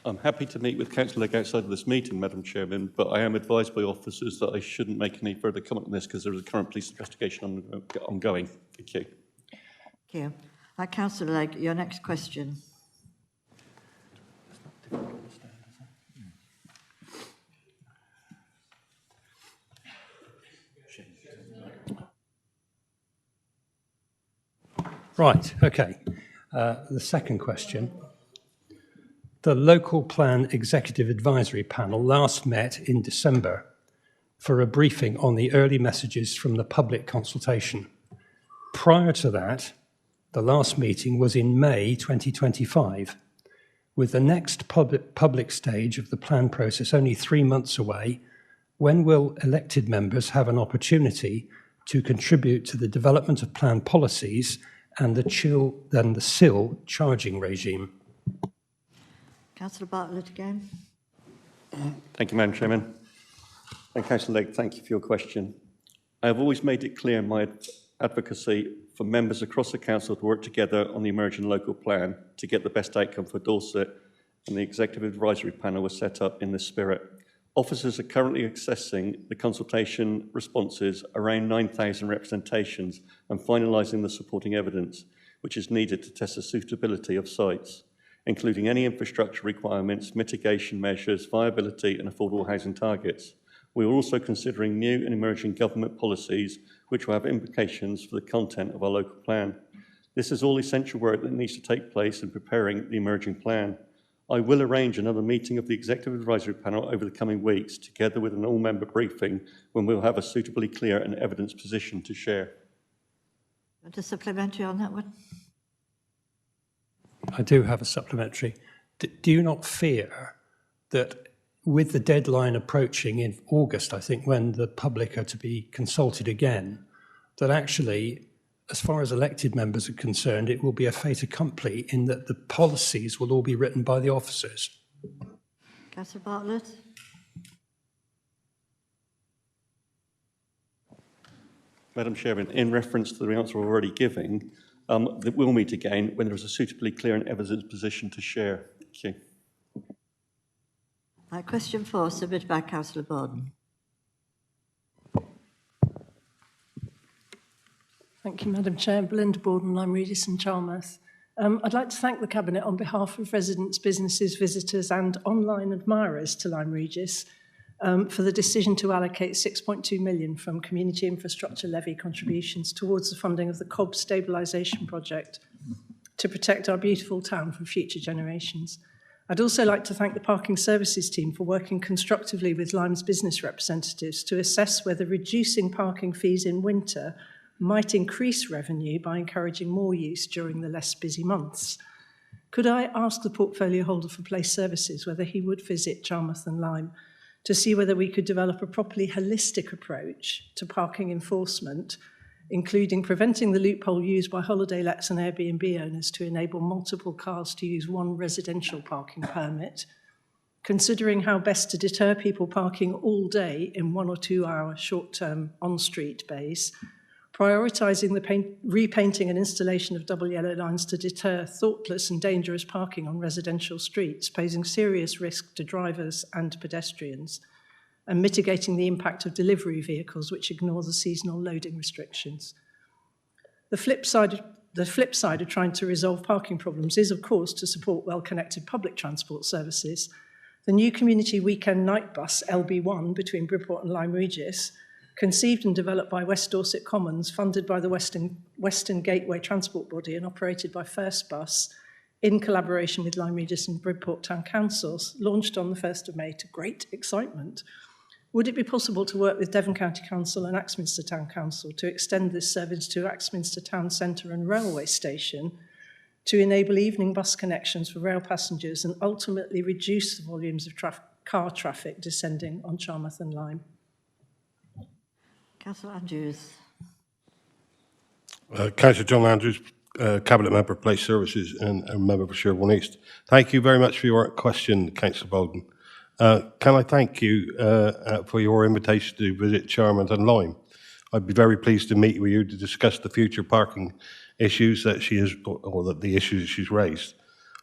[SPEAKER 21] I'm happy to meet with Councillor Legg outside of this meeting, Madam Chairman, but I am advised by officers that I shouldn't make any further comment on this because there is a current police investigation ongoing. Thank you.
[SPEAKER 3] Thank you. Councillor Legg, your next question.
[SPEAKER 15] Right, okay. The second question. The Local Plan Executive Advisory Panel last met in December for a briefing on the early messages from the public consultation. Prior to that, the last meeting was in May 2025. With the next public stage of the plan process only 3 months away, when will elected members have an opportunity to contribute to the development of plan policies and the SIL charging regime?
[SPEAKER 3] Councillor Bartlett again.
[SPEAKER 21] Thank you, Madam Chairman. And Councillor Legg, thank you for your question. I have always made it clear in my advocacy for members across the council to work together on the emerging local plan to get the best outcome for Dorset, and the Executive Advisory Panel was set up in this spirit. Officers are currently assessing the consultation responses, around 9,000 representations, and finalising the supporting evidence, which is needed to test the suitability of sites, including any infrastructure requirements, mitigation measures, viability and affordable housing targets. We are also considering new and emerging government policies which will have implications for the content of our local plan. This is all essential work that needs to take place in preparing the emerging plan. I will arrange another meeting of the Executive Advisory Panel over the coming weeks, together with an all-member briefing, when we'll have a suitably clear and evidence position to share.
[SPEAKER 3] Want a supplementary on that one?
[SPEAKER 15] I do have a supplementary. Do you not fear that with the deadline approaching in August, I think, when the public are to be consulted again, that actually, as far as elected members are concerned, it will be a fait accompli in that the policies will all be written by the officers?
[SPEAKER 3] Councillor Bartlett.
[SPEAKER 21] Madam Chairman, in reference to the answer we're already giving, that we'll meet again when there is a suitably clear and evidence position to share. Thank you.
[SPEAKER 3] Question 4, submitted by Councillor Borden.
[SPEAKER 9] Thank you, Madam Chair. Belinda Borden, Lyme Regis and Charmouth. I'd like to thank the Cabinet on behalf of residents, businesses, visitors and online admirers to Lyme Regis for the decision to allocate 6.2 million from Community Infrastructure Levy contributions towards the funding of the Cobb Stabilisation Project to protect our beautiful town for future generations. I'd also like to thank the Parking Services team for working constructively with Lyme's business representatives to assess whether reducing parking fees in winter might increase revenue by encouraging more use during the less busy months. Could I ask the portfolio holder for Place Services whether he would visit Charmouth and Lyme to see whether we could develop a properly holistic approach to parking enforcement, including preventing the loophole used by holiday lets and Airbnb owners to enable multiple cars to use one residential parking permit, considering how best to deter people parking all day in 1 or 2 hour short-term on-street bays, prioritising the repainting and installation of double yellow lines to deter thoughtless and dangerous parking on residential streets, posing serious risk to drivers and pedestrians, and mitigating the impact of delivery vehicles which ignore the seasonal loading restrictions. The flip side of trying to resolve parking problems is, of course, to support well-connected public transport services. The new community weekend night bus, LB1, between Bridport and Lyme Regis, conceived and developed by West Dorset Commons, funded by the Western Gateway Transport Body and operated by First Bus, in collaboration with Lyme Regis and Bridport Town Councils, launched on the 1st of May to great excitement. Would it be possible to work with Devon County Council and Axminster Town Council to extend this service to Axminster Town Centre and Railway Station to enable evening bus connections for rail passengers and ultimately reduce the volumes of car traffic descending on Charmouth and Lyme?
[SPEAKER 3] Councillor Andrews.
[SPEAKER 7] Councillor John Andrews, Cabinet Member for Place Services and a Member for Sherborne East. Thank you very much for your question, Councillor Bolden. Can I thank you for your invitation to visit Charmouth and Lyme? I'd be very pleased to meet with you to discuss the future parking issues that she has, or the issues she's raised.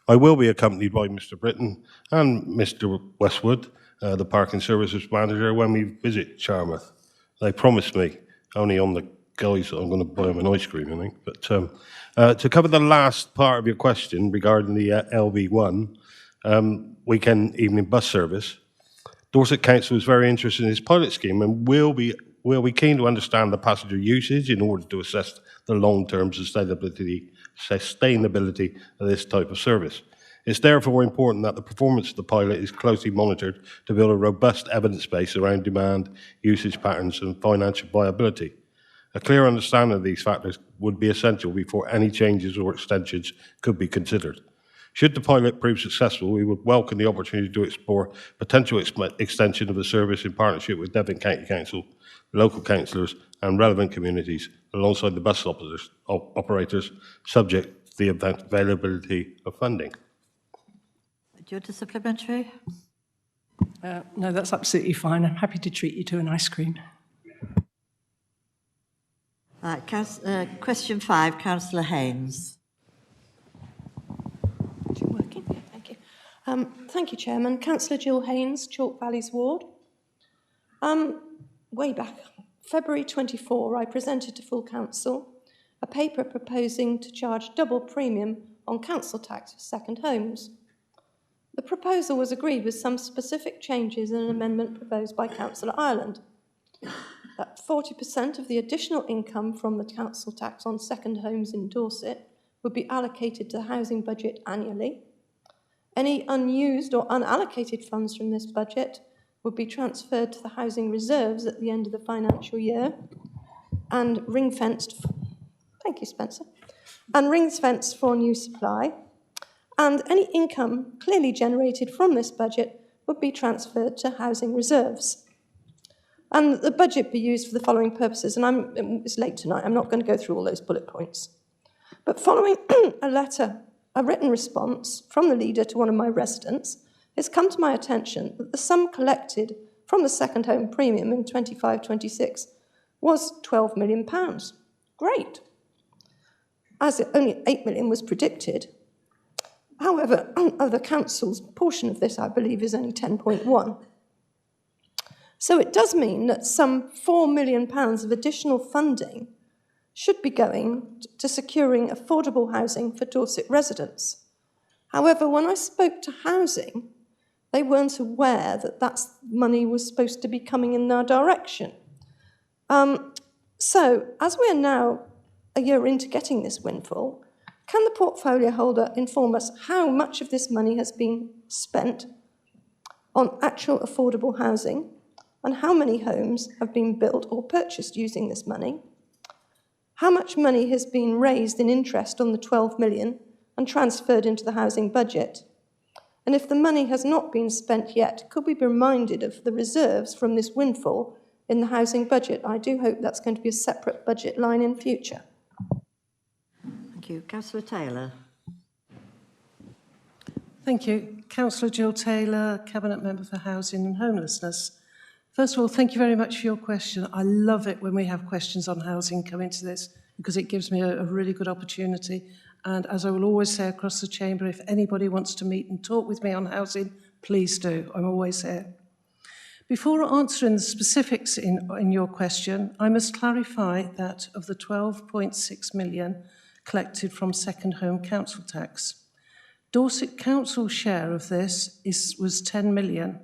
[SPEAKER 7] I will be accompanied by Mr. Britton and Mr. Westwood, the Parking Services Manager, when we visit Charmouth. They promised me, only on the guys that I'm going to buy them an ice cream, I think. But to cover the last part of your question regarding the LB1, weekend evening bus service, Dorset Council is very interested in this pilot scheme and will be keen to understand the passenger usage in order to assess the long-term sustainability of this type of service. It's therefore important that the performance of the pilot is closely monitored to build a robust evidence base around demand, usage patterns and financial viability. A clear understanding of these factors would be essential before any changes or extensions could be considered. Should the pilot prove successful, we would welcome the opportunity to explore potential extension of the service in partnership with Devon County Council, local councillors and relevant communities, alongside the bus operators, subject to the availability of funding.
[SPEAKER 3] Do you want a supplementary?
[SPEAKER 9] No, that's absolutely fine. I'm happy to treat you to an ice cream.
[SPEAKER 3] Question 5, Councillor Haynes.
[SPEAKER 10] Thank you, Chairman. Councillor Jill Haynes, Chalk Valleys Ward. Way back, February 24, I presented to full council a paper proposing to charge double premium on council tax for second homes. The proposal was agreed with some specific changes in an amendment proposed by Councillor Ireland. That 40% of the additional income from the council tax on second homes in Dorset would be allocated to the housing budget annually. Any unused or unallocated funds from this budget would be transferred to the housing reserves at the end of the financial year and ring-fenced, thank you, Spencer, and ring-fenced for new supply. And any income clearly generated from this budget would be transferred to housing reserves. And the budget be used for the following purposes, and it's late tonight, I'm not going to go through all those bullet points. But following a written response from the leader to one of my residents, it's come to my attention that the sum collected from the second home premium in 25-26 was £12 million. Great. As only 8 million was predicted. However, the council's portion of this, I believe, is only 10.1. So it does mean that some £4 million of additional funding should be going to securing affordable housing for Dorset residents. However, when I spoke to housing, they weren't aware that that money was supposed to be coming in our direction. So, as we're now a year into getting this windfall, can the portfolio holder inform us how much of this money has been spent on actual affordable housing and how many homes have been built or purchased using this money? How much money has been raised in interest on the 12 million and transferred into the housing budget? And if the money has not been spent yet, could we be reminded of the reserves from this windfall in the housing budget? I do hope that's going to be a separate budget line in future.
[SPEAKER 3] Thank you. Councillor Taylor.
[SPEAKER 9] Thank you. Councillor Jill Taylor, Cabinet Member for Housing and Homelessness. First of all, thank you very much for your question. I love it when we have questions on housing come into this because it gives me a really good opportunity. And as I will always say across the chamber, if anybody wants to meet and talk with me on housing, please do. I'm always here. Before answering the specifics in your question, I must clarify that of the 12.6 million collected from second home council tax, Dorset Council's share of this was 10 million.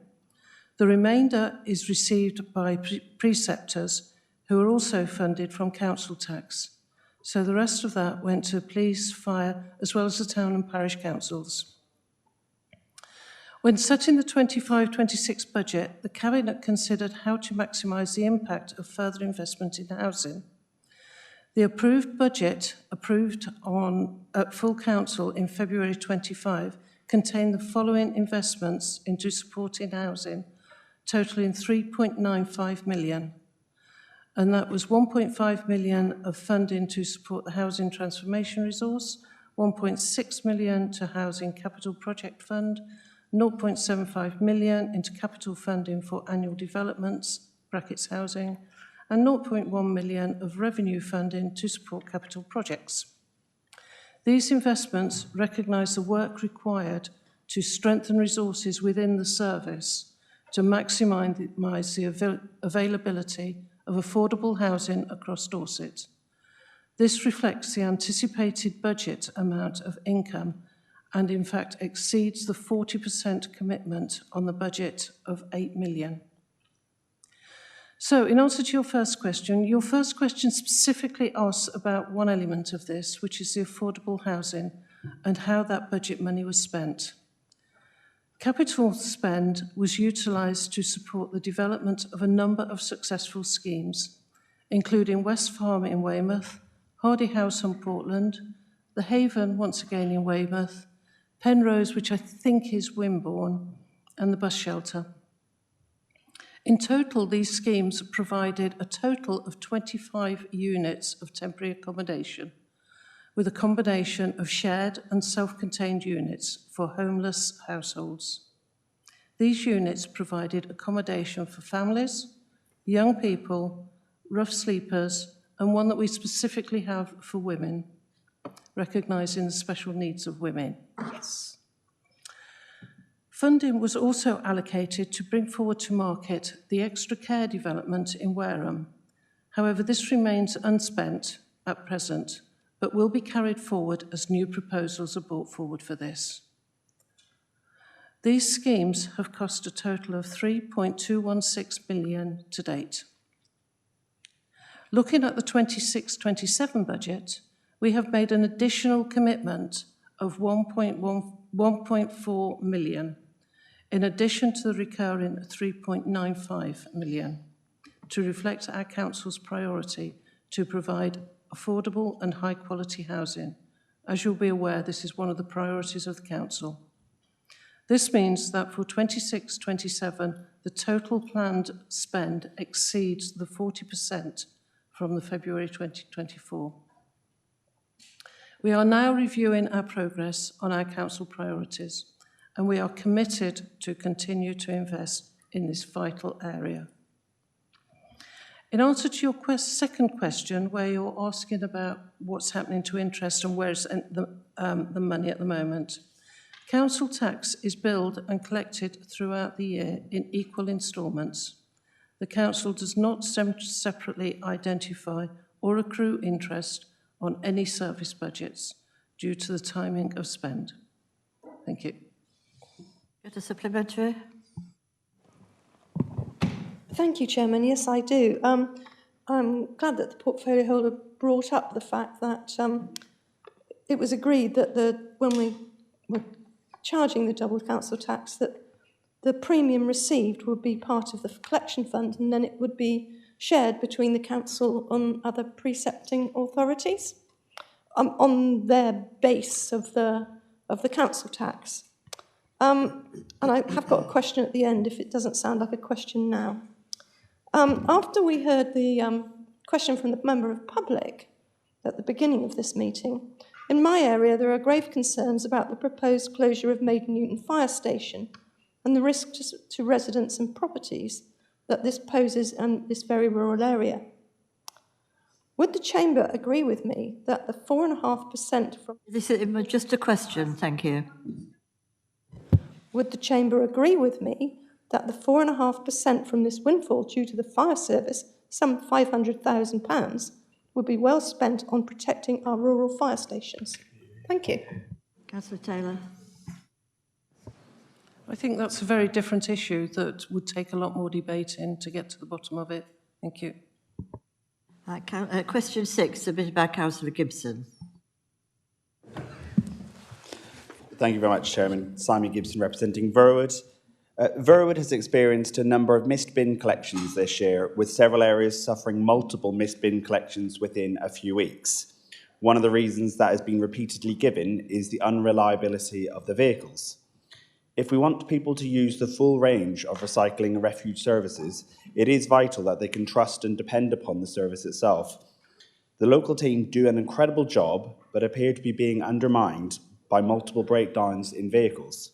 [SPEAKER 9] The remainder is received by preceptors who are also funded from council tax. So the rest of that went to police, fire, as well as the town and parish councils. When setting the 25-26 budget, the Cabinet considered how to maximise the impact of further investment in housing. The approved budget, approved at full council in February 25, contained the following investments into supporting housing, totalling 3.95 million. And that was 1.5 million of funding to support the Housing Transformation Resource, 1.6 million to Housing Capital Project Fund, 0.75 million into capital funding for annual developments, brackets housing, and 0.1 million of revenue funding to support capital projects. These investments recognise the work required to strengthen resources within the service to maximise the availability of affordable housing across Dorset. This reflects the anticipated budget amount of income and in fact exceeds the 40% commitment on the budget of 8 million. So in answer to your first question specifically asks about one element of this, which is the affordable housing and how that budget money was spent. Capital spend was utilised to support the development of a number of successful schemes, including West Farm in Weymouth, Hardy House on Portland, The Haven, once again in Weymouth, Penrose, which I think is Wimborne, and the bus shelter. In total, these schemes provided a total of 25 units of temporary accommodation, with a combination of shared and self-contained units for homeless households. These units provided accommodation for families, young people, rough sleepers, and one that we specifically have for women, recognising the special needs of women. Yes. Funding was also allocated to bring forward to market the extra care development in Wareham. However, this remains unspent at present, but will be carried forward as new proposals are brought forward for this. These schemes have cost a total of 3.216 million to date. Looking at the 26-27 budget, we have made an additional commitment of 1.4 million, in addition to the recurring 3.95 million, to reflect our council's priority to provide affordable and high-quality housing. As you'll be aware, this is one of the priorities of the council. This means that for 26-27, the total planned spend exceeds the 40% from the February 2024. We are now reviewing our progress on our council priorities, and we are committed to continue to invest in this vital area. In answer to your second question, where you're asking about what's happening to interest and where's the money at the moment, council tax is billed and collected throughout the year in equal instalments. The council does not separately identify or accrue interest on any service budgets due to the timing of spend. Thank you.
[SPEAKER 3] Get a supplementary?
[SPEAKER 10] Thank you, Chairman. Yes, I do. I'm glad that the portfolio holder brought up the fact that it was agreed that when we were charging the double council tax, that the premium received would be part of the collection fund and then it would be shared between the council and other precepting authorities. on their base of the council tax. And I have got a question at the end, if it doesn't sound like a question now. After we heard the question from the member of public at the beginning of this meeting, in my area there are grave concerns about the proposed closure of Maiden Newton Fire Station and the risk to residents and properties that this poses in this very rural area. Would the Chamber agree with me that the 4.5% from...
[SPEAKER 3] This is just a question, thank you.
[SPEAKER 10] Would the Chamber agree with me that the 4.5% from this windfall due to the fire service, some £500,000, would be well spent on protecting our rural fire stations? Thank you.
[SPEAKER 3] Councillor Taylor.
[SPEAKER 9] I think that's a very different issue that would take a lot more debate in to get to the bottom of it. Thank you.
[SPEAKER 3] Question 6, submitted by Councillor Gibson.
[SPEAKER 11] Thank you very much, Chairman. Simon Gibson representing Verwood. Verwood has experienced a number of missed bin collections this year, with several areas suffering multiple missed bin collections within a few weeks. One of the reasons that has been repeatedly given is the unreliability of the vehicles. If we want people to use the full range of recycling and refuge services, it is vital that they can trust and depend upon the service itself. The local team do an incredible job, but appear to be being undermined by multiple breakdowns in vehicles.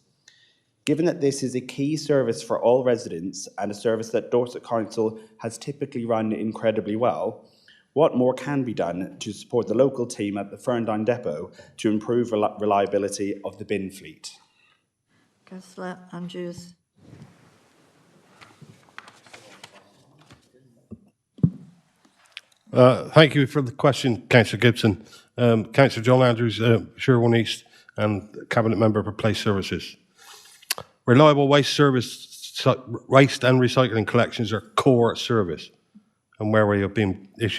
[SPEAKER 11] Given that this is a key service for all residents and a service that Dorset Council has typically run incredibly well, what more can be done to support the local team at the Ferndown Depot to improve reliability of the bin fleet?
[SPEAKER 3] Councillor Andrews.
[SPEAKER 7] Thank you for the question, Councillor Gibson. Councillor John Andrews, Sherwin East, and Cabinet Member for Place Services. Reliable waste and recycling collections are core service, and where we have been issued